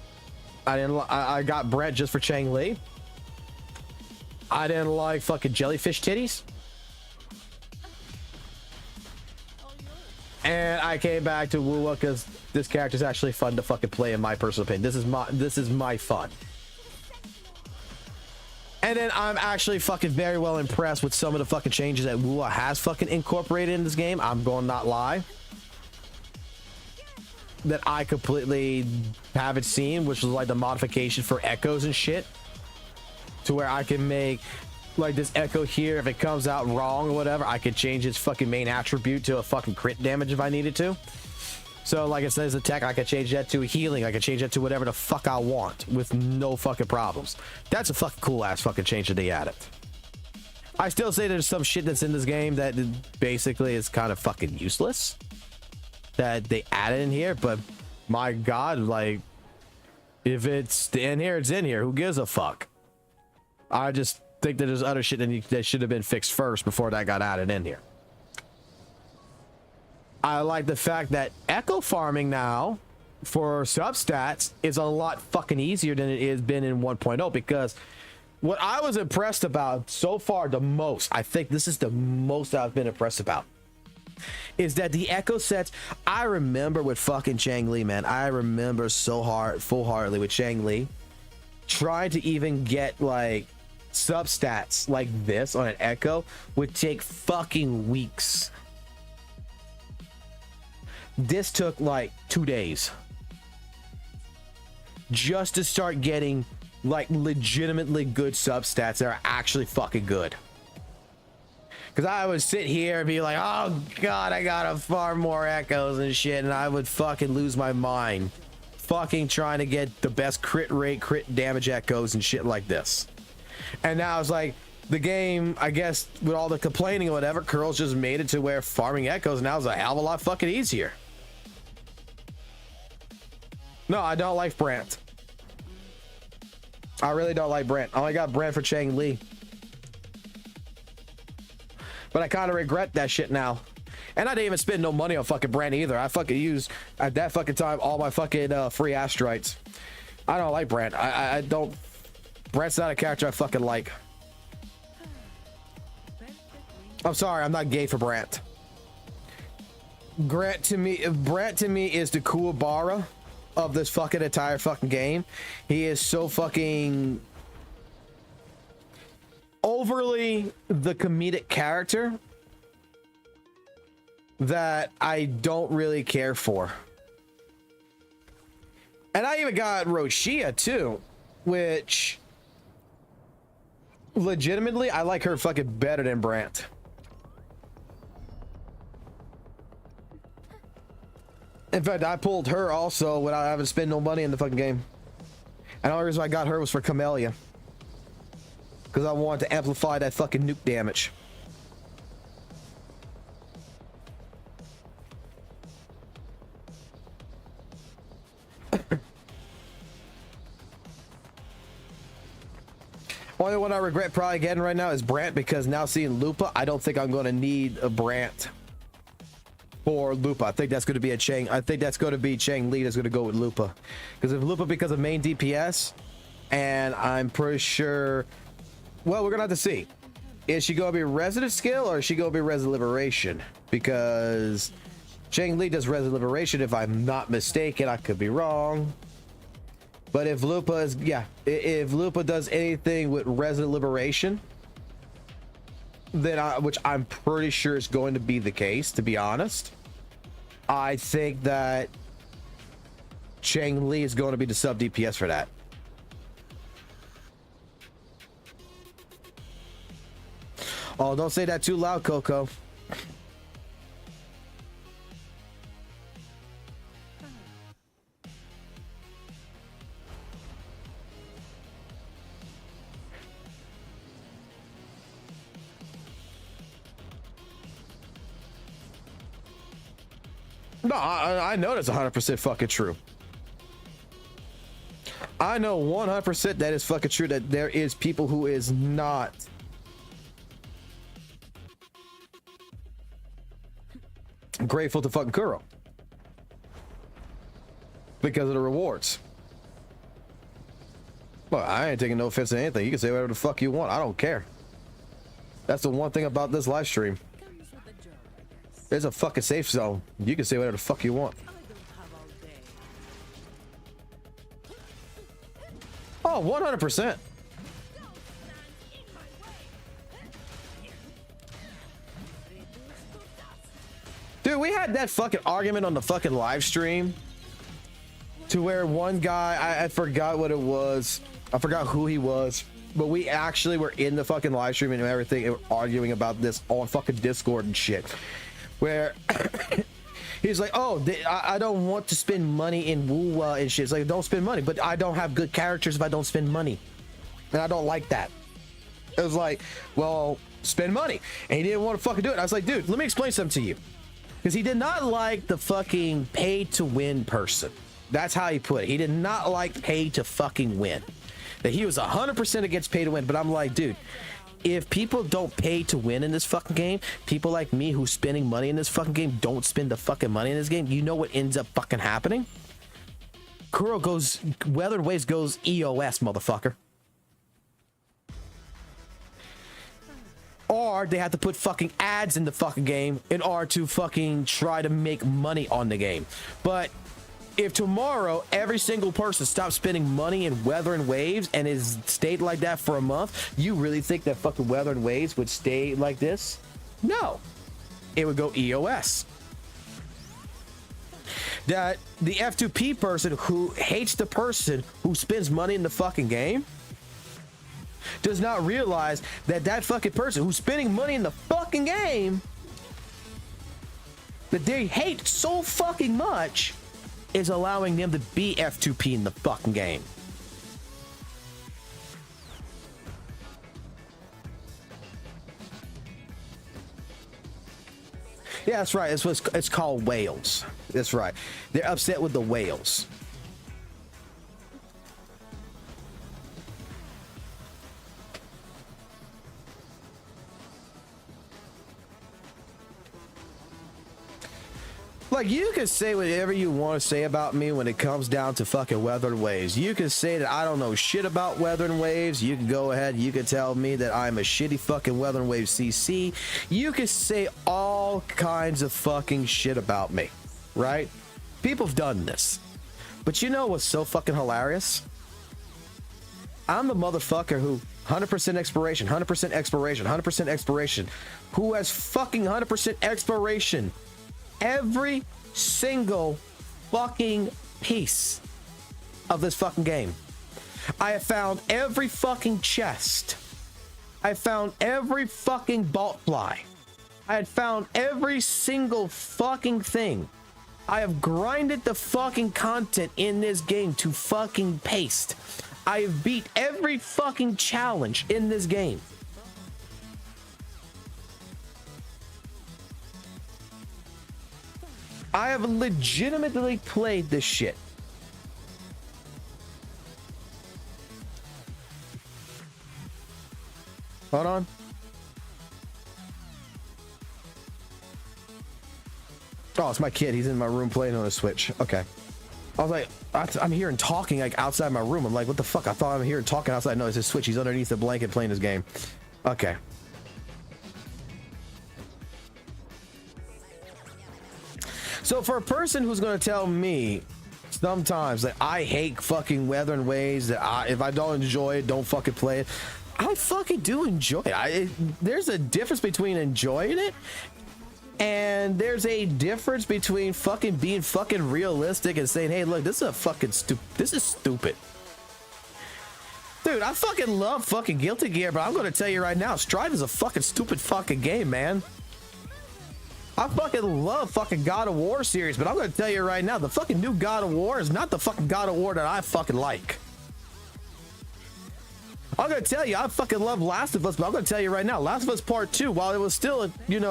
I got Brett just for Chang Li. I didn't like fucking jellyfish titties. And I came back to WUWA because this character is actually fun to fucking play, in my personal opinion. This is my fun. And then I'm actually fucking very well impressed with some of the fucking changes that WUWA has fucking incorporated in this game. I'm going to not lie. That I completely haven't seen, which was like the modification for echoes and shit. To where I can make like this echo here, if it comes out wrong or whatever, I could change its fucking main attribute to a fucking crit damage if I needed to. So like it says attack, I could change that to healing. I could change that to whatever the fuck I want with no fucking problems. That's a fucking cool ass fucking change that they added. I still say there's some shit that's in this game that basically is kind of fucking useless that they added in here, but my god, like if it's in here, it's in here. Who gives a fuck? I just think that there's other shit that should have been fixed first before that got added in here. I like the fact that echo farming now for substats is a lot fucking easier than it has been in 1.0, because what I was impressed about so far, the most, I think this is the most I've been impressed about, is that the echo sets, I remember with fucking Chang Li, man, I remember so hard, full-heartedly with Chang Li, trying to even get like substats like this on an echo would take fucking weeks. This took like 2 days just to start getting like legitimately good substats that are actually fucking good. Because I would sit here and be like, oh god, I gotta farm more echoes and shit, and I would fucking lose my mind fucking trying to get the best crit rate, crit damage echoes and shit like this. And now it's like the game, I guess with all the complaining or whatever, Curls just made it to where farming echoes now is a hell of a lot fucking easier. No, I don't like Brant. I really don't like Brant. I only got Brant for Chang Li. But I kind of regret that shit now. And I didn't even spend no money on fucking Brant either. I fucking used, at that fucking time, all my fucking free asteroids. I don't like Brant. I don't... Brant's not a character I fucking like. I'm sorry, I'm not gay for Brant. Brant to me is the KuroBot of this fucking entire fucking game. He is so fucking overly the comedic character that I don't really care for. And I even got Roshia too, which legitimately I like her fucking better than Brant. In fact, I pulled her also without having to spend no money in the fucking game. And the only reason I got her was for Camellia. Because I wanted to amplify that fucking nuke damage. Only one I regret probably getting right now is Brant, because now seeing Lupa, I don't think I'm going to need a Brant for Lupa. I think that's going to be a Chang. I think that's going to be Chang Li that's going to go with Lupa. Because if Lupa becomes a main DPS, and I'm pretty sure, well, we're going to have to see. Is she going to be Resident Skill or is she going to be Resident Liberation? Because Chang Li does Resident Liberation, if I'm not mistaken. I could be wrong. But if Lupa is, yeah, if Lupa does anything with Resident Liberation, then which I'm pretty sure is going to be the case, to be honest, I think that Chang Li is going to be the sub DPS for that. Oh, don't say that too loud, Coco. No, I know that's 100% fucking true. I know 100% that is fucking true, that there is people who is not grateful to fucking Kuro because of the rewards. Well, I ain't taking no offense to anything. You can say whatever the fuck you want. I don't care. That's the one thing about this live stream. There's a fucking safe zone. You can say whatever the fuck you want. Oh, 100%. Dude, we had that fucking argument on the fucking live stream to where one guy, I forgot what it was. I forgot who he was, but we actually were in the fucking live stream and everything and arguing about this on fucking Discord and shit. Where he's like, oh, I don't want to spend money in WUWA and shit. It's like, don't spend money, but I don't have good characters if I don't spend money. And I don't like that. It was like, well, spend money. And he didn't want to fucking do it. I was like, dude, let me explain something to you. Because he did not like the fucking pay to win person. That's how he put it. He did not like pay to fucking win. That he was 100% against pay to win. But I'm like, dude, if people don't pay to win in this fucking game, people like me who's spending money in this fucking game don't spend the fucking money in this game, you know what ends up fucking happening? Kuro goes, Wuthering Waves goes EOS, motherfucker. Or they have to put fucking ads in the fucking game in order to fucking try to make money on the game. But if tomorrow every single person stops spending money in Wuthering Waves and is stayed like that for a month, you really think that fucking Wuthering Waves would stay like this? No, it would go EOS. That the F2P person who hates the person who spends money in the fucking game does not realize that that fucking person who's spending money in the fucking game that they hate so fucking much is allowing them to be F2P in the fucking game. Yeah, that's right. It's called whales. That's right. They're upset with the whales. Like, you can say whatever you want to say about me when it comes down to fucking Wuthering Waves. You can say that I don't know shit about Wuthering Waves. You can go ahead, you can tell me that I'm a shitty fucking Wuthering Waves CC. You can say all kinds of fucking shit about me, right? People have done this. But you know what's so fucking hilarious? I'm the motherfucker who 100% expiration, 100% expiration, 100% expiration. Who has fucking 100% expiration? Every single fucking piece of this fucking game. I have found every fucking chest. I found every fucking bolt fly. I had found every single fucking thing. I have grinded the fucking content in this game to fucking paste. I have beat every fucking challenge in this game. I have legitimately played this shit. Hold on. Oh, it's my kid. He's in my room playing on a Switch. Okay. I was like, I'm hearing talking like outside my room. I'm like, what the fuck? I thought I'm hearing talking outside. No, it's his Switch. He's underneath the blanket playing his game. Okay. So for a person who's going to tell me sometimes that I hate fucking Wuthering Waves, that if I don't enjoy it, don't fucking play it. I fucking do enjoy it. There's a difference between enjoying it and there's a difference between fucking being fucking realistic and saying, hey, look, this is a fucking this is stupid. Dude, I fucking love fucking Guilty Gear, but I'm going to tell you right now, Strive is a fucking stupid fucking game, man. I fucking love fucking God of War series, but I'm going to tell you right now, the fucking new God of War is not the fucking God of War that I fucking like. I'm going to tell you, I fucking love Last of Us, but I'm going to tell you right now, Last of Us Part 2, while it was still,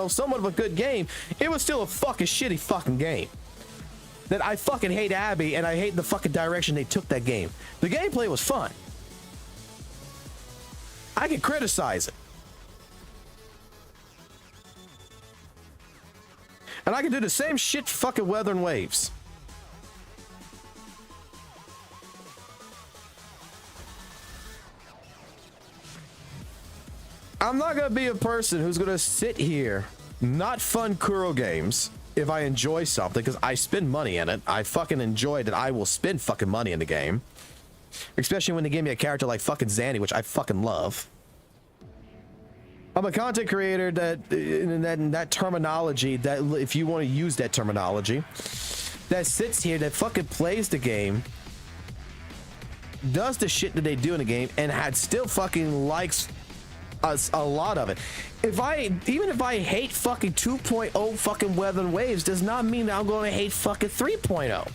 somewhat of a good game, it was still a fucking shitty fucking game. That I fucking hate Abby, and I hate the fucking direction they took that game. The gameplay was fun. I can criticize it. And I can do the same shit fucking Wuthering Waves. I'm not going to be a person who's going to sit here, not fund Kuro games if I enjoy something, because I spend money in it. I fucking enjoy that I will spend fucking money in the game. Especially when they give me a character like fucking Zanny, which I fucking love. I'm a content creator that, in that terminology, that if you want to use that terminology, that sits here, that fucking plays the game, does the shit that they do in the game, and still fucking likes us a lot of it. Even if I hate fucking 2.0 fucking Wuthering Waves, does not mean that I'm going to hate fucking 3.0.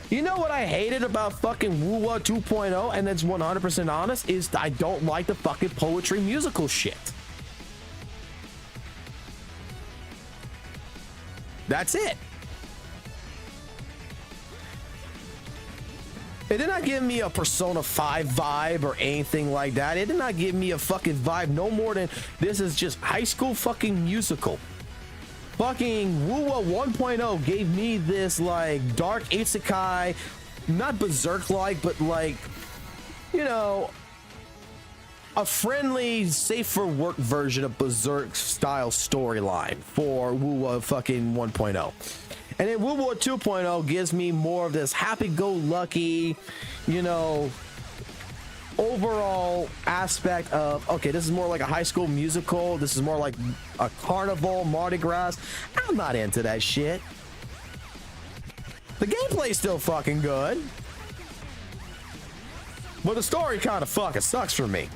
You know what I hated about fucking WUWA 2.0, and that's 100% honest, is I don't like the fucking poetry musical shit. That's it. It did not give me a Persona 5 vibe or anything like that. It did not give me a fucking vibe no more than this is just high school fucking musical. Fucking WUWA 1.0 gave me this like dark isekai, not berserk like, but like, a friendly, safe for work version of berserk style storyline for WUWA fucking 1.0. And then WUWA 2.0 gives me more of this happy-go-lucky, overall aspect of, okay, this is more like a high school musical. This is more like a carnival, Mardi Gras. I'm not into that shit. The gameplay's still fucking good, but the story kind of fucking sucks for me.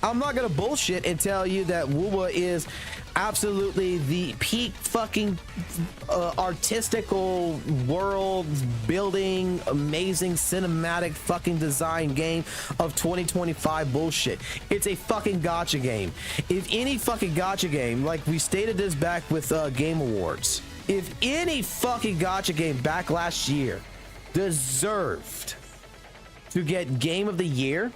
I'm not gonna bullshit and tell you that WUWA is absolutely the peak fucking artistical world building, amazing cinematic fucking design game of 2025 bullshit. It's a fucking gacha game. If any fucking gacha game, like we stated this back with Game Awards, if any fucking gacha game back last year deserved to get Game of the Year,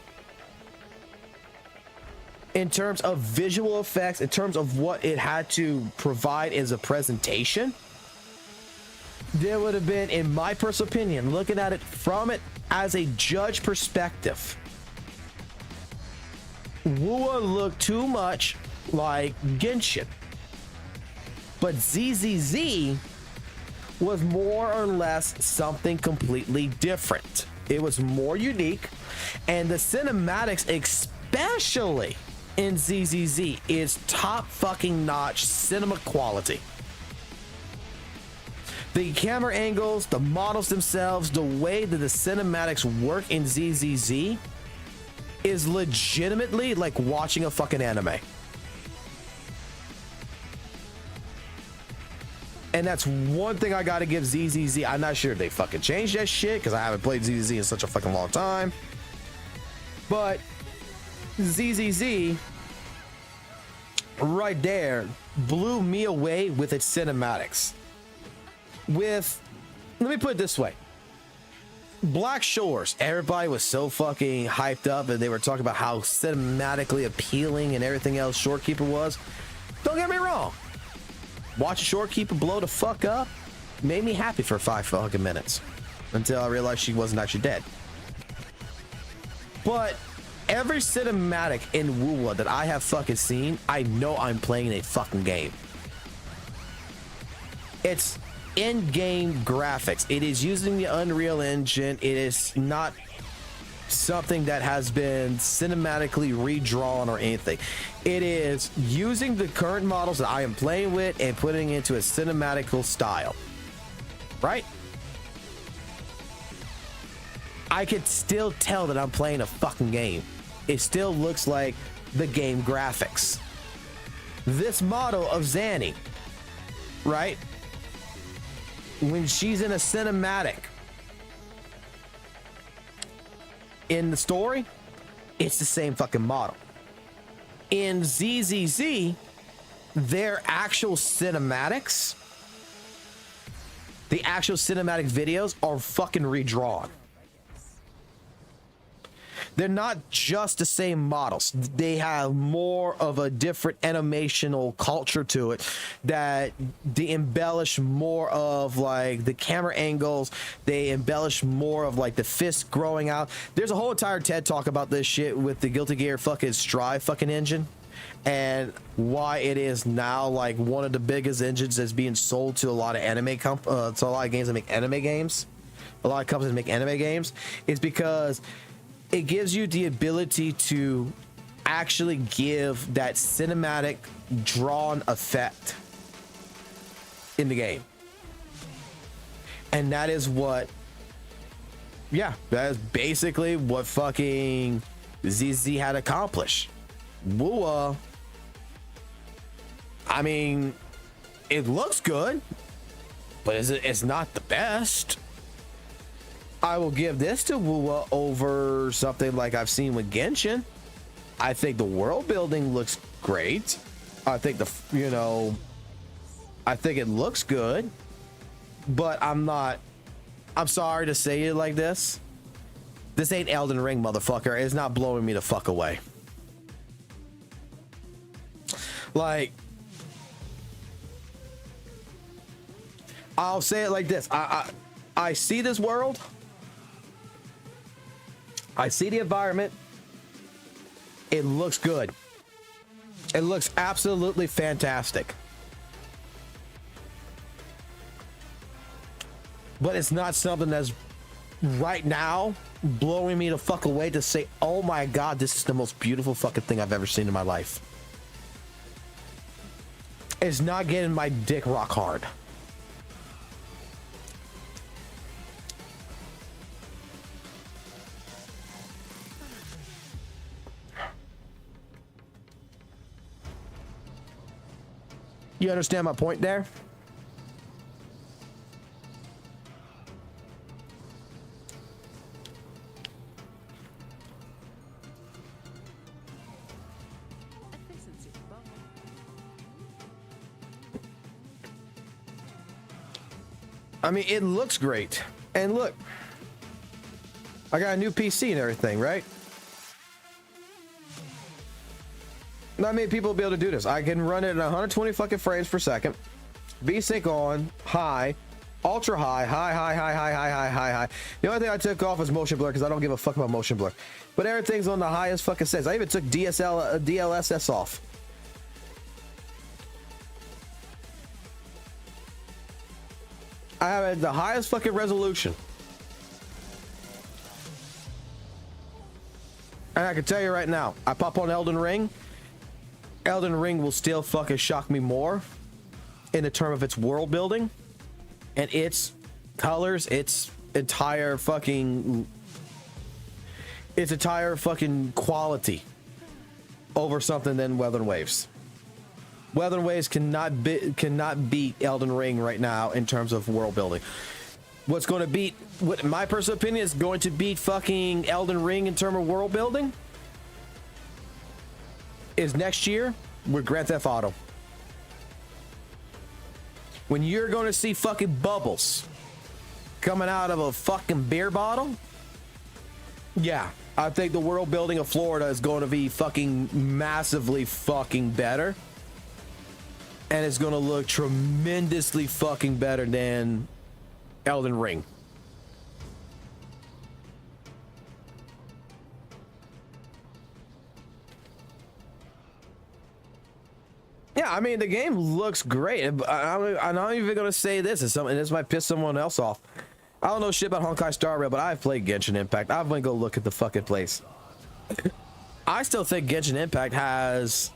in terms of visual effects, in terms of what it had to provide as a presentation, there would have been, in my personal opinion, looking at it from it as a judge perspective, WUWA looked too much like Genshin. But ZZZ was more or less something completely different. It was more unique, and the cinematics, especially in ZZZ, is top fucking notch cinema quality. The camera angles, the models themselves, the way that the cinematics work in ZZZ is legitimately like watching a fucking anime. And that's one thing I gotta give ZZZ. I'm not sure if they fucking changed that shit because I haven't played ZZZ in such a fucking long time. But ZZZ right there blew me away with its cinematics. Let me put it this way. Black Shores, everybody was so fucking hyped up and they were talking about how cinematically appealing and everything else Shorekeeper was. Don't get me wrong. Watching Shorekeeper blow the fuck up made me happy for 5 fucking minutes until I realized she wasn't actually dead. But every cinematic in WUWA that I have fucking seen, I know I'm playing a fucking game. It's in-game graphics. It is using the Unreal Engine. It is not something that has been cinematically redrawn or anything. It is using the current models that I am playing with and putting it into a cinematical style. Right? I could still tell that I'm playing a fucking game. It still looks like the game graphics. This model of Zanny, right? When she's in a cinematic in the story, it's the same fucking model. In ZZZ, their actual cinematics, the actual cinematic videos are fucking redrawn. They're not just the same models. They have more of a different animational culture to it, that they embellish more of like the camera angles. They embellish more of like the fist growing out. There's a whole entire TED talk about this shit with the Guilty Gear fucking Strive fucking engine and why it is now like one of the biggest engines that's being sold to a lot of anime to a lot of games that make anime games. A lot of companies that make anime games. It's because it gives you the ability to actually give that cinematic drawn effect in the game. And that is what, yeah, that is basically what fucking ZZ had accomplished. WUWA, I mean, it looks good, but it's not the best. I will give this to WUWA over something like I've seen with Genshin. I think the world building looks great. I think I think it looks good, but I'm sorry to say it like this. This ain't Elden Ring, motherfucker. It's not blowing me the fuck away. Like, I'll say it like this. I see this world. I see the environment. It looks good. It looks absolutely fantastic. But it's not something that's right now blowing me the fuck away to say, oh my God, this is the most beautiful fucking thing I've ever seen in my life. It's not getting my dick rock hard. You understand my point there? Efficiency bomb. I mean, it looks great. And look, I got a new PC and everything, right? Not many people will be able to do this. I can run it at 120 fucking frames per second, VSync on, high, Ultra high, high. The only thing I took off was motion blur because I don't give a fuck about motion blur. But everything's on the highest fucking settings. I even took DLSS off. I have the highest fucking resolution. And I can tell you right now, I pop on Elden Ring. Elden Ring will still fucking shock me more in the term of its world building and its colors, its entire fucking quality over something than Wuthering Waves. Wuthering Waves cannot beat Elden Ring right now in terms of world building. What's going to beat, what my personal opinion is going to beat fucking Elden Ring in terms of world building is next year with Grand Theft Auto. When you're going to see fucking bubbles coming out of a fucking beer bottle, yeah, I think the world building of Florida is going to be fucking massively fucking better. And it's going to look tremendously fucking better than Elden Ring. Yeah, I mean, the game looks great. I'm not even going to say this. It's something this might piss someone else off. I don't know shit about Honkai Star Rail, but I've played Genshin Impact. I'm going to go look at the fucking place. I still think Genshin Impact has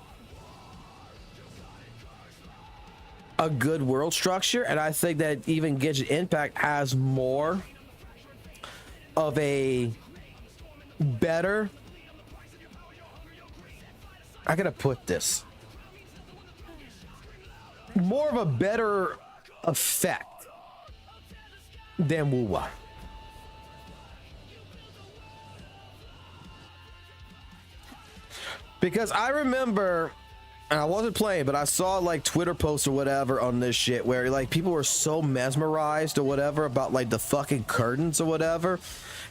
a good world structure, and I think that even Genshin Impact has more of a better, I gotta put this, more of a better effect than WUWA. Because I remember, and I wasn't playing, but I saw like Twitter posts or whatever on this shit where like people were so mesmerized or whatever about like the fucking curtains or whatever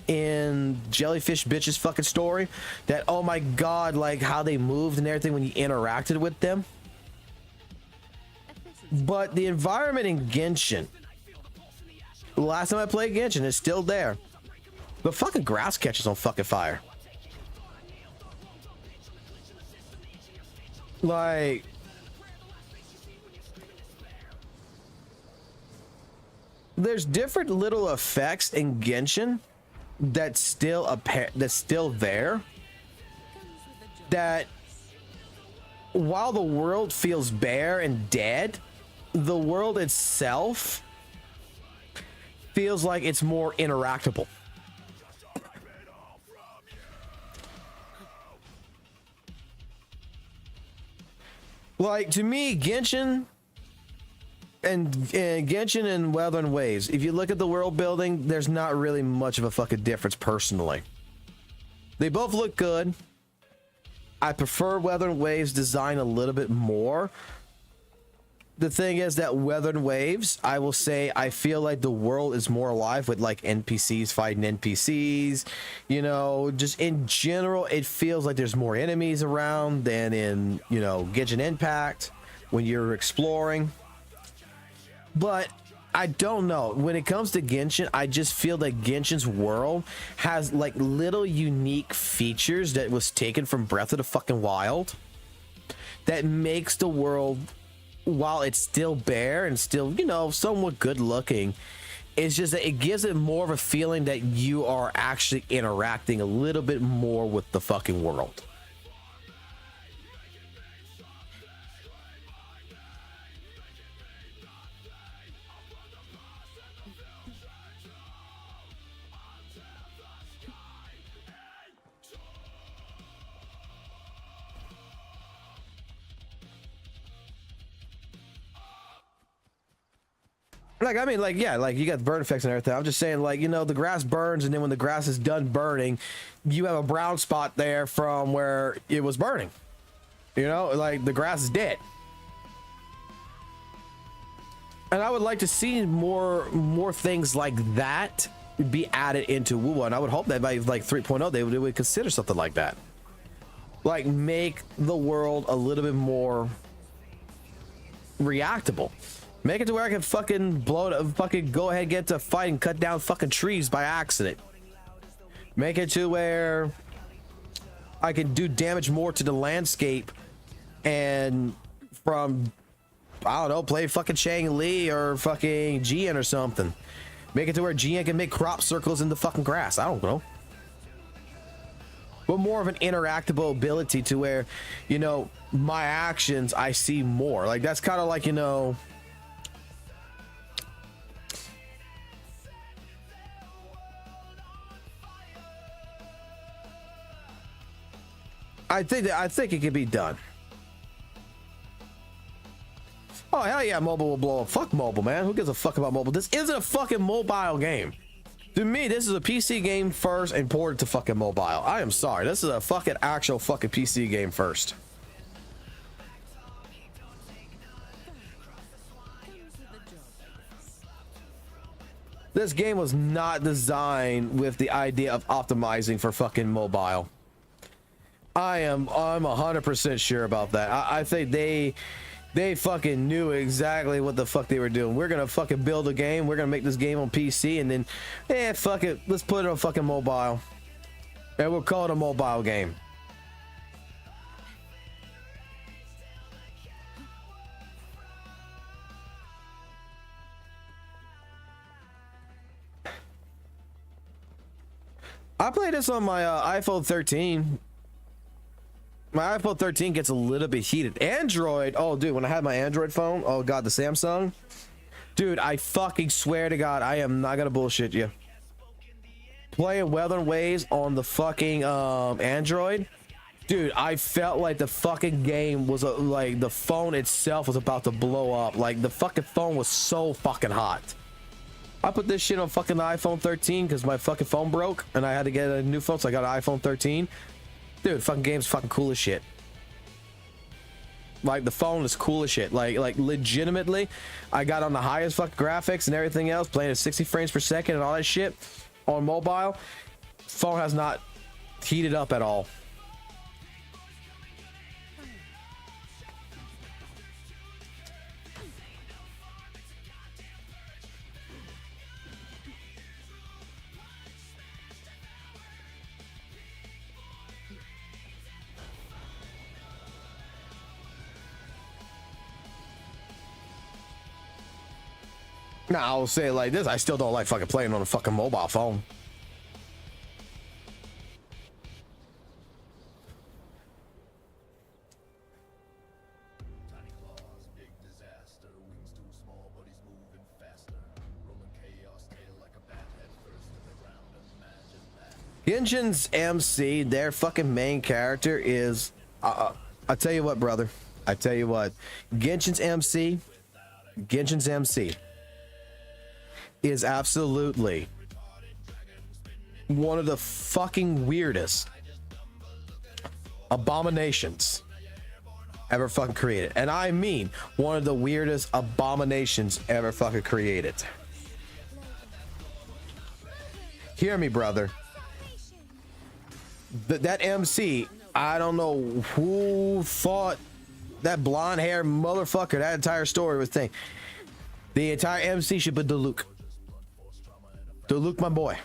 in Jellyfish Bitch's fucking story that, oh my god, like how they moved and everything when you interacted with them. But the environment in Genshin, the last time I played Genshin, is still there. The fucking grass catches on fucking fire. Like, there's different little effects in Genshin that's still there, that while the world feels bare and dead, the world itself feels like it's more interactable. Like, to me, Genshin and Wuthering Waves, if you look at the world building, there's not really much of a fucking difference personally. They both look good. I prefer Wuthering Waves design a little bit more. The thing is that Wuthering Waves, I will say, I feel like the world is more alive with like NPCs fighting NPCs. You know, just in general, it feels like there's more enemies around than in, you know, Genshin Impact when you're exploring. But I don't know. When it comes to Genshin, I just feel that Genshin's world has like little unique features that was taken from Breath of the fucking Wild that makes the world, while it's still bare and still, you know, somewhat good looking, it's just that it gives it more of a feeling that you are actually interacting a little bit more with the fucking world. Like, I mean, like, yeah, like you got burn effects and everything. I'm just saying, like, you know, the grass burns, and then when the grass is done burning, you have a brown spot there from where it was burning. You know, like the grass is dead. And I would like to see more things like that be added into WUWA, and I would hope that by like 3.0 they would consider something like that. Like, make the world a little bit more reactable. Make it to where I can fucking fucking go ahead and get to fight and cut down fucking trees by accident. Make it to where I can do damage more to the landscape and from, I don't know, play fucking Shang-Li or fucking Jian or something. Make it to where Jian can make crop circles in the fucking grass. I don't know. But more of an interactable ability to where, you know, my actions, I see more. Like, that's kind of like, you know, I think it can be done. Oh, hell yeah, mobile will blow up. Fuck mobile, man. Who gives a fuck about mobile? This isn't a fucking mobile game. To me, this is a PC game first and ported to fucking mobile. I am sorry. This is a fucking actual fucking PC game first. This game was not designed with the idea of optimizing for fucking mobile. I'm 100% sure about that. I think they fucking knew exactly what the fuck they were doing. We're gonna fucking build a game. We're gonna make this game on PC and then, fuck it. Let's put it on fucking mobile. And we'll call it a mobile game. I played this on my iPhone 13. My iPhone 13 gets a little bit heated. Android, oh dude, when I had my Android phone, oh god, the Samsung, dude, I fucking swear to god, I am not gonna bullshit you. Playing Wuthering Waves on the fucking Android, dude, I felt like the fucking game was like the phone itself was about to blow up. Like the fucking phone was so fucking hot. I put this shit on fucking the iPhone 13 because my fucking phone broke and I had to get a new phone, so I got an iPhone 13. Dude, fucking game's fucking cool as shit. Like the phone is cool as shit. Like legitimately, I got on the highest fucking graphics and everything else, playing at 60 frames per second and all that shit on mobile. Phone has not heated up at all. Now, I'll say it like this. I still don't like fucking playing on a fucking mobile phone. Tiny claws, big disaster. Wings too small, but he's moving faster. Rolling chaos, tail like a bat, head first to the ground. Imagine that. Genshin's MC, their fucking main character is... I tell you what, brother. I tell you what. Genshin's MC is absolutely one of the fucking weirdest abominations ever fucking created. And I mean one of the weirdest abominations ever fucking created. Hear me, brother. That MC, I don't know who thought that blonde hair motherfucker, that entire story was thing. The entire MC should be Diluc. Diluc, my boy.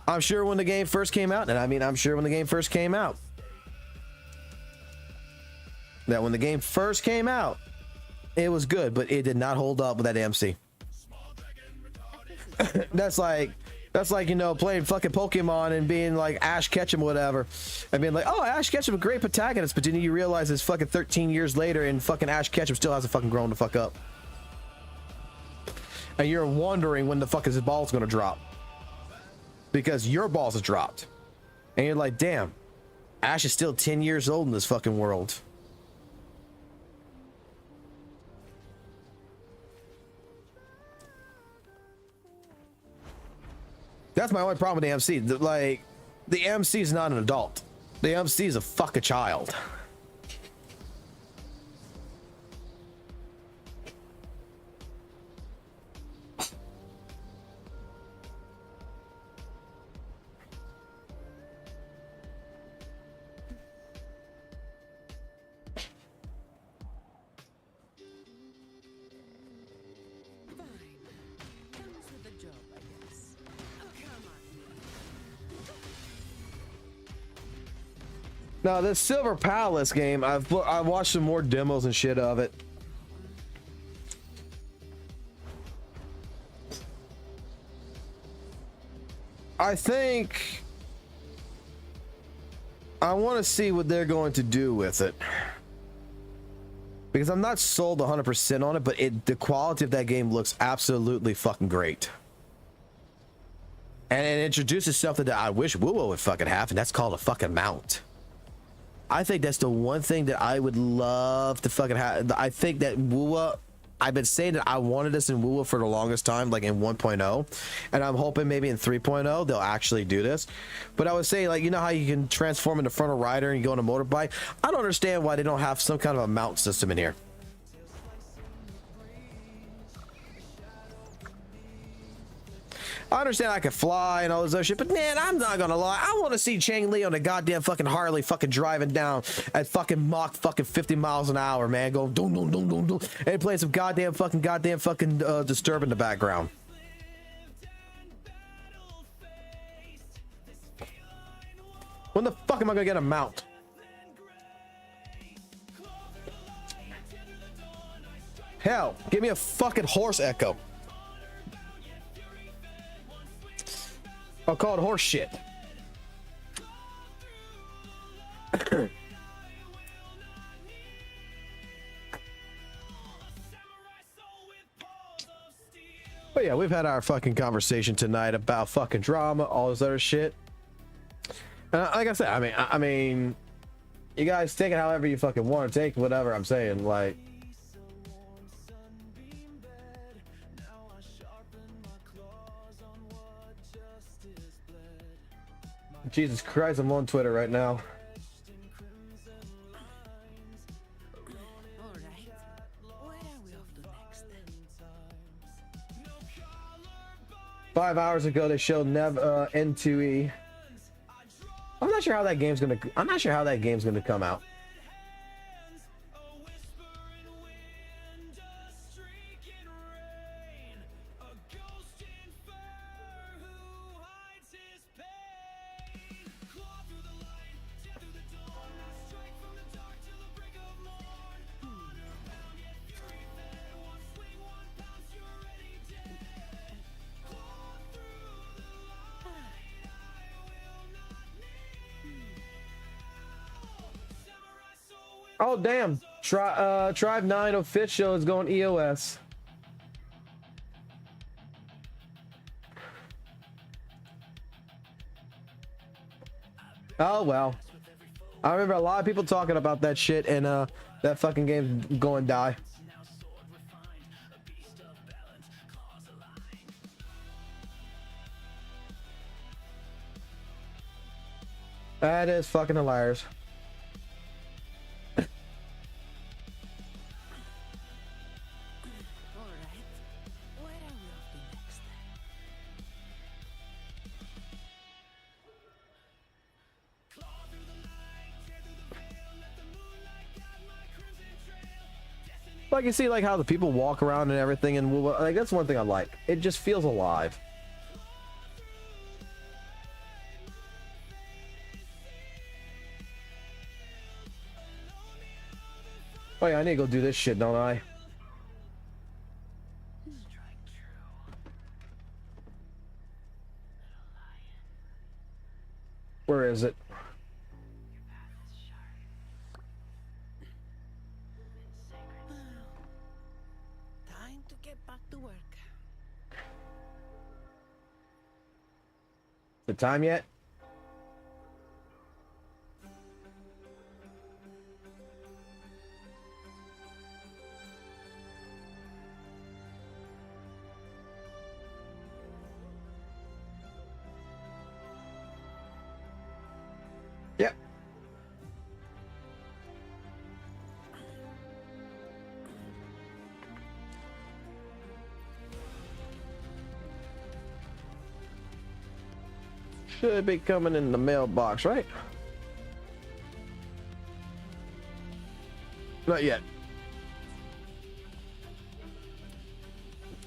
I'm sure when the game first came out, and I mean, I'm sure when the game first came out, that when the game first came out, it was good, but it did not hold up with that MC. That's like, you know, playing fucking Pokemon and being like Ash Ketchum or whatever. And being like, oh, Ash Ketchum, a great protagonist. But then you realize it's fucking 13 years later and fucking Ash Ketchum still hasn't fucking grown the fuck up. And you're wondering when the fuck is his balls gonna drop. Because your balls have dropped. And you're like, damn, Ash is still 10 years old in this fucking world. That's my only problem with the MC. The MC is not an adult. The MC is a fucking child. Now this Silver Palace game, I watched some more demos and shit of it. I think I want to see what they're going to do with it, because I'm not sold 100% on it, but the quality of that game looks absolutely fucking great. And it introduces something that I wish WUWA would fucking have, and that's called a fucking mount. I think that's the one thing that I would love to fucking have. I think that WUWA, I've been saying that I wanted this in WUWA for the longest time, like in 1.0, and I'm hoping maybe in 3.0 they'll actually do this. But I would say, like, you know how you can transform into front of rider and you go on a motorbike? I don't understand why they don't have some kind of a mount system in here. I understand I can fly and all this other shit, but man, I'm not gonna lie. I want to see Chang Li on a goddamn fucking Harley fucking driving down at fucking Mach fucking 50 miles an hour, man. Going dun dun dun dun dun, and playing some goddamn fucking Disturb in the background. When the fuck am I gonna get a mount? Hell, give me a fucking horse echo. I'll call it horse shit. But yeah, we've had our fucking conversation tonight about fucking drama, all this other shit. Like I said, I mean, you guys take it however you fucking want to take whatever I'm saying. Like, Jesus Christ, I'm on Twitter right now. All right. Where are we off to next then? 5 hours ago, they showed N2E. I'm not sure how that game's gonna come out. Oh damn! Tribe 9 official is going EOS. Oh well. I remember a lot of people talking about that shit, and that fucking game's going die. That is fucking hilarious. Like, you see like how the people walk around and everything, and like that's one thing I like. It just feels alive. Oh yeah, I need to go do this shit, don't I? Where is it? Time to get back to work. The time yet? Yep. Should be coming in the mailbox, right? Not yet.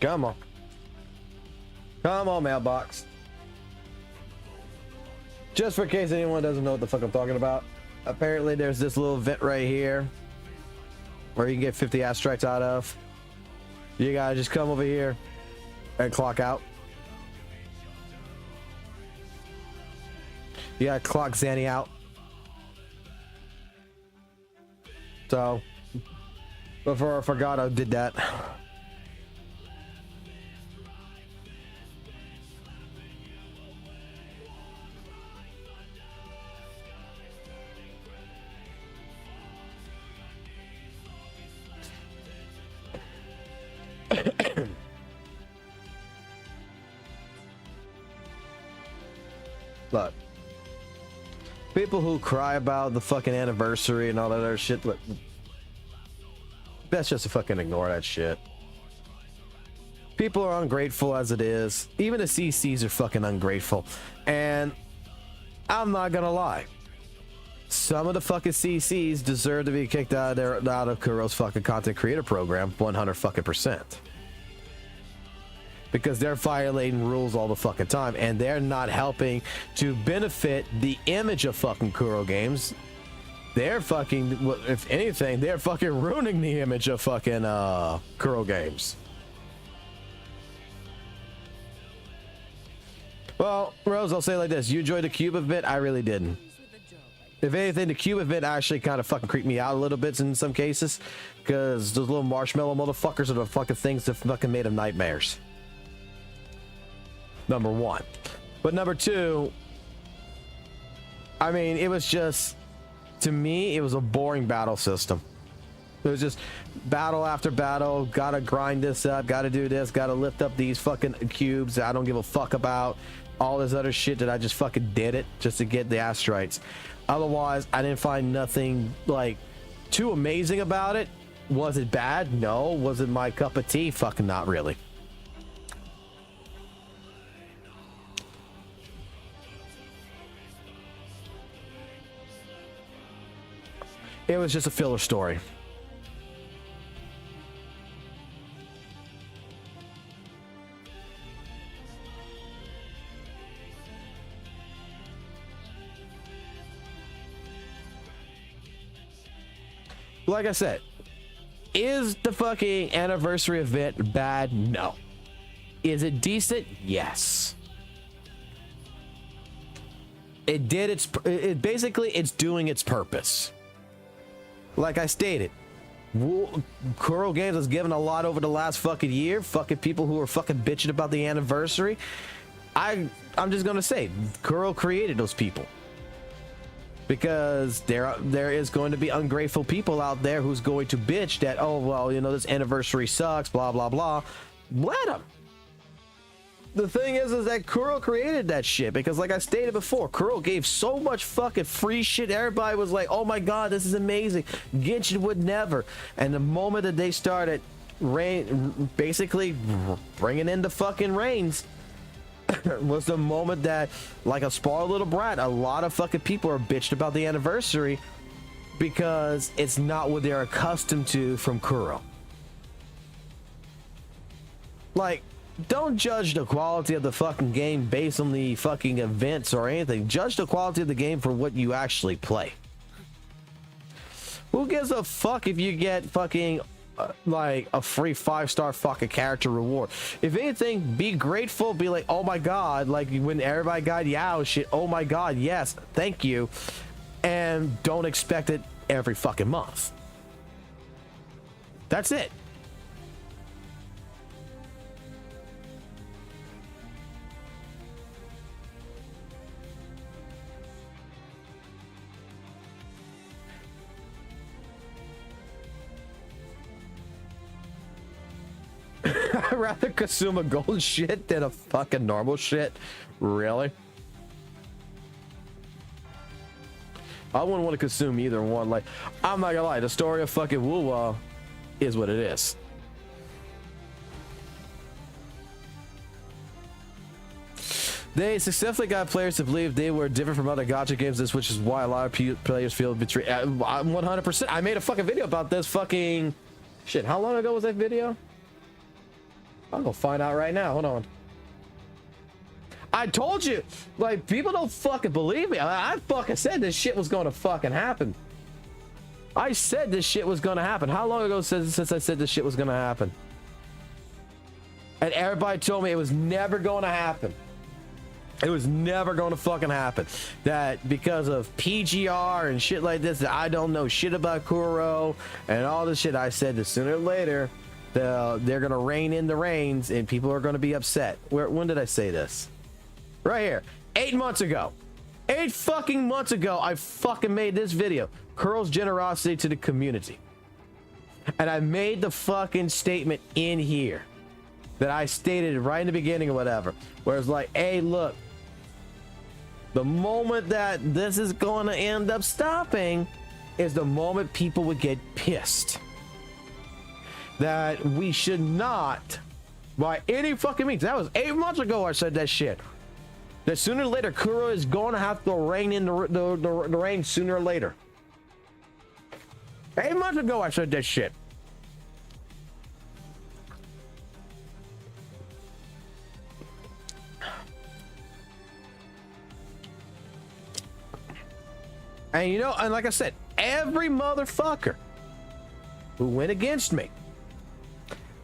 Come on. Come on, mailbox. Just for case anyone doesn't know what the fuck I'm talking about. apparently there's this little vent right here where you can get 50 ass strikes out of. You gotta just come over here and clock out. You gotta clock Zanny out. So before I forgot, I did that. Look, people who cry about the fucking anniversary and all that other shit, look, best just to fucking ignore that shit. People are ungrateful as it is. Even the CCs are fucking ungrateful. And I'm not gonna lie, some of the fucking CCs deserve to be kicked out of Kuro's fucking content creator program 100%. Because they're violating rules all the fucking time, and they're not helping to benefit the image of fucking Kuro games. They're fucking, if anything, they're fucking ruining the image of fucking Kuro games. Well, Rose, I'll say it like this: you enjoyed the cube event? I really didn't. If anything, the cube event actually kind of fucking creeped me out a little bit in some cases, because those little marshmallow motherfuckers are the fucking things that fucking made them nightmares. Number one. But number two, I mean, it was just, to me, it was a boring battle system. It was just battle after battle, gotta grind this up, gotta do this, gotta lift up these fucking cubes that I don't give a fuck about, all this other shit that I just fucking did it just to get the asteroids. Otherwise, I didn't find nothing like too amazing about it. Was it bad? No. Was it my cup of tea? Fucking not really. It was just a filler story. Like I said, is the fucking anniversary event bad? No. Is it decent? Yes. It did its, basically it's doing its purpose. Like I stated, Kuro Games has given a lot over the last fucking year. Fucking people who are fucking bitching about the anniversary. I'm just gonna say, Kuro created those people. Because there is going to be ungrateful people out there who's going to bitch that, oh, well, you know, this anniversary sucks, blah, blah, blah. Let them. The thing is that Kuro created that shit, because like I stated before, Kuro gave so much fucking free shit. Everybody was like, oh my god, this is amazing. Genshin would never. And the moment that they started basically bringing in the fucking rains was the moment that, like a spoiled little brat, a lot of fucking people are bitched about the anniversary because it's not what they're accustomed to from Kuro. Like, don't judge the quality of the fucking game based on the fucking events or anything. Judge the quality of the game for what you actually play. Who gives a fuck if you get fucking like a free 5-star fucking character reward? If anything, be grateful, be like, oh my god, like when everybody got Yao shit, oh my god, yes, thank you. And don't expect it every fucking month. That's it. I'd rather consume a gold shit than a fucking normal shit. Really? I wouldn't want to consume either one. Like, I'm not gonna lie, the story of fucking WUWA is what it is. They successfully got players to believe they were different from other gacha games, which is why a lot of players feel betrayed. 100%. I made a fucking video about this fucking shit. How long ago was that video? I'll go find out right now. Hold on. I told you, like, people don't fucking believe me. I fucking said this shit was gonna fucking happen. I said this shit was gonna happen. How long ago since I said this shit was gonna happen? And everybody told me it was never gonna happen. It was never gonna fucking happen. That because of PGR and shit like this, that I don't know shit about Kuro and all this shit. I said that sooner or later, they're gonna rein in the reins and people are gonna be upset. When did I say this? Right here, 8 months ago. 8 fucking months ago, I fucking made this video. Kuro's generosity to the community. And I made the fucking statement in here that I stated right in the beginning or whatever. Where it's like, hey, look, the moment that this is going to end up stopping is the moment people would get pissed. That we should not, by any fucking means, that was 8 months ago I said that shit. That sooner or later, Kuro is going to have to rein in the reins sooner or later. 8 months ago, I said that shit. And you know, and like I said, every motherfucker who went against me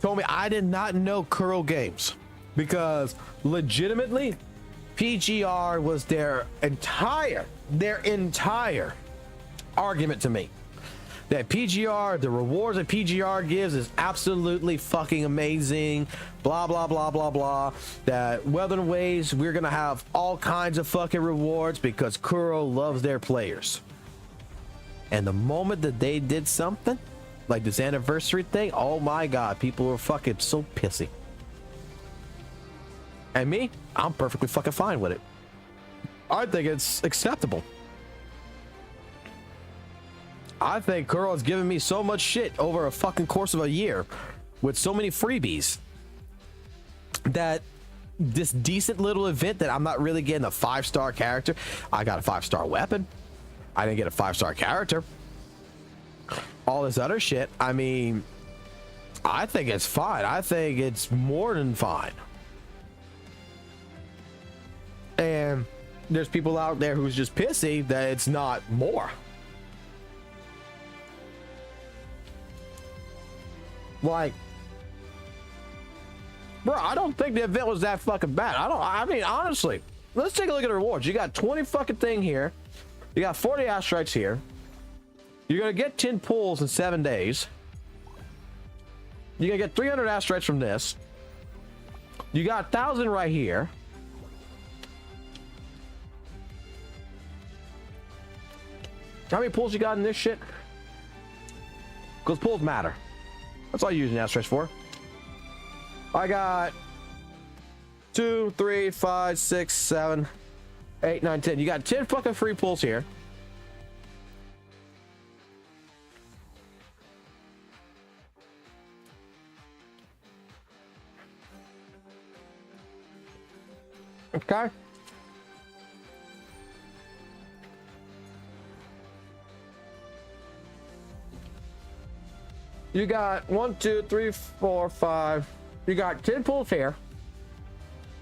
told me I did not know Kuro games because legitimately, PGR was their entire argument to me. That PGR, the rewards that PGR gives is absolutely fucking amazing. Blah, blah, blah, blah, blah. That Wuthering Waves, we're going to have all kinds of fucking rewards because Kuro loves their players. And the moment that they did something, like this anniversary thing, oh my God, people were fucking so pissy. And me, I'm perfectly fucking fine with it. I think it's acceptable. I think Kuro has given me so much shit over a fucking course of a year with so many freebies that this decent little event that I'm not really getting a 5-star character. I got a 5-star weapon. I didn't get a 5-star character. All this other shit. I mean, I think it's fine. I think it's more than fine. And there's people out there who's just pissy that it's not more. Like, bro, I don't think the event was that fucking bad. I mean, honestly, let's take a look at the rewards. You got 20 fucking thing here. You got 40 asteroids here. You're gonna get 10 pulls in 7 days. You're gonna get 300 asteroids from this. You got 1,000 right here. How many pulls you got in this shit? Because pulls matter. That's all you're using asteroids for. I got 2, 3, 5, 6, 7, 8, 9, 10. You got 10 fucking free pulls here. Okay. You got 1, 2, 3, 4, 5. You got 10 pulls here.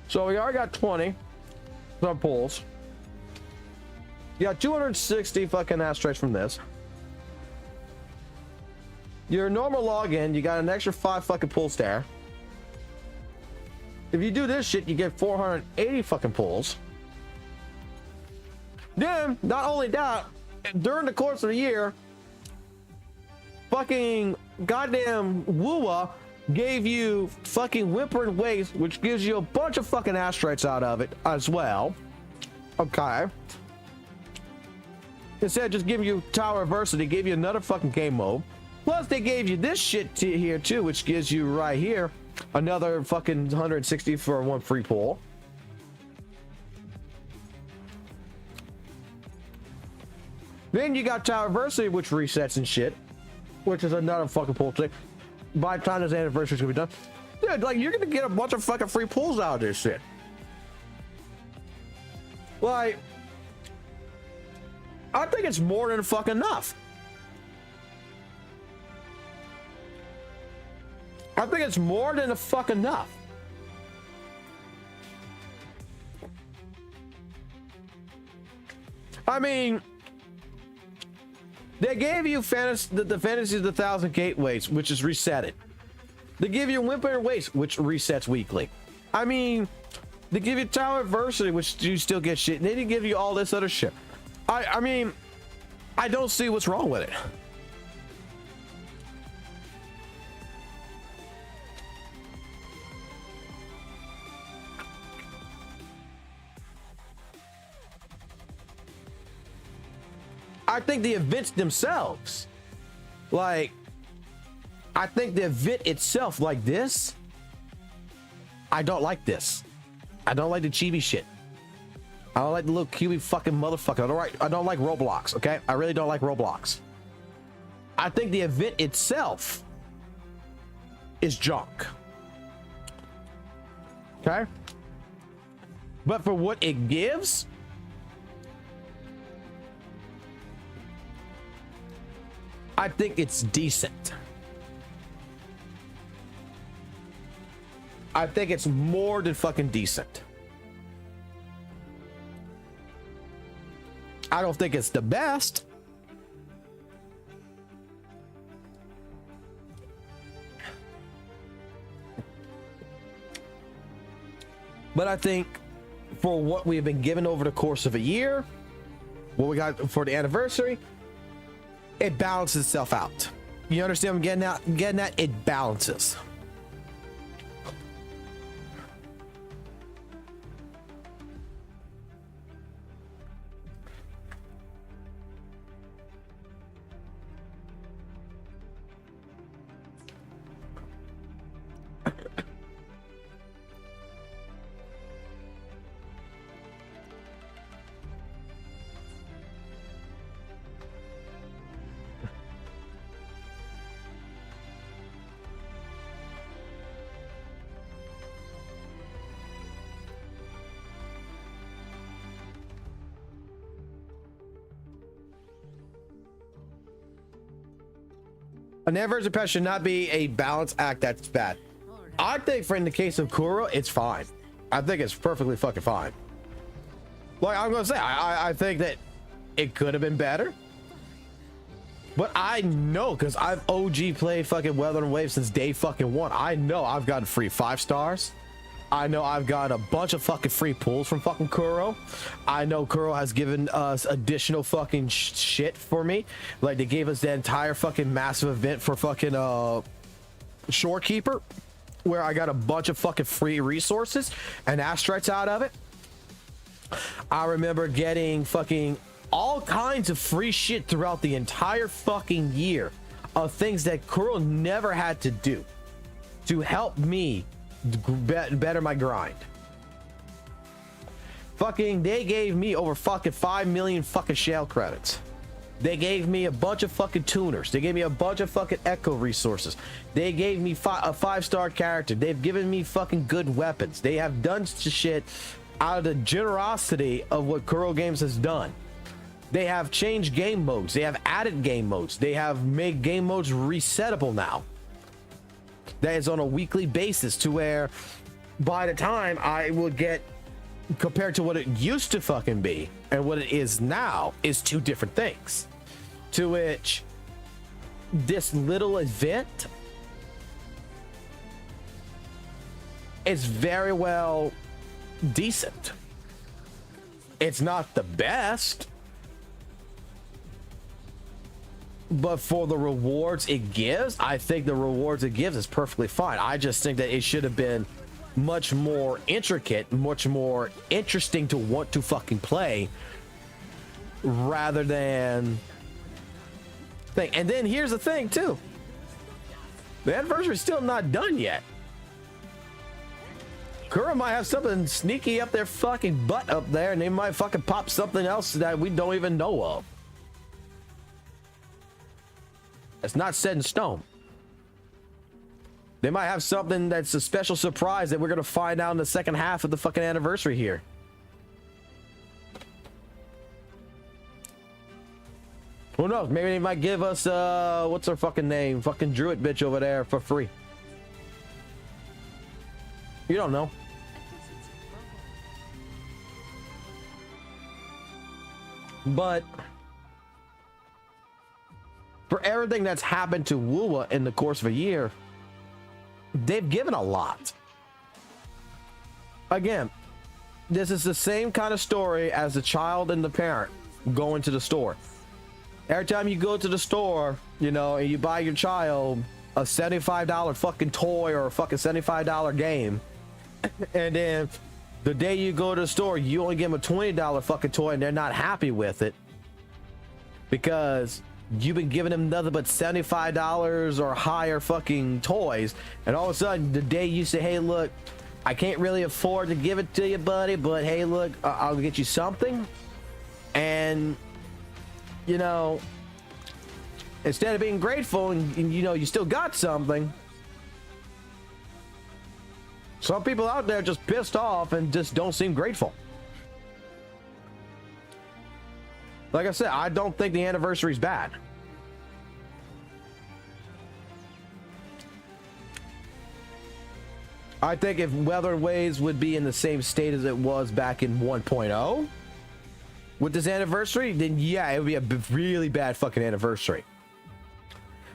So we already got 20 some pulls. You got 260 fucking asteroids from this. Your normal login, you got an extra 5 fucking pulls there. If you do this shit, you get 480 fucking pulls. Then, not only that, during the course of the year, fucking goddamn WUWA gave you fucking Wuthering Waves, which gives you a bunch of fucking asteroids out of it as well. Okay. Instead of just giving you Tower Adversity, gave you another fucking game mode. Plus, they gave you this shit here too, which gives you right here another fucking 160 for 1 free pull. Then you got Tower Adversity, which resets and shit, which is another fucking pull thing. By the time this anniversary is gonna be done, dude, like, you're gonna get a bunch of fucking free pulls out of this shit. Like, I think it's more than fucking enough. I think it's more than fucking enough. I mean, they gave you the Fantasy of the Thousand Gateways, which is resetted. They give you Wuthering Waves, which resets weekly. I mean, they give you Tower Adversity, which you still get shit. They didn't give you all this other shit. I mean, I don't see what's wrong with it. I think the events themselves, like, I think the event itself, like this, I don't like this. I don't like the chibi shit. I don't like the little cubey fucking motherfucker. I don't like Roblox, okay? I really don't like Roblox. I think the event itself is junk. Okay? But for what it gives, I think it's decent. I think it's more than fucking decent. I don't think it's the best. But I think for what we have been given over the course of a year, what we got for the anniversary, it balances itself out. You understand what I'm getting at? Getting at it balances. An anniversary patch should not be a balance act that's bad. I think for in the case of Kuro, it's fine. I think it's perfectly fucking fine. Like I'm gonna say, I think that it could have been better. But I know, because I've OG played fucking Wuthering Waves since day fucking one. I know I've gotten free 5 stars. I know I've got a bunch of fucking free pulls from fucking Kuro. I know Kuro has given us additional fucking shit for me. Like they gave us the entire fucking massive event for fucking Shorekeeper, where I got a bunch of fucking free resources and asteroids out of it. I remember getting fucking all kinds of free shit throughout the entire fucking year of things that Kuro never had to do to help me better my grind. Fucking they gave me over fucking 5 million fucking shell credits. They gave me a bunch of fucking tuners. They gave me a bunch of fucking echo resources. They gave me a 5-star character. They've given me fucking good weapons. They have done shit out of the generosity of what Kuro Games has done. They have changed game modes. They have added game modes. They have made game modes resettable now. That is on a weekly basis, to where by the time I will get, compared to what it used to fucking be and what it is now, is 2 different things. To which this little event is very well decent. It's not the best, but for the rewards it gives, I think the rewards it gives is perfectly fine. I just think that it should have been much more intricate, much more interesting to want to fucking play, rather than thing. And then here's the thing too, the anniversary is still not done yet. Kuro might have something sneaky up their fucking butt up there, and they might fucking pop something else that we don't even know of. It's not set in stone. They might have something that's a special surprise that we're gonna find out in the second half of the fucking anniversary here. Who knows? Maybe they might give us what's her fucking name? Fucking Druid bitch over there for free. You don't know. But for everything that's happened to WUWA in the course of a year, they've given a lot. Again, this is the same kind of story as the child and the parent going to the store. Every time you go to the store, you know, and you buy your child a $75 fucking toy or a fucking $75 game, and then the day you go to the store, you only give them a $20 fucking toy and they're not happy with it because you've been giving them nothing but $75 or higher fucking toys, and all of a sudden the day you say, hey look, I can't really afford to give it to you, buddy, but hey look, I'll get you something, and you know, instead of being grateful and you know you still got something, some people out there just pissed off and just don't seem grateful. Like I said, I don't think the anniversary's bad. I think if Wuthering Waves would be in the same state as it was back in 1.0 with this anniversary, then yeah, it would be a really bad fucking anniversary.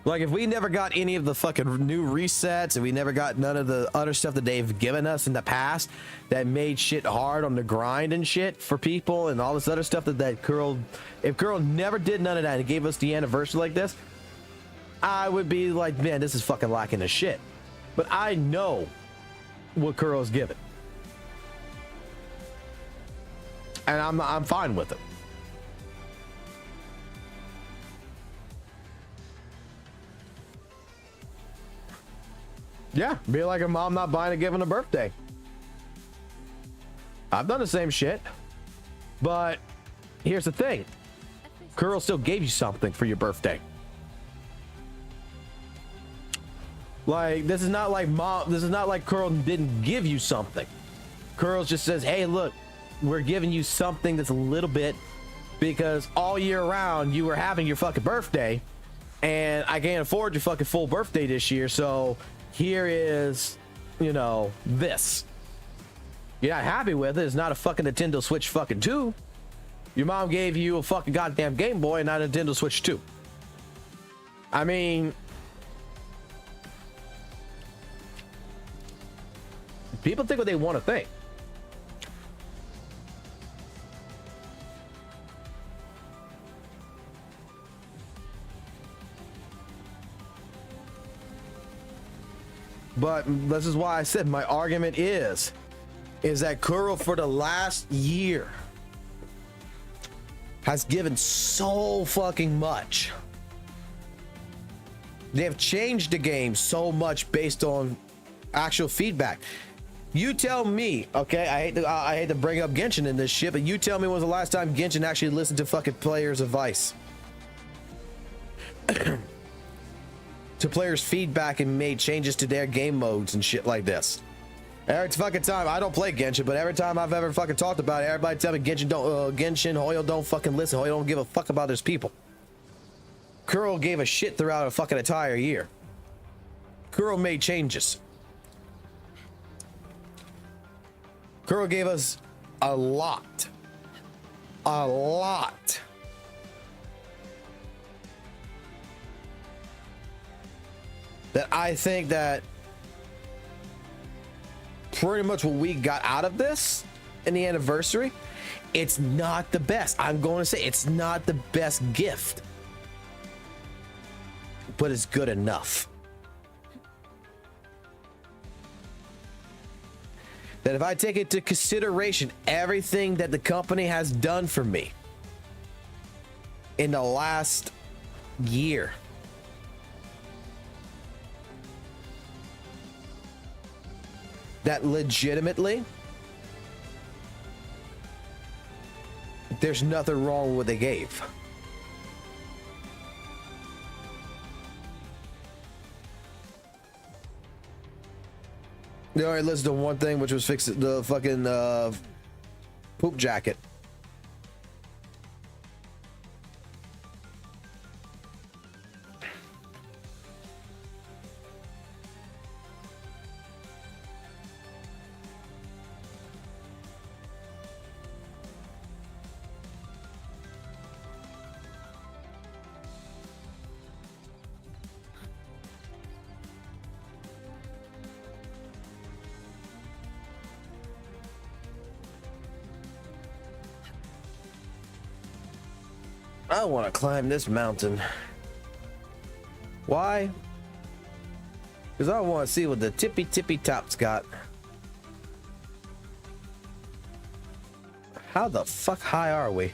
Like if we never got any of the fucking new resets and we never got none of the other stuff that they've given us in the past that made shit hard on the grind and shit for people and all this other stuff that Kuro, if Kuro never did none of that and gave us the anniversary like this, I would be like, man, this is fucking lacking the shit. But I know what Kuro's given, and I'm fine with it. Yeah, be like a mom not buying a gift on a birthday. I've done the same shit, but here's the thing: Kuro still gave you something for your birthday. Like, this is not like mom, this is not like Kuro didn't give you something. Kuro just says, hey look, we're giving you something that's a little bit, because all year round you were having your fucking birthday and I can't afford your fucking full birthday this year, so here is, you know, this. You're not happy with it, it's not a fucking Nintendo Switch fucking 2. Your mom gave you a fucking goddamn Game Boy and not a Nintendo Switch 2. I mean, people think what they want to think. But this is why I said my argument is that Kuro for the last year has given so fucking much. They have changed the game so much based on actual feedback. You tell me, okay? I hate to bring up Genshin in this shit, but you tell me when was the last time Genshin actually listened to fucking players' advice, to players' feedback, and made changes to their game modes and shit like this. Every fucking time, I don't play Genshin, but every time I've ever fucking talked about it, everybody tell me Genshin Hoyo don't fucking listen. Hoyo don't give a fuck about his people. Kuro gave a shit throughout a fucking entire year. Kuro made changes. Kuro gave us a lot. A lot. That I think that pretty much what we got out of this in the anniversary, it's not the best. I'm going to say it's not the best gift, but it's good enough. That if I take into consideration everything that the company has done for me in the last year, that legitimately there's nothing wrong with what they gave. They already listed on one thing, which was fix the fucking poop jacket. I want to climb this mountain. Why? Because I want to see what the tippy top's got. How the fuck high are we?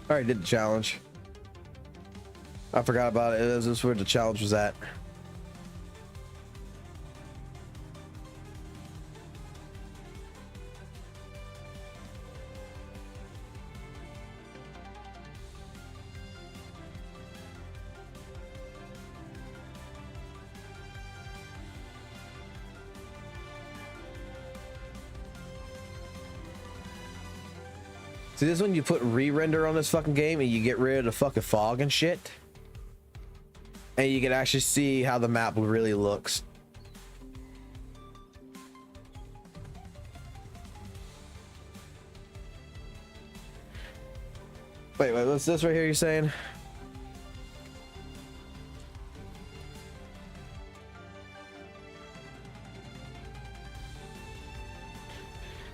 I already did the challenge. I forgot about it. This is where the challenge was at. See, this is when you put re-render on this fucking game and you get rid of the fucking fog and shit. And you can actually see how the map really looks. Wait, what's this right here you're saying?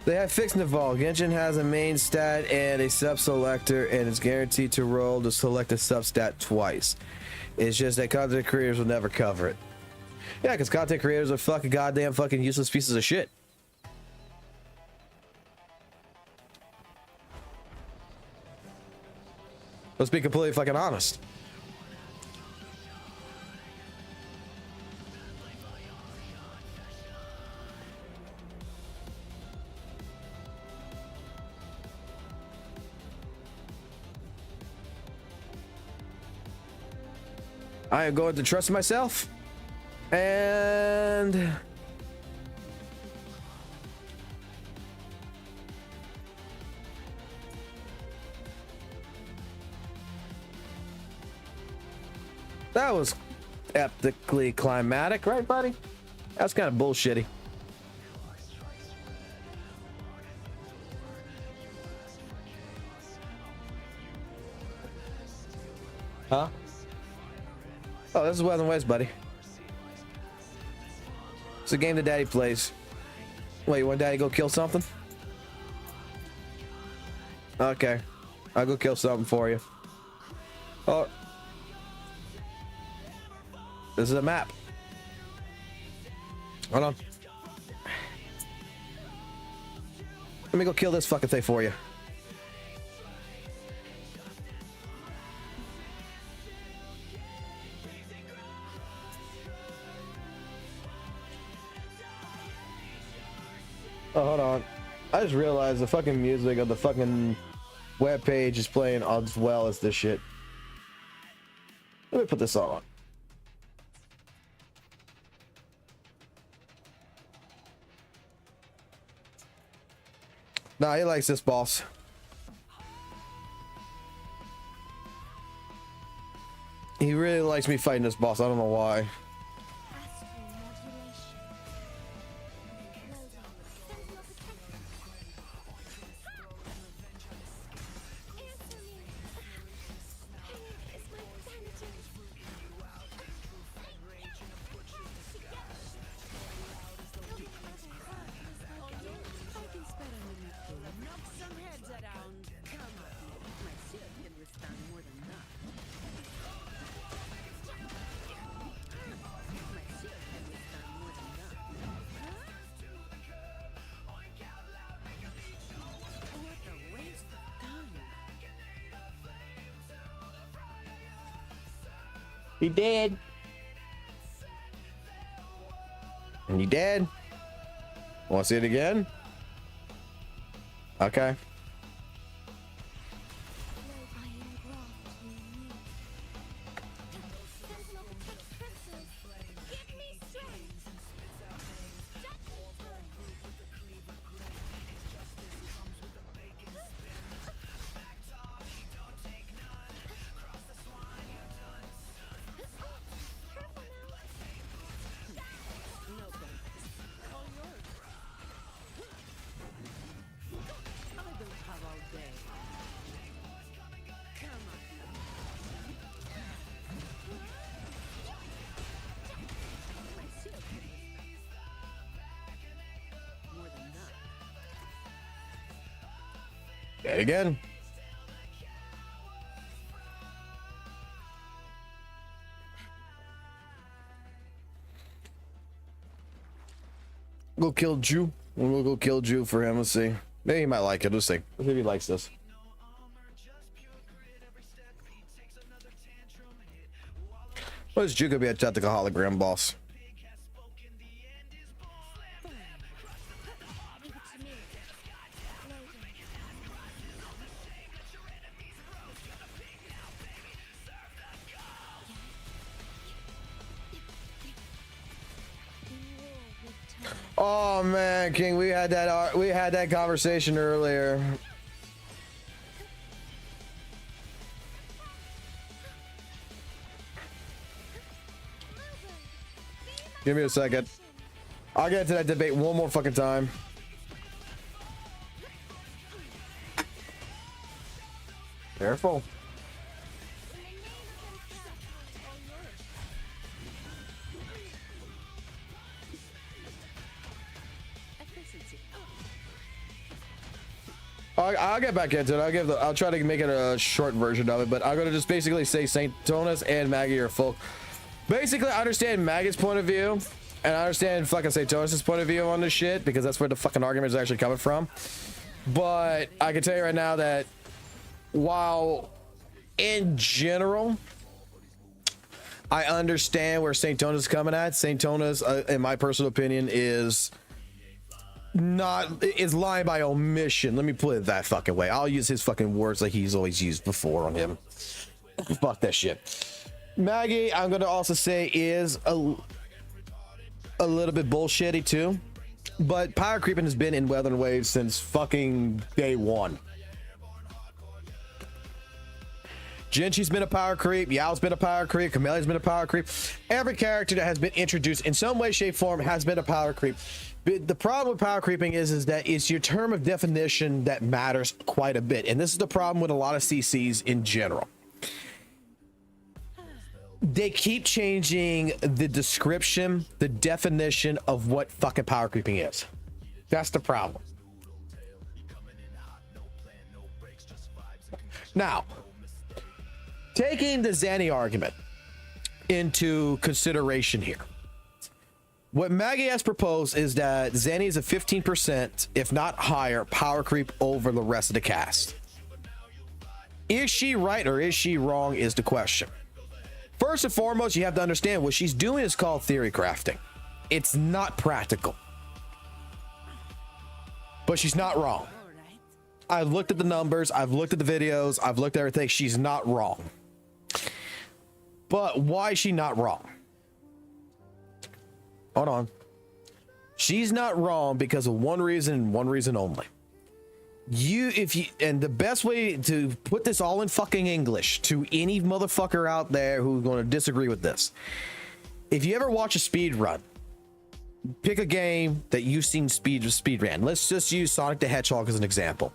They have fixed the vault. Genshin has a main stat and a sub selector, and it's guaranteed to roll the selected sub stat twice. It's just that content creators will never cover it. Yeah, because content creators are fucking goddamn fucking useless pieces of shit. Let's be completely fucking honest. I am going to trust myself. And that was epically climatic, right, buddy? That's kind of bullshitty. Huh? Oh, this is Wuthering Waves, buddy. It's a game that Daddy plays. Wait, you want Daddy to go kill something? Okay. I'll go kill something for you. Oh. This is a map. Hold on. Let me go kill this fucking thing for you. Oh, hold on. I just realized the fucking music of the fucking web page is playing as well as this shit. Let me put this on. Nah, he likes this boss. He really likes me fighting this boss. I don't know why. He dead. And you dead? Want to see it again? Okay. Dead again. Go kill Jew. We'll go kill Jew for him. Let's see. Maybe he might like it. Let's see. Let's see if he likes this. What is Jew gonna be a tactical hologram boss? Oh man, King, we had that conversation earlier. Give me a second. I'll get to that debate one more fucking time. Careful. I'll get back into it. I'll try to make it a short version of it, but I'm gonna just basically say Saint Tonas and Maggie are full. Basically, I understand Maggie's point of view, and I understand fucking Saint Tonas' point of view on this shit, because that's where the fucking argument is actually coming from. But I can tell you right now that while in general I understand where Saint Tonas is coming at, Saint Tonas, in my personal opinion, is lying by omission. Let me put it that fucking way. I'll use his fucking words like he's always used before on him. Fuck that shit. Maggie, I'm gonna also say is a little bit bullshitty too, but power creeping has been in Wuthering Waves since fucking day one. Jinchi's been a power creep, Yao's been a power creep, Kameli's been a power creep. Every character that has been introduced in some way, shape, form has been a power creep. But the problem with power creeping is that it's your term of definition that matters quite a bit, and this is the problem with a lot of CCs in general. They keep changing the description, the definition of what fucking power creeping is. That's the problem. Now, taking the Zanny argument into consideration here, what Maggie has proposed is that Zanny is a 15%, if not higher, power creep over the rest of the cast. Is she right or is she wrong is the question. First and foremost, you have to understand what she's doing is called theory crafting. It's not practical. But she's not wrong. I've looked at the numbers, I've looked at the videos, I've looked at everything. She's not wrong. But why is she not wrong? Hold on. She's not wrong because of one reason and one reason only. And the best way to put this all in fucking English to any motherfucker out there who's going to disagree with this. If you ever watch a speed run, pick a game that you've seen speed ran. Let's just use Sonic the Hedgehog as an example.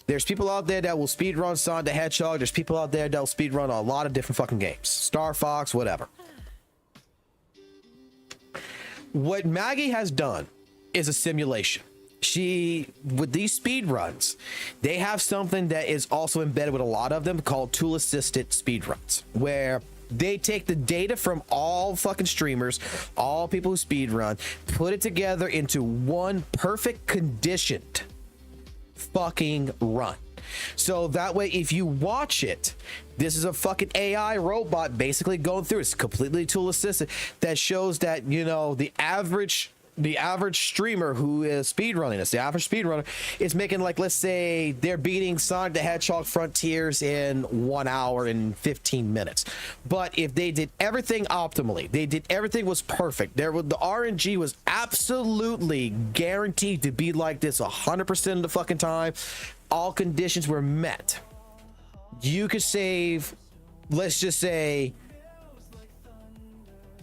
There's people out there that will speed run Sonic the Hedgehog. There's people out there that will speed run a lot of different fucking games. Star Fox, whatever. What Maggie has done is a simulation. With these speed runs, they have something that is also embedded with a lot of them called tool assisted speed runs, where they take the data from all fucking streamers, all people who speed run, put it together into one perfect conditioned fucking run. So that way, if you watch it, this is a fucking AI robot basically going through. It's completely tool assisted that shows that, you know, the average streamer who is speedrunning this, the average speedrunner is making, like, let's say they're beating Sonic the Hedgehog Frontiers in 1 hour and 15 minutes. But if they did everything optimally, everything was perfect. The RNG was absolutely guaranteed to be like this 100% of the fucking time. All conditions were met. You could save, let's just say,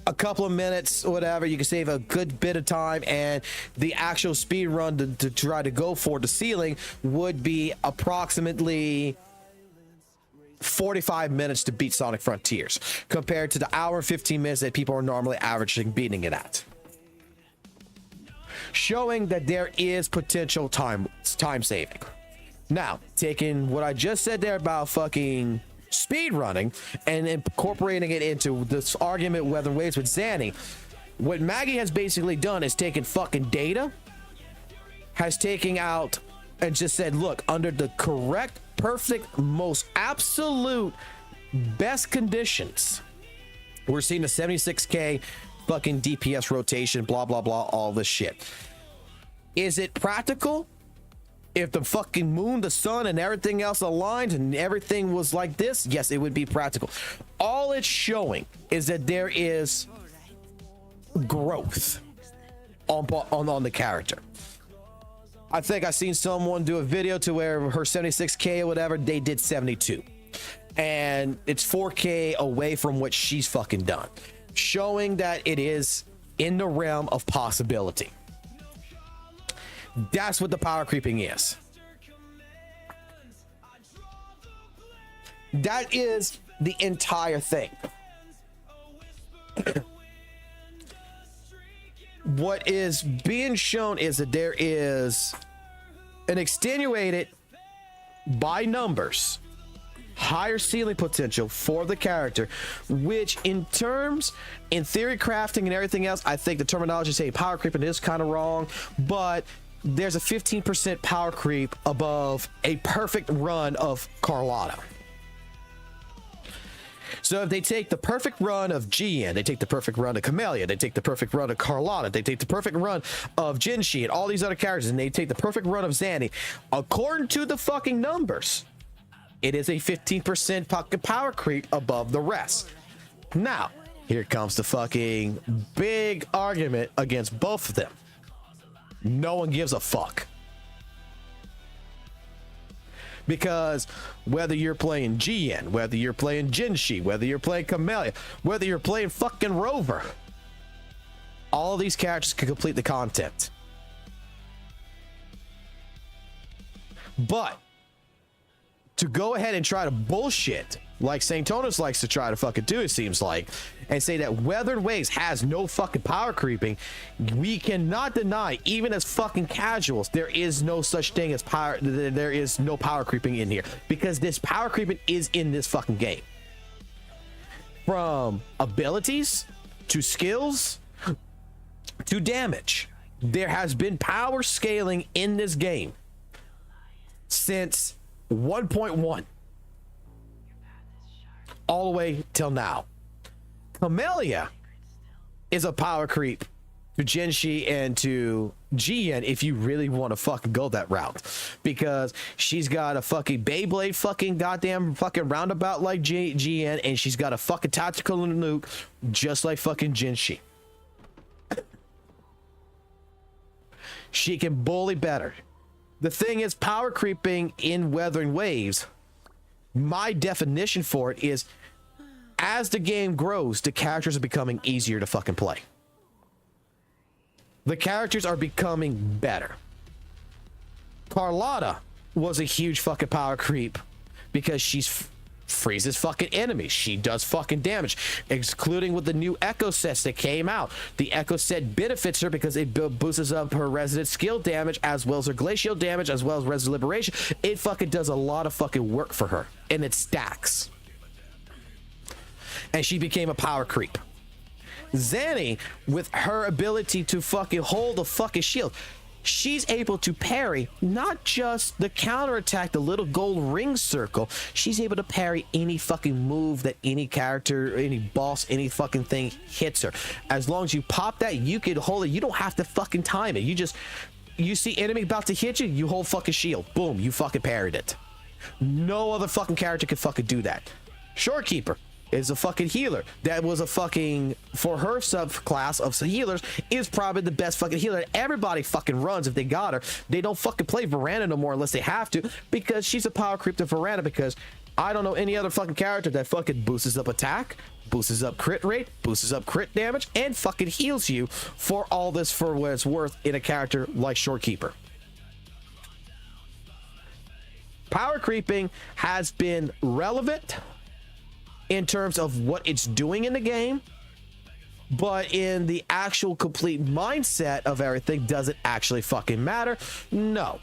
a couple of minutes, whatever. You can save a good bit of time, and the actual speed run to try to go for the ceiling would be approximately 45 minutes to beat Sonic Frontiers, compared to the hour and 15 minutes that people are normally averaging beating it at, showing that there is potential time saving. Now, taking what I just said there about fucking speed running and incorporating it into this argument Wuthering Waves with Zanny, what Maggie has basically done is taken fucking data, has taken out and just said, look, under the correct, perfect, most absolute best conditions, we're seeing a 76k fucking DPS rotation, blah, blah, blah, all this shit. Is it practical? If the fucking moon, the sun, and everything else aligned and everything was like this, yes, it would be practical. All it's showing is that there is growth on the character. I think I seen someone do a video to where her 76k or whatever, they did 72. And it's 4k away from what she's fucking done. Showing that it is in the realm of possibility. That's what the power creeping is. That is the entire thing. What is being shown is that there is an extenuated by numbers higher ceiling potential for the character, which in theory crafting and everything else, I think the terminology say power creeping is kind of wrong, but there's a 15% power creep above a perfect run of Carlotta. So if they take the perfect run of Gian, they take the perfect run of Camellia, they take the perfect run of Carlotta, they take the perfect run of Jinshi and all these other characters, and they take the perfect run of Zanny, according to the fucking numbers, it is a 15% fucking power creep above the rest. Now, here comes the fucking big argument against both of them. No one gives a fuck. Because whether you're playing Gian, whether you're playing Jinshi, whether you're playing Camellia, whether you're playing fucking Rover, all of these characters can complete the content. But to go ahead and try to bullshit like Saintonis likes to try to fucking do, it seems like, and say that Wuthering Waves has no fucking power creeping, we cannot deny, even as fucking casuals, there is no such thing as power. There is no power creeping in here, because this power creeping is in this fucking game. From abilities to skills to damage, there has been power scaling in this game since 1.1 all the way till now. Camellia is a power creep to Jinshi and to Gian if you really want to fucking go that route, because she's got a fucking Beyblade fucking goddamn fucking roundabout like Gian, and she's got a fucking tactical nuke just like fucking Jinshi. She can bully better. The thing is, power creeping in Wuthering Waves, my definition for it is, as the game grows, the characters are becoming easier to fucking play. The characters are becoming better. Carlotta was a huge fucking power creep because she's freezes fucking enemies. She does fucking damage, including with the new echo sets that came out. The echo set benefits her because it boosts up her resident skill damage as well as her glacial damage as well as res liberation. It fucking does a lot of fucking work for her, and it stacks. And she became a power creep. Zanny, with her ability to fucking hold a fucking shield, she's able to parry not just the counterattack, the little gold ring circle. She's able to parry any fucking move that any character, any boss, any fucking thing hits her. As long as you pop that, you can hold it. You don't have to fucking time it. You see enemy about to hit you, you hold fucking shield. Boom, you fucking parried it. No other fucking character can fucking do that. Shorekeeper is a fucking healer. That was a fucking, for her subclass of healers, is probably the best fucking healer. Everybody fucking runs if they got her. They don't fucking play Veranda no more unless they have to, because she's a power creep to Veranda, because I don't know any other fucking character that fucking boosts up attack, boosts up crit rate, boosts up crit damage, and fucking heals you for all this for what it's worth in a character like Shorekeeper. Power creeping has been relevant in terms of what it's doing in the game, but in the actual complete mindset of everything, does it actually fucking matter? No.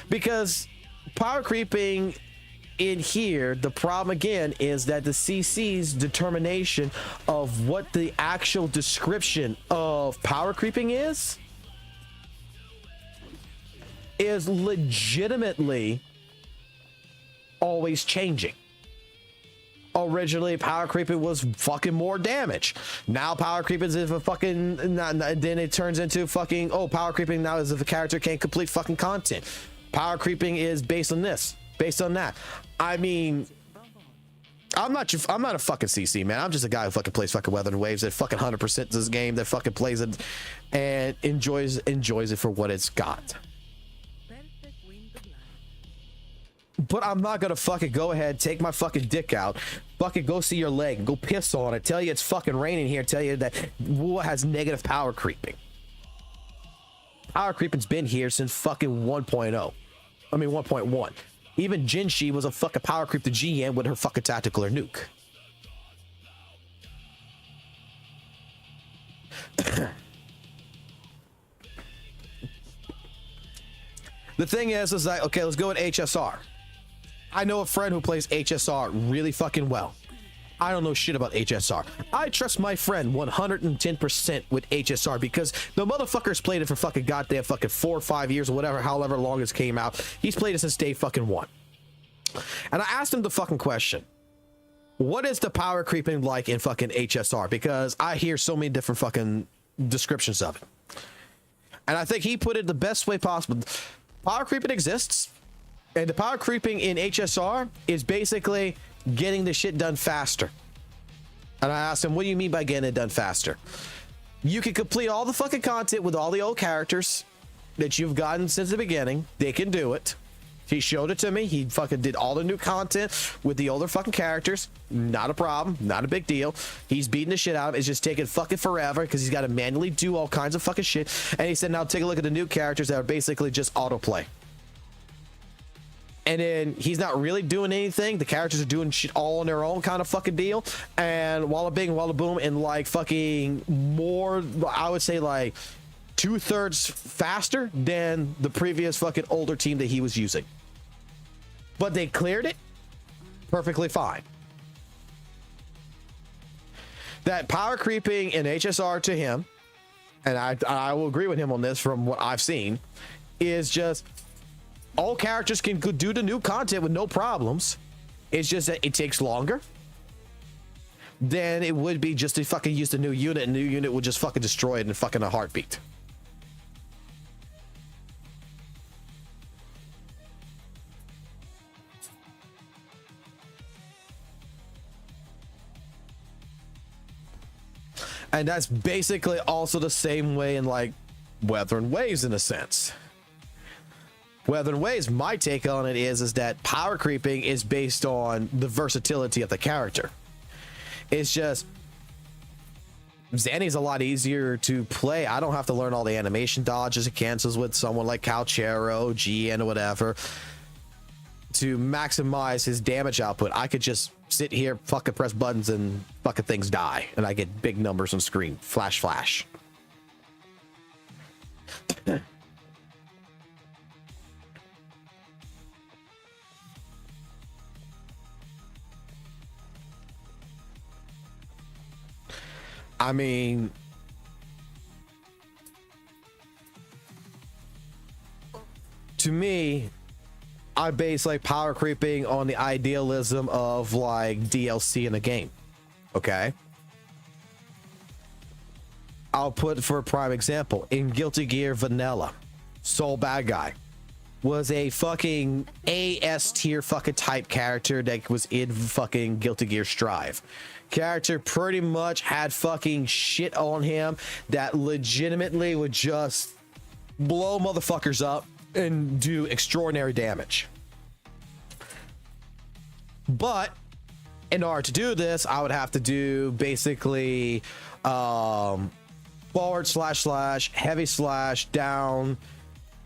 because power creeping in here, the problem again is that the CC's determination of what the actual description of power creeping is legitimately always changing. Originally, power creeping was fucking more damage. Now power creeping is if a fucking, then it turns into fucking, oh, power creeping now is if a character can't complete fucking content. Power creeping is based on this, based on that. I mean, I'm not a fucking CC, man. I'm just a guy who fucking plays fucking Wuthering Waves, that fucking 100% this game, that fucking plays it and enjoys it for what it's got. But I'm not gonna fucking go ahead, take my fucking dick out, fucking go see your leg, go piss on it, tell you it's fucking raining here, tell you that WUWA has negative power creeping. Power creeping's been here since fucking 1.0. I mean 1.1. Even Jinshi was a fucking power creep to GM with her fucking tactical or nuke. The thing is like, okay, let's go with HSR. I know a friend who plays HSR really fucking well. I don't know shit about HSR. I trust my friend 110% with HSR because the motherfucker's played it for fucking goddamn fucking 4 or 5 years or whatever, however long it's came out. He's played it since day fucking 1. And I asked him the fucking question, what is the power creeping like in fucking HSR? Because I hear so many different fucking descriptions of it. And I think he put it the best way possible. Power creeping exists. And the power creeping in HSR is basically getting the shit done faster. And I asked him, what do you mean by getting it done faster? You can complete all the fucking content with all the old characters that you've gotten since the beginning. They can do it. He showed it to me. He fucking did all the new content with the older fucking characters. Not a problem. Not a big deal. He's beating the shit out of it. It's just taking fucking forever because he's got to manually do all kinds of fucking shit. And he said, now take a look at the new characters that are basically just autoplay. And then he's not really doing anything. The characters are doing shit all on their own kind of fucking deal. And walla bing, walla boom, and like fucking more, I would say like 2/3 faster than the previous fucking older team that he was using. But they cleared it perfectly fine. That power creeping in HSR to him, and I will agree with him on this from what I've seen, is just all characters can do the new content with no problems. It's just that it takes longer than it would be just to fucking use the new unit, and the new unit would just fucking destroy it in fucking a heartbeat. And that's basically also the same way in like Wuthering Waves in a sense. Wuthering Waves, my take on it is that power creeping is based on the versatility of the character. It's just Zanny's a lot easier to play. I don't have to learn all the animation dodges and cancels with someone like Calchero, GN, or whatever to maximize his damage output. I could just sit here, fucking press buttons, and fucking things die, and I get big numbers on screen. Flash, flash. I mean, to me, I base like power creeping on the idealism of like DLC in a game. Okay. I'll put for a prime example in Guilty Gear Vanilla, Soul Bad Guy was a fucking AS tier fucking type character that was in fucking Guilty Gear Strive. Character pretty much had fucking shit on him that legitimately would just blow motherfuckers up and do extraordinary damage. But in order to do this, I would have to do basically forward slash heavy slash down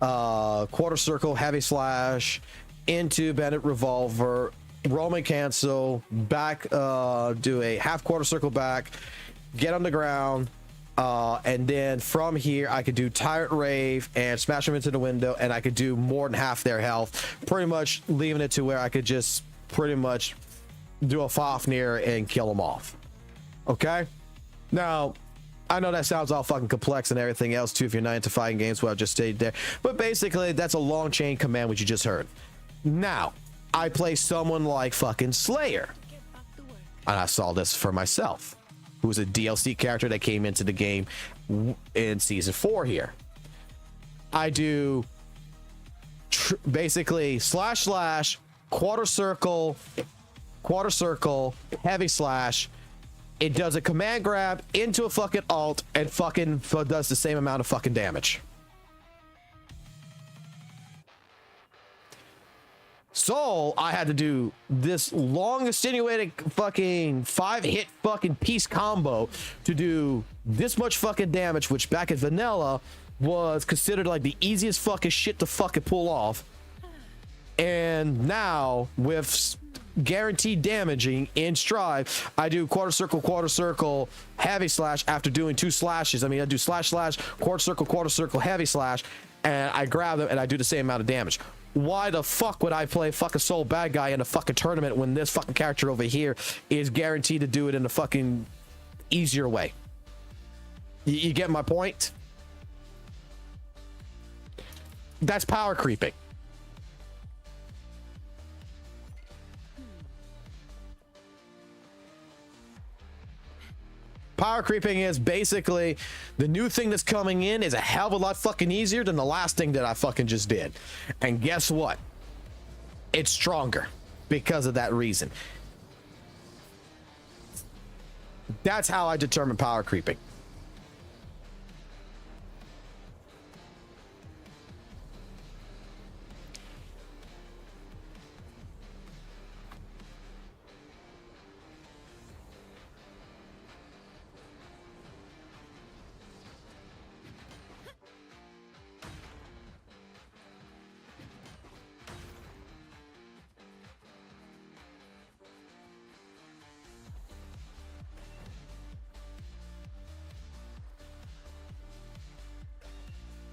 quarter circle heavy slash into Bandit Revolver, Roman cancel back, do a half quarter circle back, get on the ground, And then from here, I could do Tyrant Rave and smash them into the window, and I could do more than half their health, pretty much leaving it to where I could just pretty much do a Fafnir and kill them off. Okay? Now, I know that sounds all fucking complex and everything else too if you're not into fighting games, well, I just stayed there. But basically, that's a long chain command, which you just heard. Now, I play someone like fucking Slayer. And I saw this for myself, who was a DLC character that came into the game in season 4 here. I do basically // quarter circle, heavy slash. It does a command grab into a fucking alt and fucking does the same amount of fucking damage. So I had to do this long extenuating fucking 5-hit fucking piece combo to do this much fucking damage, which back in vanilla was considered like the easiest fucking shit to fucking pull off. And now with guaranteed damaging in Strive, I do quarter circle, heavy slash after doing 2 slashes. I mean, I do // quarter circle, heavy slash, and I grab them and I do the same amount of damage. Why the fuck would I play fucking sole bad guy in a fucking tournament when this fucking character over here is guaranteed to do it in a fucking easier way? You get my point? That's power creeping. Power creeping is basically the new thing that's coming in is a hell of a lot fucking easier than the last thing that I fucking just did. And guess what? It's stronger because of that reason. That's how I determine power creeping.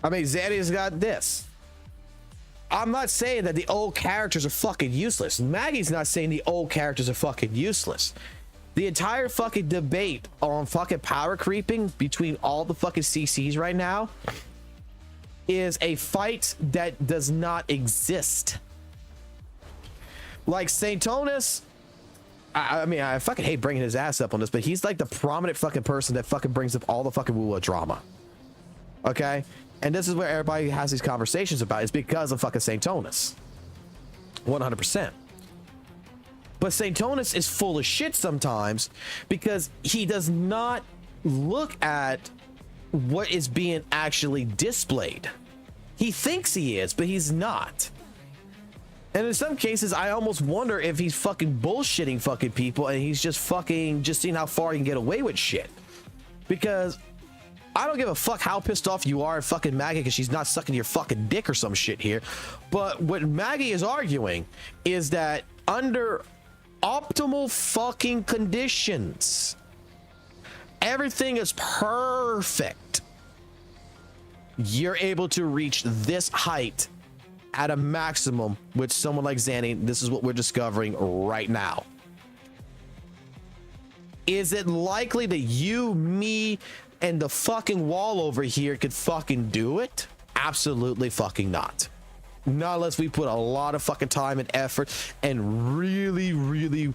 I mean, Xanny's got this. I'm not saying that the old characters are fucking useless. Maggie's not saying the old characters are fucking useless. The entire fucking debate on fucking power creeping between all the fucking CCs right now is a fight that does not exist. Like Saintonus, I mean, I fucking hate bringing his ass up on this, but he's like the prominent fucking person that fucking brings up all the fucking WUWA drama. Okay? And this is where everybody has these conversations about. It's because of fucking Saintonus. 100%. But Saintonus is full of shit sometimes because he does not look at what is being actually displayed. He thinks he is, but he's not. And in some cases, I almost wonder if he's fucking bullshitting fucking people and he's just fucking just seeing how far he can get away with shit. Because I don't give a fuck how pissed off you are at fucking Maggie because she's not sucking your fucking dick or some shit here. But what Maggie is arguing is that under optimal fucking conditions, everything is perfect. You're able to reach this height at a maximum with someone like Zanny. This is what we're discovering right now. Is it likely that you, me, and the fucking wall over here could fucking do it? Absolutely fucking not. Not unless we put a lot of fucking time and effort and really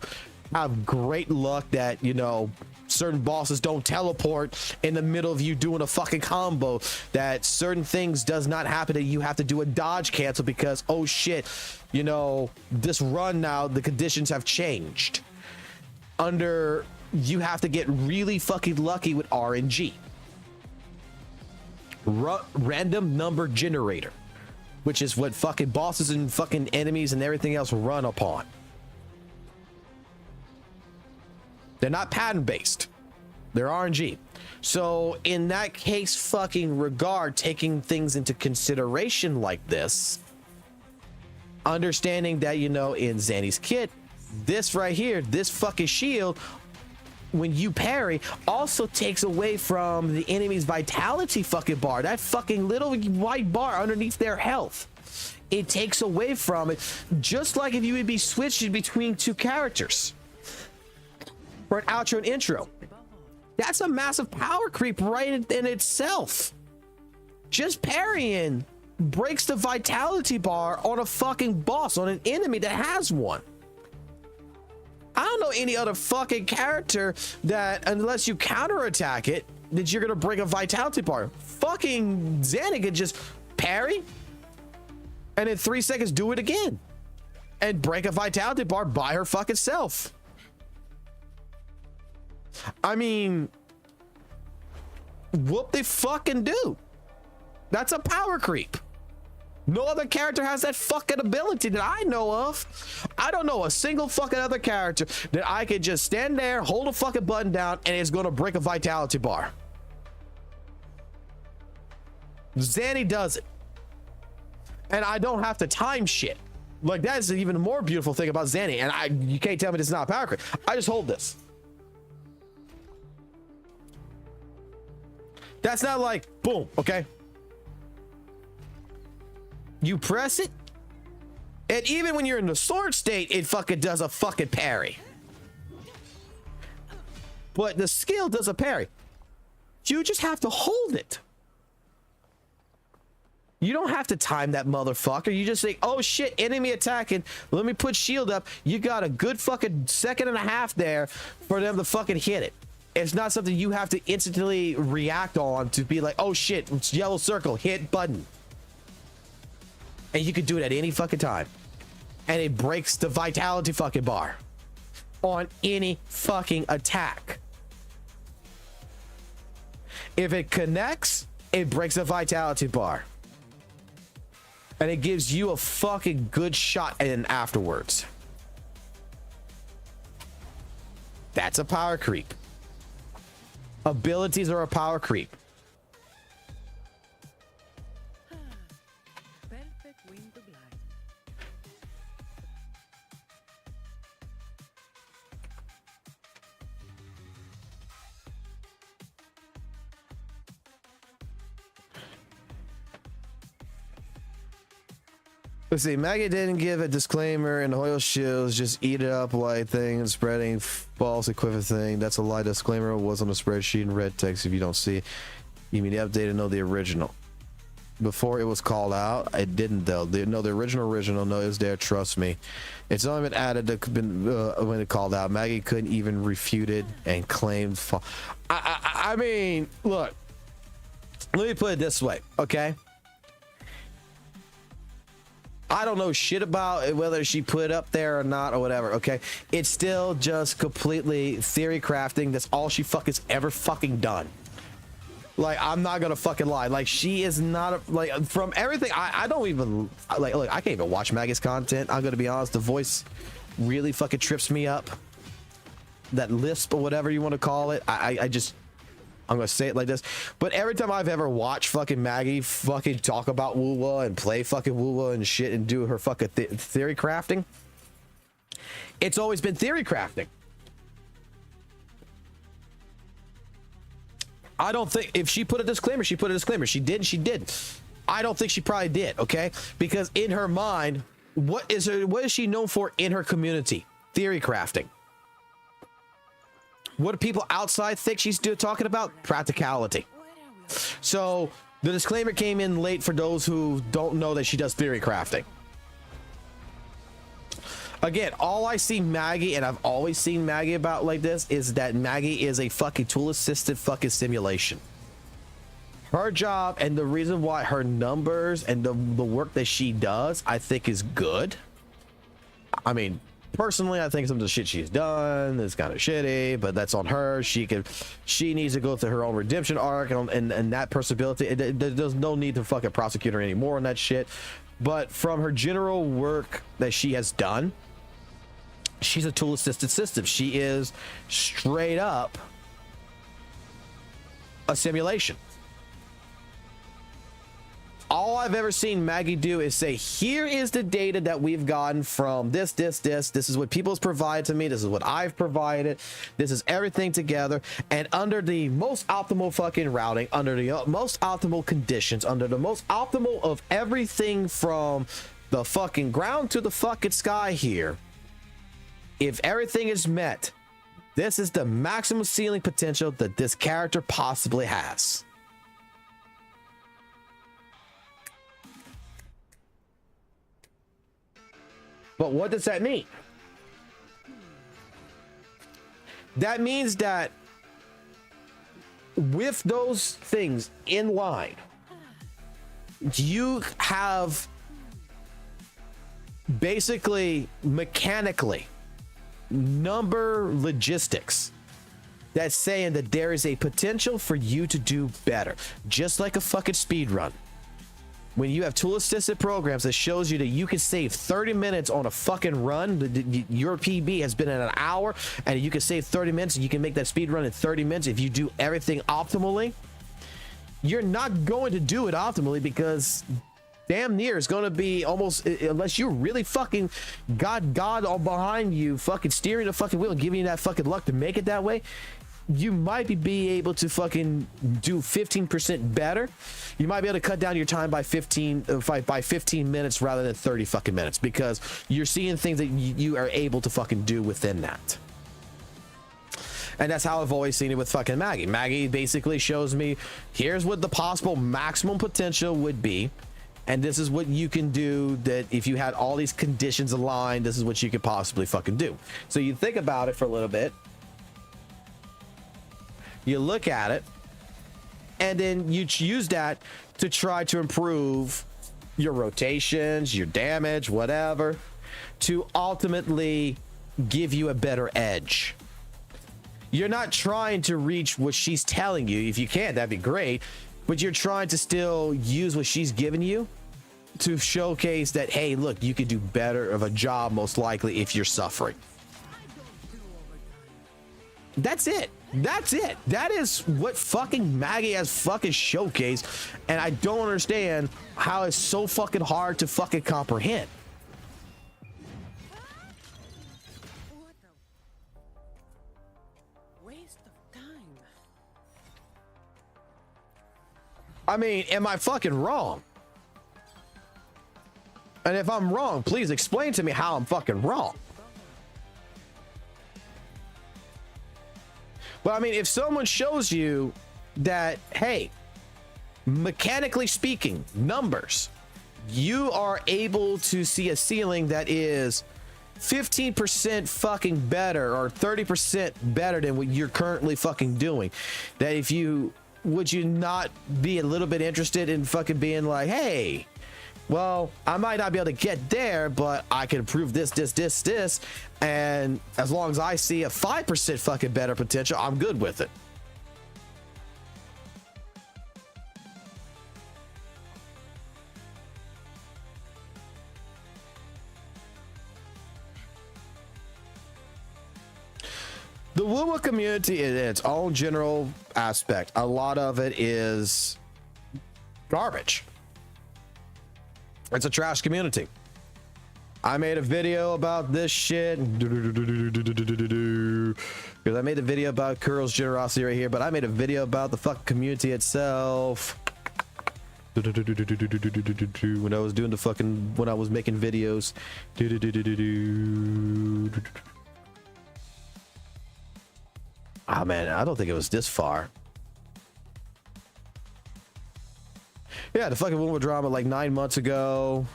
have great luck that, you know, certain bosses don't teleport in the middle of you doing a fucking combo, that certain things does not happen, that you have to do a dodge cancel because, oh shit, you know, this run now, the conditions have changed. You have to get really fucking lucky with RNG. Random number generator, which is what fucking bosses and fucking enemies and everything else run upon. They're not pattern based. They're RNG. So in that case fucking regard, taking things into consideration like this, understanding that, you know, in Zanny's kit, this right here, this fucking shield when you parry, also takes away from the enemy's vitality fucking bar. That fucking little white bar underneath their health. It takes away from it, just like if you would be switching between two characters for an outro and intro. That's a massive power creep right in itself. Just parrying breaks the vitality bar on a fucking boss, on an enemy that has one. I don't know any other fucking character that, unless you counterattack it, that you're gonna break a vitality bar. Fucking Xana could just parry and in 3 seconds do it again and break a vitality bar by her fucking self. I mean, whoop they fucking do. That's a power creep. No other character has that fucking ability that I know of. I don't know a single fucking other character that I could just stand there, hold a fucking button down, and it's gonna break a vitality bar. Zanny does it. And I don't have to time shit. Like, that's an even more beautiful thing about Zanny. And you can't tell me this is not a power creep. I just hold this. That's not like, boom, okay? You press it, and even when you're in the sword state, it fucking does a fucking parry. But the skill does a parry. You just have to hold it. You don't have to time that motherfucker. You just say, oh shit, enemy attacking. Let me put shield up. You got a good fucking 1.5 seconds there for them to fucking hit it. It's not something you have to instantly react on to be like, oh shit, it's yellow circle, hit button. And you can do it at any fucking time. And it breaks the vitality fucking bar on any fucking attack. If it connects, it breaks the vitality bar. And it gives you a fucking good shot in afterwards. That's a power creep. Abilities are a power creep. Perfect wind to blind. Let's see, Maggie didn't give a disclaimer and oil shields just eat it up like thing and spreading false equivalent thing. That's a lie. Disclaimer was on the spreadsheet in red text. If you don't see it, you mean the update and know the original. Before it was called out, I didn't though. No, the original, no, it was there, trust me. It's only been added to, when it called out. Maggie couldn't even refute it and claimed I mean, look, let me put it this way, okay? I don't know shit about whether she put it up there or not or whatever, okay? It's still just completely theory crafting. That's all she fucking ever fucking done. Like, I'm not gonna fucking lie. Like, she is not like, from everything, I don't even like, look, I can't even watch Maggie's content. I'm gonna be honest, the voice really fucking trips me up. That lisp or whatever you want to call it, I'm gonna say it like this, but every time I've ever watched fucking Maggie fucking talk about WUWA and play fucking WUWA and shit and do her fucking theory crafting, it's always been theory crafting. I don't think if she put a disclaimer, she put a disclaimer. She did, she didn't. I don't think she probably did, okay? Because in her mind, what is she known for in her community? Theory crafting. What do people outside think she's talking about? Practicality. So the disclaimer came in late for those who don't know that she does theory crafting. Again, all I see Maggie, and I've always seen Maggie about like this, is that Maggie is a fucking tool-assisted fucking simulation. Her job and the reason why her numbers and the work that she does, I think is good. I mean, personally, I think some of the shit she's done is kind of shitty, but that's on her. She needs to go through her own redemption arc and that possibility. There's no need to fucking prosecute her anymore on that shit. But from her general work that she has done, she's a tool-assisted system. She is straight up a simulation. all I've ever seen Maggie do is say, here is the data that we've gotten from this. This is what people's provided to me. This is what I've provided. This is everything together. And under the most optimal fucking routing, under the most optimal conditions, under the most optimal of everything from the fucking ground to the fucking sky here, if everything is met, this is the maximum ceiling potential that this character possibly has. But what does that mean? That means that with those things in line, you have basically mechanically number logistics that's saying that there is a potential for you to do better, just like a fucking speed run. When you have tool assisted programs that shows you that you can save 30 minutes on a fucking run, your PB has been at an hour and you can save 30 minutes and you can make that speed run in 30 minutes if you do everything optimally. You're not going to do it optimally because damn near is going to be almost, unless you really fucking got God all behind you fucking steering the fucking wheel and giving you that fucking luck to make it that way, you might be able to fucking do 15% better. You might be able to cut down your time by 15 minutes rather than 30 fucking minutes, because you're seeing things that you are able to fucking do within that. And that's how I've always seen it with fucking Maggie. Maggie basically shows me, here's what the possible maximum potential would be, and this is what you can do, that if you had all these conditions aligned, this is what you could possibly fucking do. So you think about it for a little bit. You look at it, and then you use that to try to improve your rotations, your damage, whatever, to ultimately give you a better edge. You're not trying to reach what she's telling you. If you can, that'd be great. But you're trying to still use what she's giving you to showcase that, hey, look, you could do better of a job most likely if you're suffering. That's it. That's it. That is what fucking Maggie has fucking showcased, and I don't understand how it's so fucking hard to fucking comprehend. What a waste of time. I mean, am I fucking wrong? And if I'm wrong, please explain to me how I'm fucking wrong. But I mean, if someone shows you that, hey, mechanically speaking, numbers, you are able to see a ceiling that is 15% fucking better or 30% better than what you're currently fucking doing, that if you, would you not be a little bit interested in fucking being like, hey, well, I might not be able to get there, but I can improve this, and as long as I see a 5% fucking better potential, I'm good with it. The WUWA community in its own general aspect, a lot of it is garbage. It's a trash community. I made a video about this shit because I made a video about Kuro's generosity right here, but I made a video about the fucking community itself when I was doing the fucking, when I was making videos. Oh man, I don't think it was this far. Yeah, the fucking WUWA drama like 9 months ago.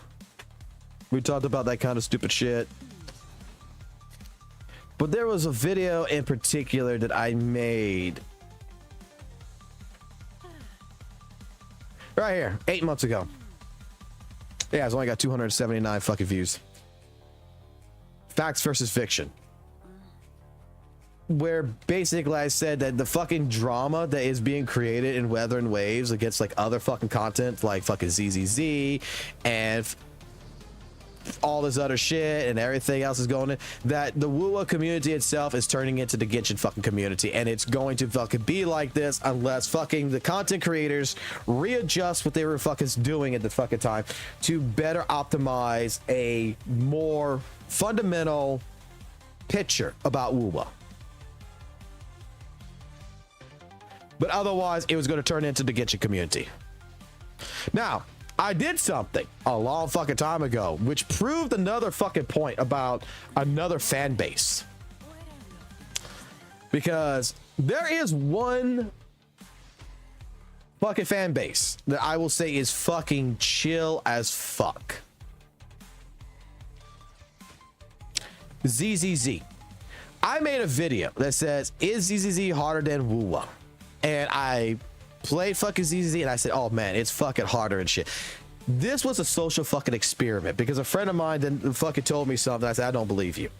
We talked about that kind of stupid shit. But there was a video in particular that I made right here 8 months ago. Yeah, it's only got 279 fucking views. Facts versus fiction. Where basically I said that the fucking drama that is being created in Wuthering Waves against like other fucking content like fucking ZZZ and all this other shit and everything else is going in, that the WUWA community itself is turning into the Genshin fucking community, and it's going to fucking be like this unless fucking the content creators readjust what they were fucking doing at the fucking time to better optimize a more fundamental picture about WUWA. But otherwise, it was going to turn into the Genshin community. Now, I did something a long fucking time ago, which proved another fucking point about another fan base. Because there is one fucking fan base that I will say is fucking chill as fuck. ZZZ. I made a video that says, is ZZZ harder than WUWA? And I played fucking ZZZ and I said, oh man, it's fucking harder and shit. This was a social fucking experiment because a friend of mine then fucking told me something. I said, I don't believe you.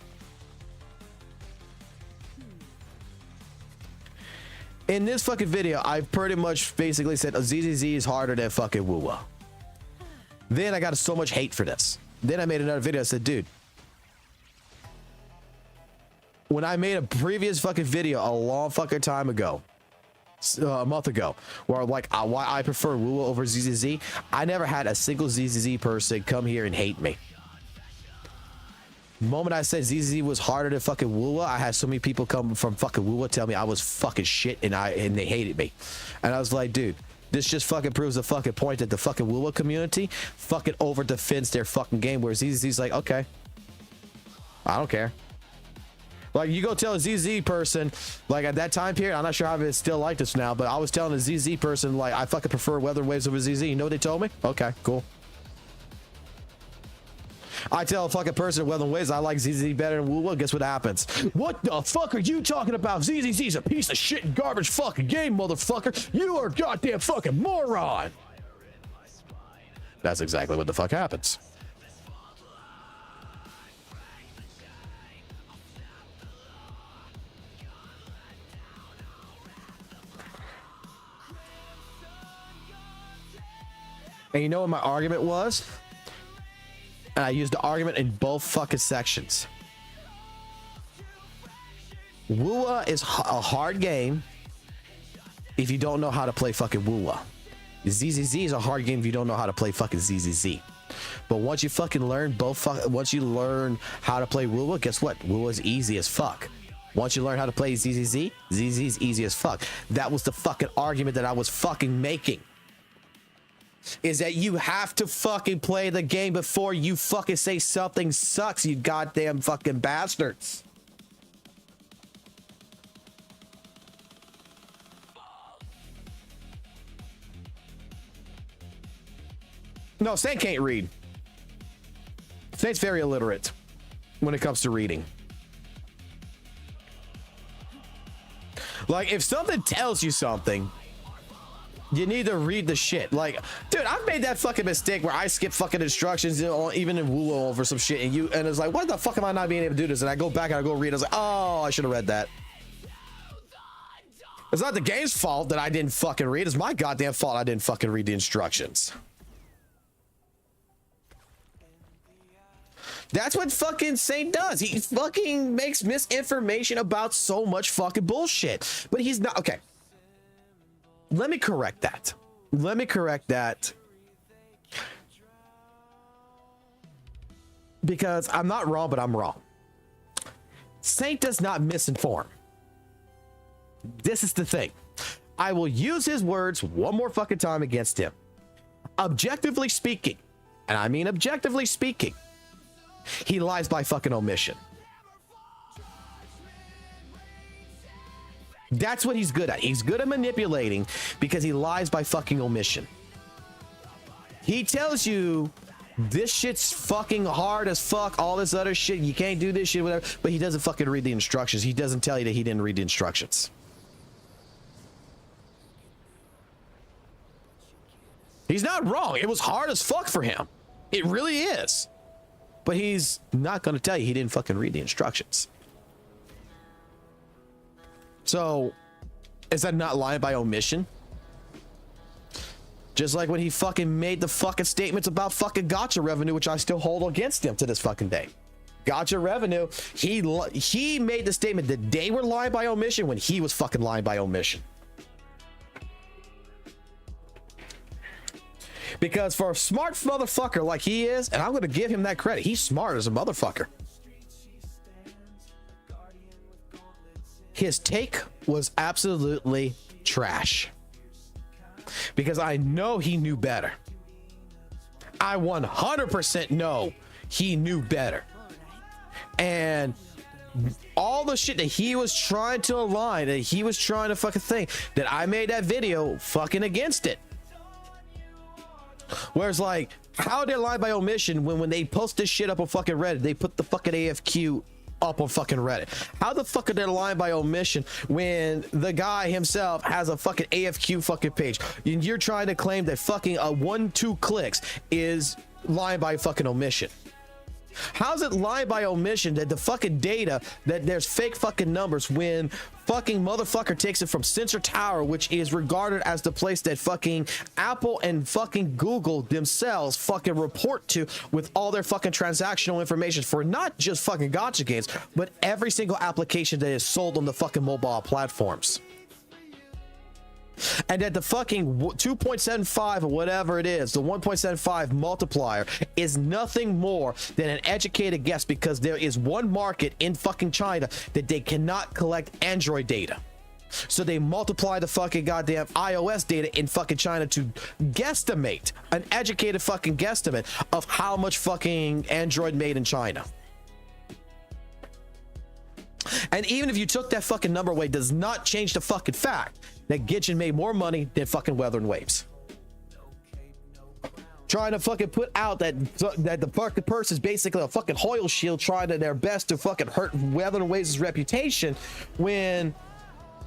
In this fucking video, I pretty much basically said, oh, ZZZ is harder than fucking WUWA. Then I got so much hate for this. Then I made another video. I said, dude, when I made a previous fucking video a long fucking time ago, a month ago, where like why I prefer WUWA over ZZZ, I never had a single ZZZ person come here and hate me. The moment I said ZZZ was harder than fucking WUWA, I had so many people come from fucking WUWA tell me I was fucking shit and they hated me. And I was like, dude, this just fucking proves the fucking point that the fucking WUWA community fucking over defends their fucking game, where ZZZ's like, okay, I don't care. Like, you go tell a ZZ person, like, at that time period, I'm not sure how it's still like this now, but I was telling a ZZ person, like, I fucking prefer Wuthering Waves over ZZ. You know what they told me? Okay, cool. I tell a fucking person Wuthering Waves I like ZZ better than WUWA, guess what happens? What the fuck are you talking about? ZZZ's a piece of shit and garbage fucking game, motherfucker. You are a goddamn fucking moron. That's exactly what the fuck happens. And you know what my argument was? And I used the argument in both fucking sections. WUWA is a hard game if you don't know how to play fucking WUWA. ZZZ is a hard game if you don't know how to play fucking ZZZ. But once you fucking learn once you learn how to play WUWA, guess what? WUWA is easy as fuck. Once you learn how to play ZZZ, ZZ is easy as fuck. That was the fucking argument that I was fucking making. Is that you have to fucking play the game before you fucking say something sucks, you goddamn fucking bastards. No, Saint can't read. Saint's very illiterate when it comes to reading. Like, if something tells you something, you need to read the shit. Like, dude, I've made that fucking mistake where I skip fucking instructions, you know, even in WUWA over some shit, and it's like, what the fuck am I not being able to do this? And I go back and I go read. I was like, oh, I should have read that. It's not the game's fault that I didn't fucking read. It's my goddamn fault I didn't fucking read the instructions. That's what fucking Saint does. He fucking makes misinformation about so much fucking bullshit. But he's not, okay. Let me correct that. Let me correct that. Because I'm not wrong, but I'm wrong. Saint does not misinform. This is the thing. I will use his words one more fucking time against him. Objectively speaking, and I mean objectively speaking, he lies by fucking omission. That's what he's good at. He's good at manipulating because he lies by fucking omission. He tells you this shit's fucking hard as fuck, all this other shit, you can't do this shit, whatever, but he doesn't fucking read the instructions. He doesn't tell you that he didn't read the instructions. He's not wrong. It was hard as fuck for him. It really is. But he's not going to tell you he didn't fucking read the instructions. So, is that not lying by omission? Just like when he fucking made the fucking statements about fucking gacha revenue, which I still hold against him to this fucking day. Gacha revenue, he made the statement that they were lying by omission when he was fucking lying by omission. Because for a smart motherfucker like he is, and I'm gonna give him that credit, he's smart as a motherfucker. His take was absolutely trash. Because I know he knew better. I 100% know he knew better. And all the shit that he was trying to align, that he was trying to fucking think, that I made that video fucking against it. Whereas, like, how they're lying by omission when they post this shit up on fucking Reddit, they put the fucking AFQ up on fucking Reddit. How the fuck are they lying by omission when the guy himself has a fucking AFQ fucking page? And you're trying to claim that fucking 1-2 clicks is lying by fucking omission. How's it lying by omission that the fucking data, that there's fake fucking numbers when fucking motherfucker takes it from Sensor Tower, which is regarded as the place that fucking Apple and fucking Google themselves fucking report to with all their fucking transactional information for not just fucking gacha games, but every single application that is sold on the fucking mobile platforms. And that the fucking 2.75 or whatever it is, the 1.75 multiplier is nothing more than an educated guess, because there is one market in fucking China that they cannot collect Android data. So they multiply the fucking goddamn iOS data in fucking China to guesstimate, an educated fucking guesstimate of how much fucking Android made in China. And even if you took that fucking number away, does not change the fucking fact that Gitchin made more money than fucking Wuthering Waves. Trying to fucking put out that the fucking person is basically a fucking oil shield, trying to their best to fucking hurt Wuthering Waves' reputation when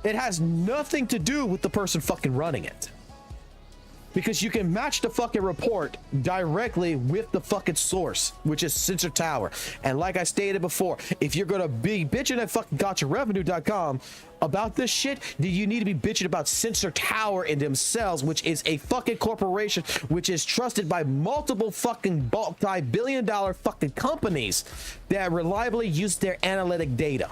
it has nothing to do with the person fucking running it. Because you can match the fucking report directly with the fucking source, which is Sensor Tower. And like I stated before, if you're gonna be bitching at fucking gacharevenue.com about this shit, then you need to be bitching about Sensor Tower in themselves, which is a fucking corporation which is trusted by multiple fucking multi-billion-dollar fucking companies that reliably use their analytic data.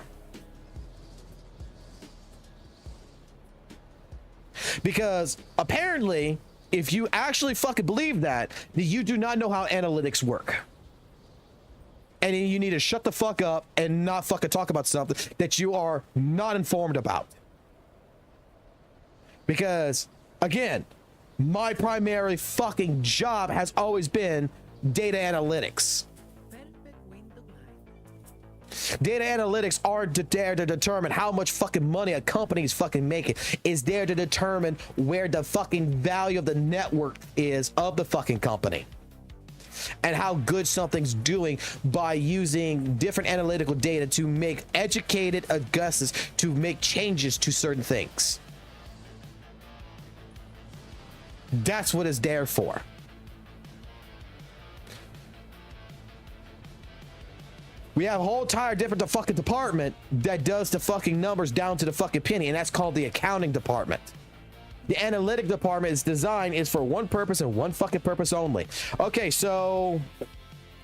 Because apparently, if you actually fucking believe that, then you do not know how analytics work. And you need to shut the fuck up and not fucking talk about something that you are not informed about. Because, again, my primary fucking job has always been data analytics. Data analytics aren't there to determine how much fucking money a company is fucking making. It's there to determine where the fucking value of the network is of the fucking company, and how good something's doing by using different analytical data to make educated guesses, to make changes to certain things. That's what it's there for. We have a whole entire different fucking department that does the fucking numbers down to the fucking penny, and that's called the accounting department. The analytic department is designed is for one purpose and one fucking purpose only. Okay, so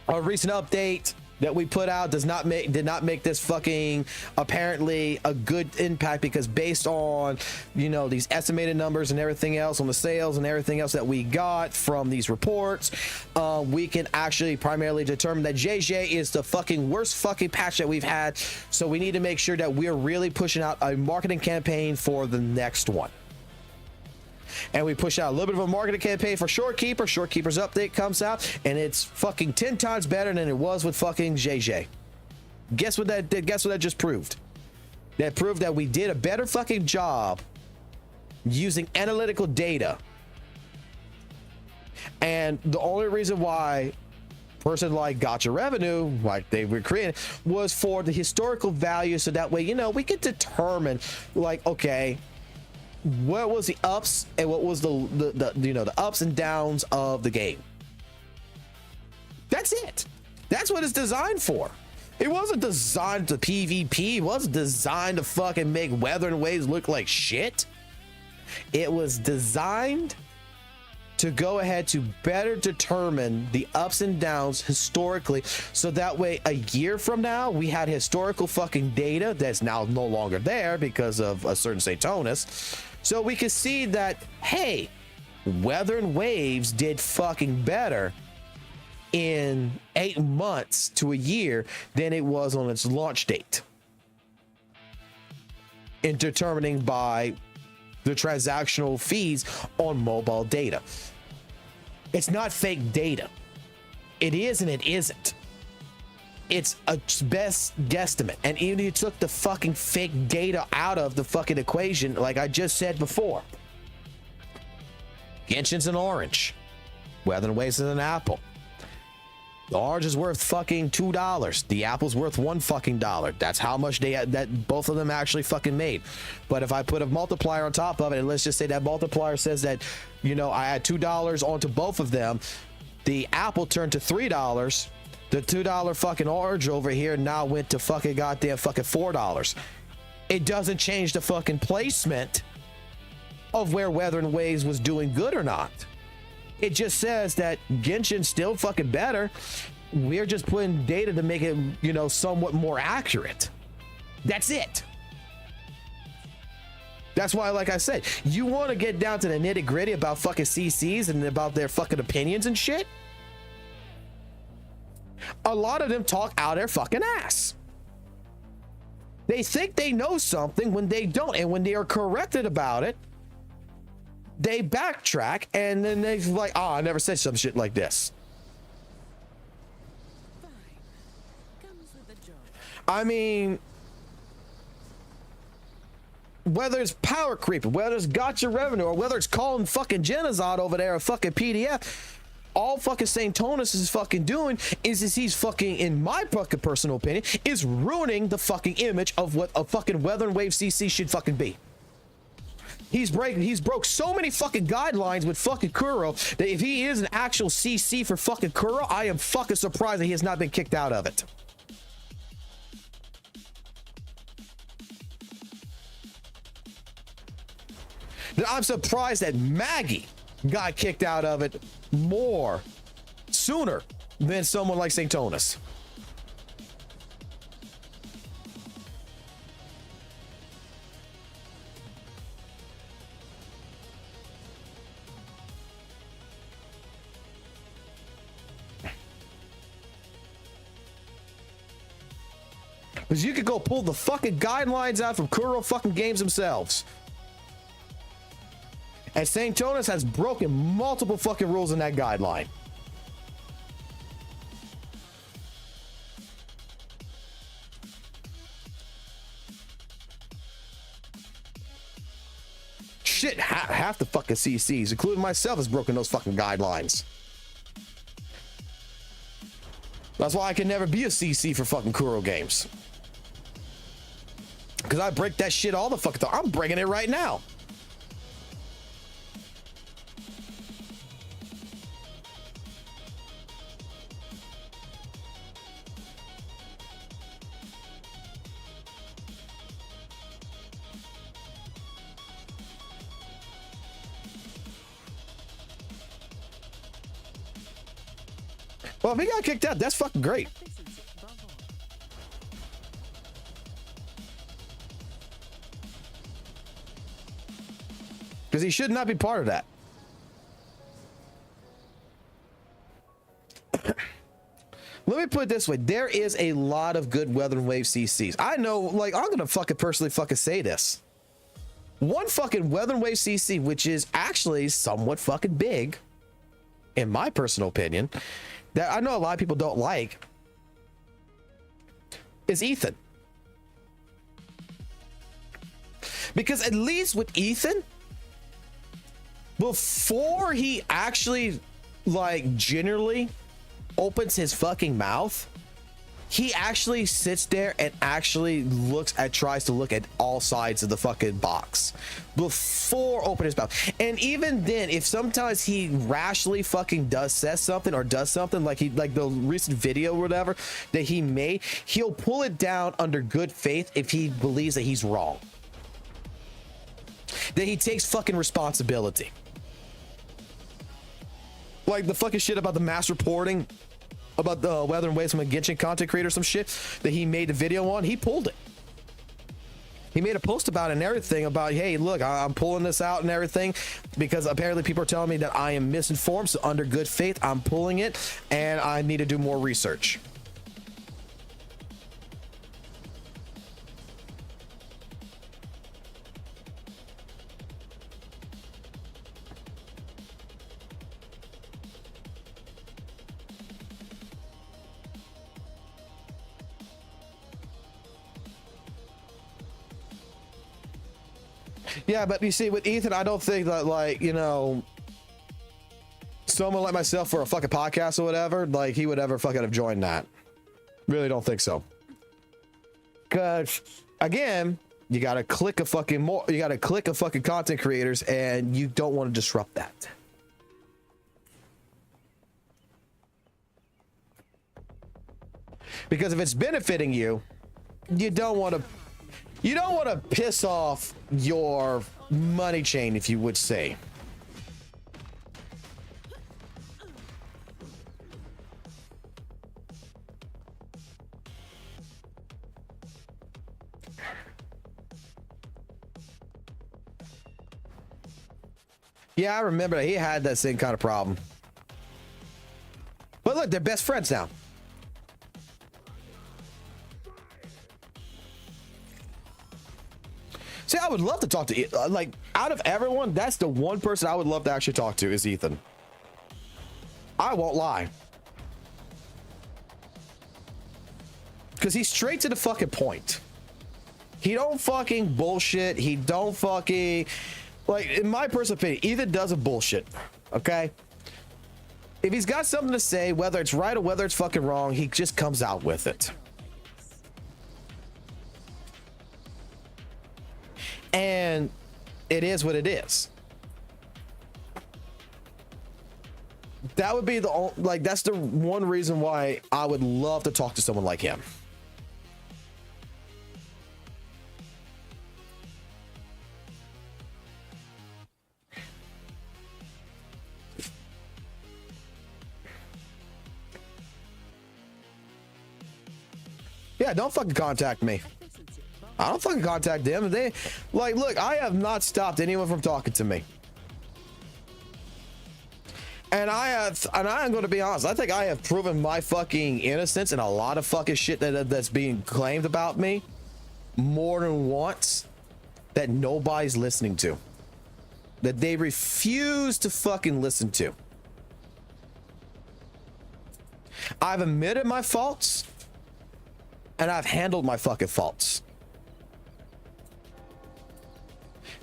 a recent update that we put out did not make this fucking apparently a good impact, because based on, you know, these estimated numbers and everything else on the sales and everything else that we got from these reports, we can actually primarily determine that JJ is the fucking worst fucking patch that we've had. So we need to make sure that we're really pushing out a marketing campaign for the next one. And we push out a little bit of a marketing campaign for Shorekeeper. Shorekeeper's update comes out, and it's fucking 10 times better than it was with fucking JJ. Guess what that just proved? That proved that we did a better fucking job using analytical data. And the only reason why person like Gacha Revenue, like they were created, was for the historical value, so that way, you know, we could determine, like, okay, what was the ups and what was the you know, the ups and downs of the game. That's it. That's what it's designed for. It wasn't designed to PvP. It wasn't designed to fucking make Wuthering Waves look like shit. It was designed to go ahead to better determine the ups and downs historically, so that way a year from now we had historical fucking data that's now no longer there because of a certain Satonus, so we could see that, hey, Wuthering Waves did fucking better in 8 months to a year than it was on its launch date, in determining by the transactional fees on mobile data. It's not fake data. It is and it isn't. It's a best guesstimate. And even if you took the fucking fake data out of the fucking equation, like I just said before, Genshin's an orange, Wuthering Waves is an apple. The orange is worth fucking $2. The apple's worth $1 fucking. That's how much that both of them actually fucking made. But if I put a multiplier on top of it, and let's just say that multiplier says that, you know, I add $2 onto both of them, the apple turned to $3. The $2 fucking orange over here now went to fucking goddamn fucking $4. It doesn't change the fucking placement of where Wuthering Waves was doing good or not. It just says that Genshin's still fucking better. We're just putting data to make it, you know, somewhat more accurate. That's it. That's why, like I said, you want to get down to the nitty gritty about fucking CCs and about their fucking opinions and shit. A lot of them talk out their fucking ass. They think they know something when they don't, and when they are corrected about it, they backtrack, and then they're like, oh, I never said some shit like this. Fine. Comes with the job. I mean, whether it's power creeping, whether it's gacha revenue, or whether it's calling fucking genocide over there a fucking PDF, all fucking Satonus is fucking doing is he's fucking, in my fucking personal opinion, is ruining the fucking image of what a fucking Wuthering Wave CC should fucking be. He's broke so many fucking guidelines with fucking Kuro that if he is an actual CC for fucking Kuro, I am fucking surprised that he has not been kicked out of it. I'm surprised that Maggie got kicked out of it more sooner than someone like Satonus. Because you could go pull the fucking guidelines out from Kuro fucking games themselves. And Satonus has broken multiple fucking rules in that guideline. Shit, half the fucking CCs, including myself, has broken those fucking guidelines. That's why I can never be a CC for fucking Kuro games. Because I break that shit all the fucking time. I'm breaking it right now. Well, if he got kicked out, that's fucking great. Because he should not be part of that. Let me put it this way. There is a lot of good Wuthering Wave CCs. I know, like, I'm going to fucking personally fucking say this. One fucking Wuthering Wave CC, which is actually somewhat fucking big, in my personal opinion, that I know a lot of people don't like, is Ethan. Because at least with Ethan, before he actually, like, generally opens his fucking mouth, he actually sits there and actually tries to look at all sides of the fucking box before opening his mouth. And even then, if sometimes he rashly fucking says something or does something, like the recent video or whatever that he made, he'll pull it down under good faith if he believes that he's wrong, that he takes fucking responsibility. like the fucking shit about the mass reporting about the Wuthering Waves from a Genshin content creator, some shit that he made a video on. He pulled it. He made a post about it and everything about, hey, look, I'm pulling this out and everything because apparently people are telling me that I am misinformed. So under good faith, I'm pulling it and I need to do more research. Yeah, but you see, with Ethan, I don't think that, like, you know, someone like myself for a fucking podcast or whatever, like, he would ever fucking have joined that. Really don't think so. Because, again, you gotta click a fucking content creators, and you don't want to disrupt that. Because if it's benefiting you, you don't want to piss off your money chain, if you would say. Yeah, I remember that he had that same kind of problem. But look, they're best friends now. See, I would love to talk to, like, out of everyone, that's the one person I would love to actually talk to is Ethan. I won't lie. Because he's straight to the fucking point. He don't fucking bullshit. He don't fucking, like, in my personal opinion, Ethan doesn't bullshit, okay? If he's got something to say, whether it's right or whether it's fucking wrong, he just comes out with it. And it is what it is. That would be that's the one reason why I would love to talk to someone like him. Yeah, don't fucking contact me. I don't fucking contact them. They, like, look, I have not stopped anyone from talking to me. And I'm going to be honest. I think I have proven my fucking innocence in a lot of fucking shit that's being claimed about me more than once that nobody's listening to. That they refuse to fucking listen to. I've admitted my faults and I've handled my fucking faults.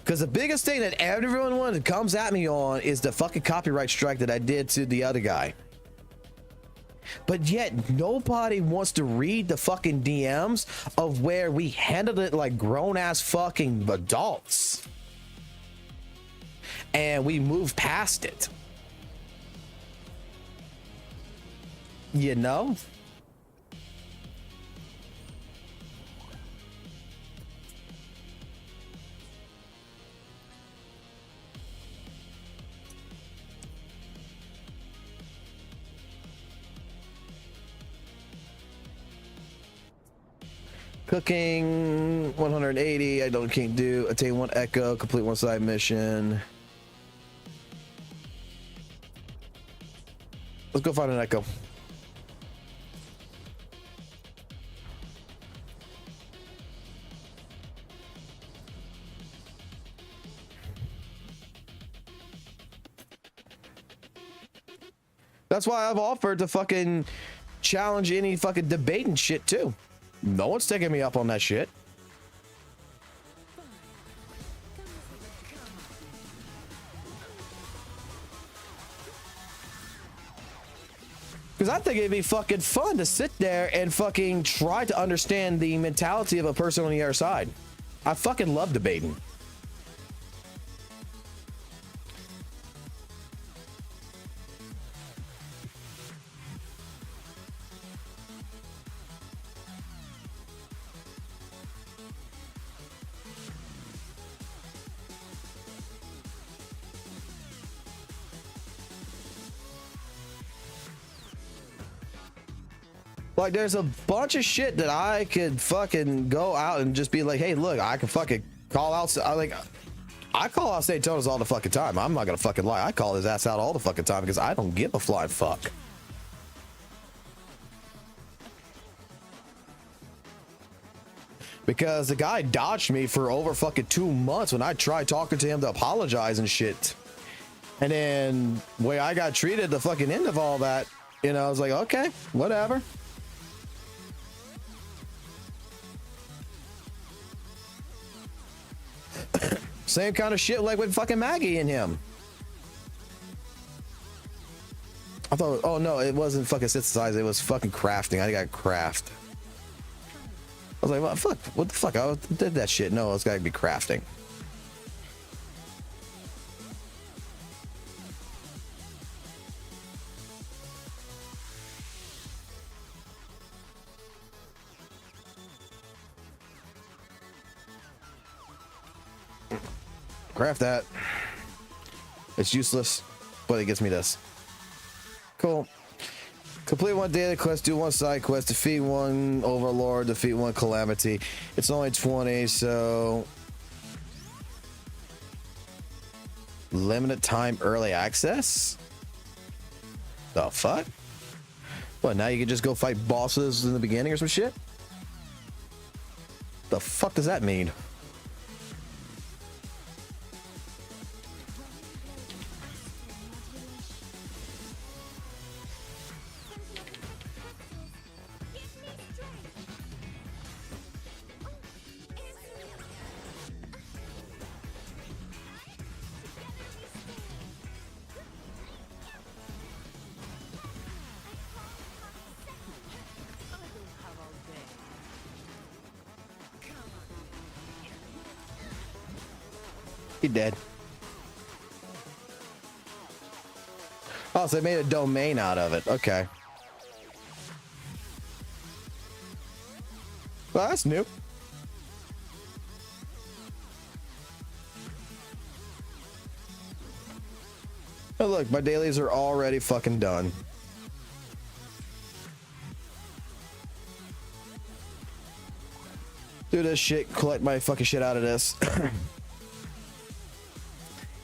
Because the biggest thing that everyone comes at me on is the fucking copyright strike that I did to the other guy. But yet nobody wants to read the fucking DMs of where we handled it like grown-ass fucking adults. And we moved past it. You know? Cooking 180. I can't do. Attain 1 echo. Complete 1 side mission. Let's go find an echo. That's why I've offered to fucking challenge any fucking debate and shit too. No one's taking me up on that shit. Because I think it'd be fucking fun to sit there and fucking try to understand the mentality of a person on the other side. I fucking love debating. Like, there's a bunch of shit that I could fucking go out and just be like, hey, look, I can fucking call out. I call out St. Tonas all the fucking time. I'm not gonna fucking lie. I call his ass out all the fucking time because I don't give a flying fuck. Because the guy dodged me for over fucking 2 months when I tried talking to him to apologize and shit. And then the way I got treated, the fucking end of all that, you know, I was like, okay, whatever. Same kind of shit like with fucking Maggie and him. I thought, oh no, it wasn't fucking synthesize, it was fucking crafting. I got craft. I was like, well, fuck, what the fuck? I did that shit. No, it's gotta be crafting. Craft that. It's useless, but it gets me this. Cool. Complete one daily quest, do one side quest, defeat one overlord, defeat one calamity. It's only 20, so limited time early access? The fuck? What, now you can just go fight bosses in the beginning or some shit? The fuck does that mean? He dead. Oh, so they made a domain out of it. Okay. Well, that's new. Oh, look, my dailies are already fucking done. Do this shit, collect my fucking shit out of this.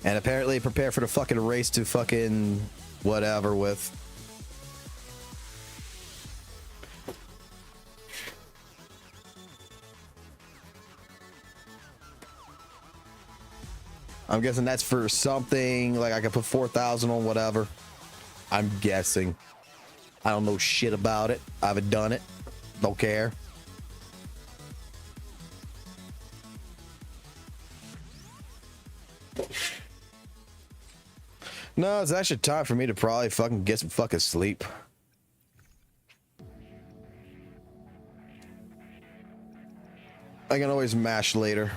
And apparently prepare for the fucking race to fucking whatever with. I'm guessing that's for something like I can put 4,000 on whatever. I'm guessing. I don't know shit about it. I haven't done it. Don't care. No, it's actually time for me to probably fucking get some fucking sleep. I can always mash later.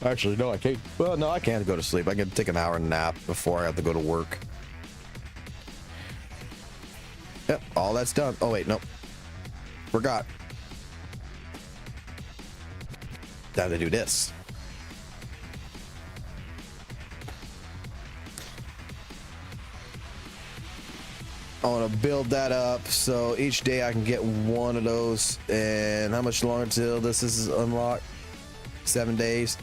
Actually, no, I can't. Well, no, I can't go to sleep. I can take an hour nap before I have to go to work. Yep, all that's done. Oh, wait, nope. Forgot. Time to do this. I want to build that up so each day I can get one of those. And how much longer till this is unlocked? 7 days.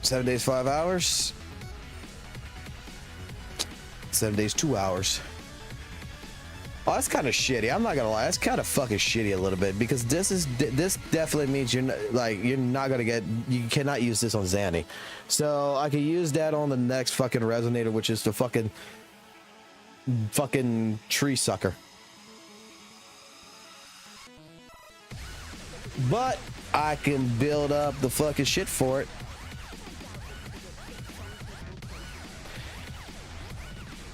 Seven days, 5 hours. 7 days, 2 hours. Oh, that's kind of shitty. I'm not gonna lie. That's kind of fucking shitty a little bit because this definitely means you're not gonna get. You cannot use this on Zanny. So I can use that on the next fucking resonator, which is the fucking tree sucker. But I can build up the fucking shit for it.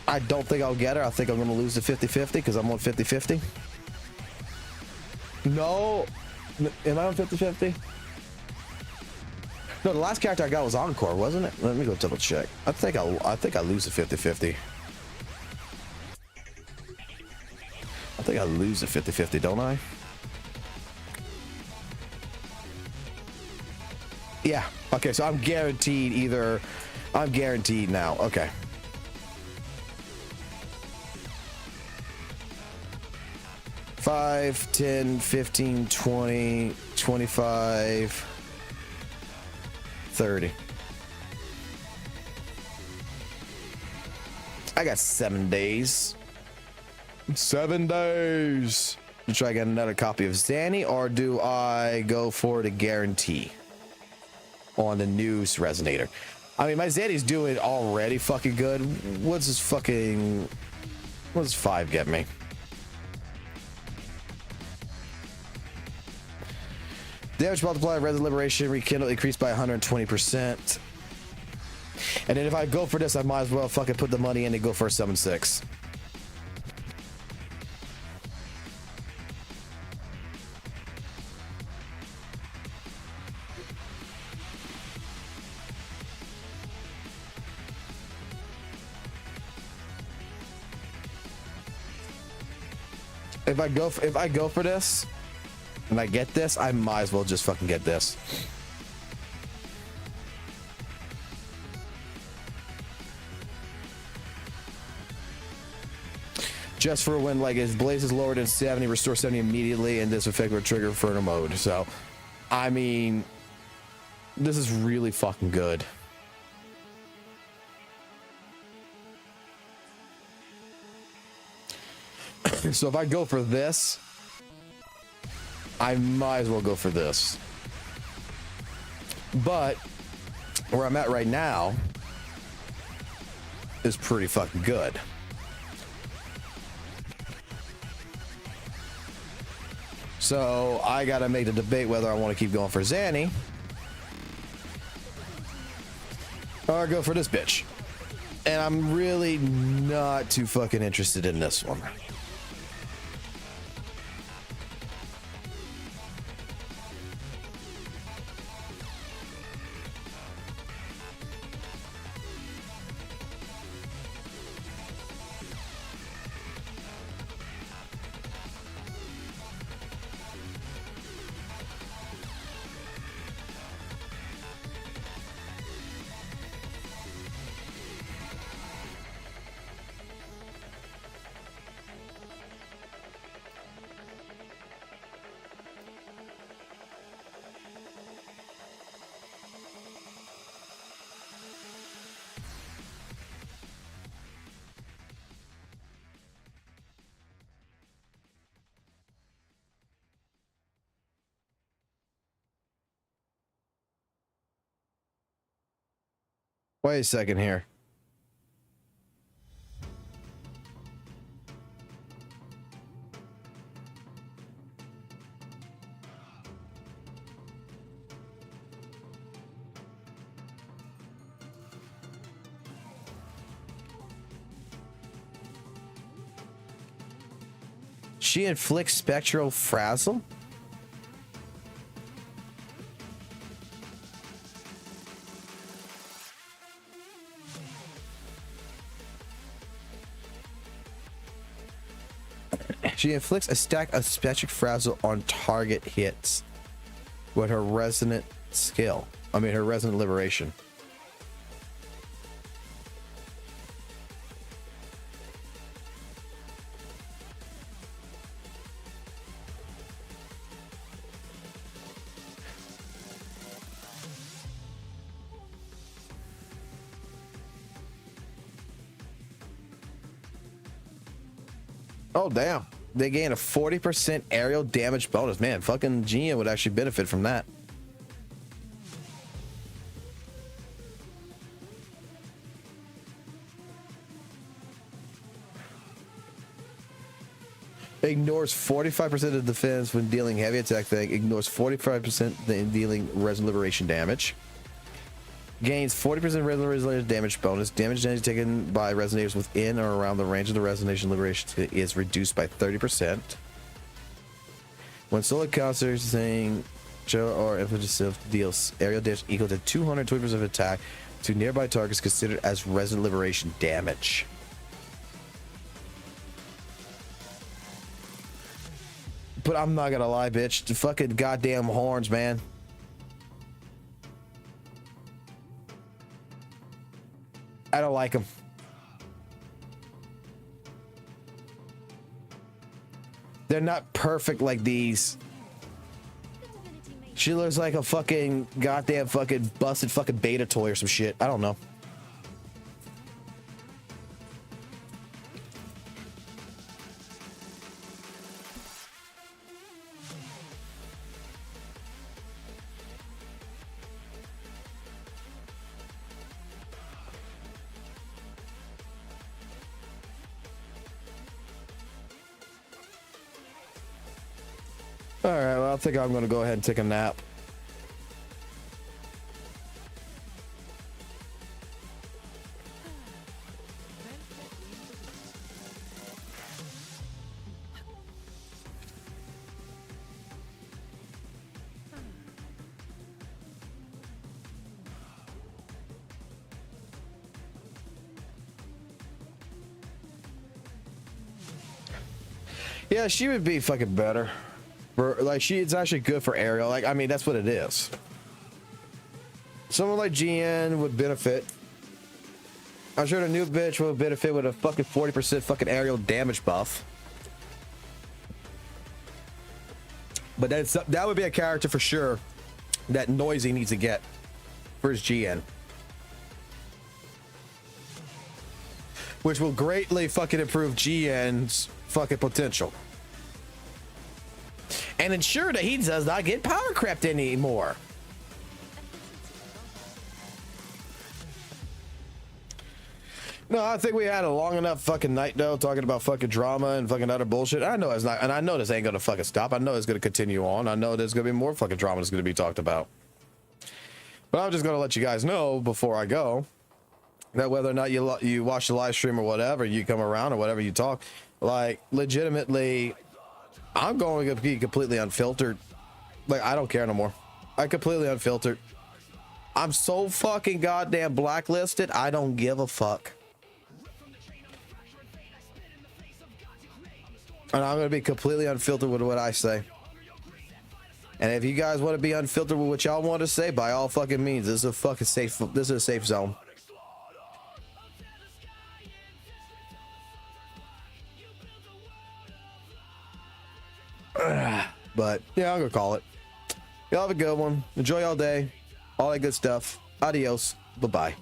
I don't think I'll get her. I think I'm going to lose the 50-50 because I'm on 50-50. No. Am I on 50-50? No, the last character I got was Encore, wasn't it? Let me go double check. I think I lose the 50-50. I think I lose the 50-50, don't I? Yeah. Okay, so I'm guaranteed either. I'm guaranteed now. Okay. Five, 10, 15, 20, 25, 30. I got 7 days. 7 days. To try to get another copy of Zanny, or do I go for the guarantee on the news resonator? I mean, my Zanny's doing already fucking good. What's his fucking... What does 5 get me? Damage multiplier, Resident Liberation, Rekindle increased by 120%. And then if I go for this, I might as well fucking put the money in and go for a 7-6. If I go for this and I get this, I might as well just fucking get this. Just for when like his blaze is lower than 70, restore 70 immediately, and this effect will trigger Inferno mode. So, I mean, this is really fucking good. So if I go for this, I might as well go for this. But where I'm at right now is pretty fucking good. So I gotta make the debate whether I want to keep going for Zanny or go for this bitch. And I'm really not too fucking interested in this one. Wait a second here. She inflicts spectral frazzle? She inflicts a stack of Spectric Frazzle on target hits with her resonant skill. I mean, her resonant liberation. Oh, damn. They gain a 40% aerial damage bonus. Man, fucking Genia would actually benefit from that. Ignores 45% of defense when dealing heavy attack thing. Ignores 45% in dealing Resin Liberation damage. Gains 40% Resin damage bonus. Damage taken by Resonators within or around the range of the Resonation Liberation is reduced by 30%. When solo counters saying or infantry deals aerial damage equal to 220% of attack to nearby targets considered as Resin Liberation damage. But I'm not gonna lie, bitch. The fucking goddamn horns, man. I don't like them. They're not perfect like these. She looks like a fucking goddamn fucking busted fucking beta toy or some shit. I don't know. All right, well, I think I'm gonna go ahead and take a nap. Yeah, she would be fucking better. For, like, it's actually good for aerial. Like, I mean, that's what it is. Someone like GN would benefit. I'm sure the new bitch will benefit with a fucking 40% fucking aerial damage buff. But that would be a character for sure that Noisy needs to get for his GN. Which will greatly fucking improve GN's fucking potential. And ensure that he does not get power crept anymore. No, I think we had a long enough fucking night though, talking about fucking drama and fucking other bullshit. I know it's not, and I know this ain't gonna fucking stop. I know it's gonna continue on. I know there's gonna be more fucking drama that's gonna be talked about. But I'm just gonna let you guys know before I go that whether or not you watch the live stream or whatever, you come around or whatever you talk, like legitimately, I'm going to be completely unfiltered. Like, I don't care no more. I completely unfiltered. I'm so fucking goddamn blacklisted. I don't give a fuck. And I'm going to be completely unfiltered with what I say. And if you guys want to be unfiltered with what y'all want to say, by all fucking means, this is a fucking safe, this is a safe zone. But yeah, I'm gonna call it. Y'all have a good one. Enjoy all day. All that good stuff. Adios. Bye-bye.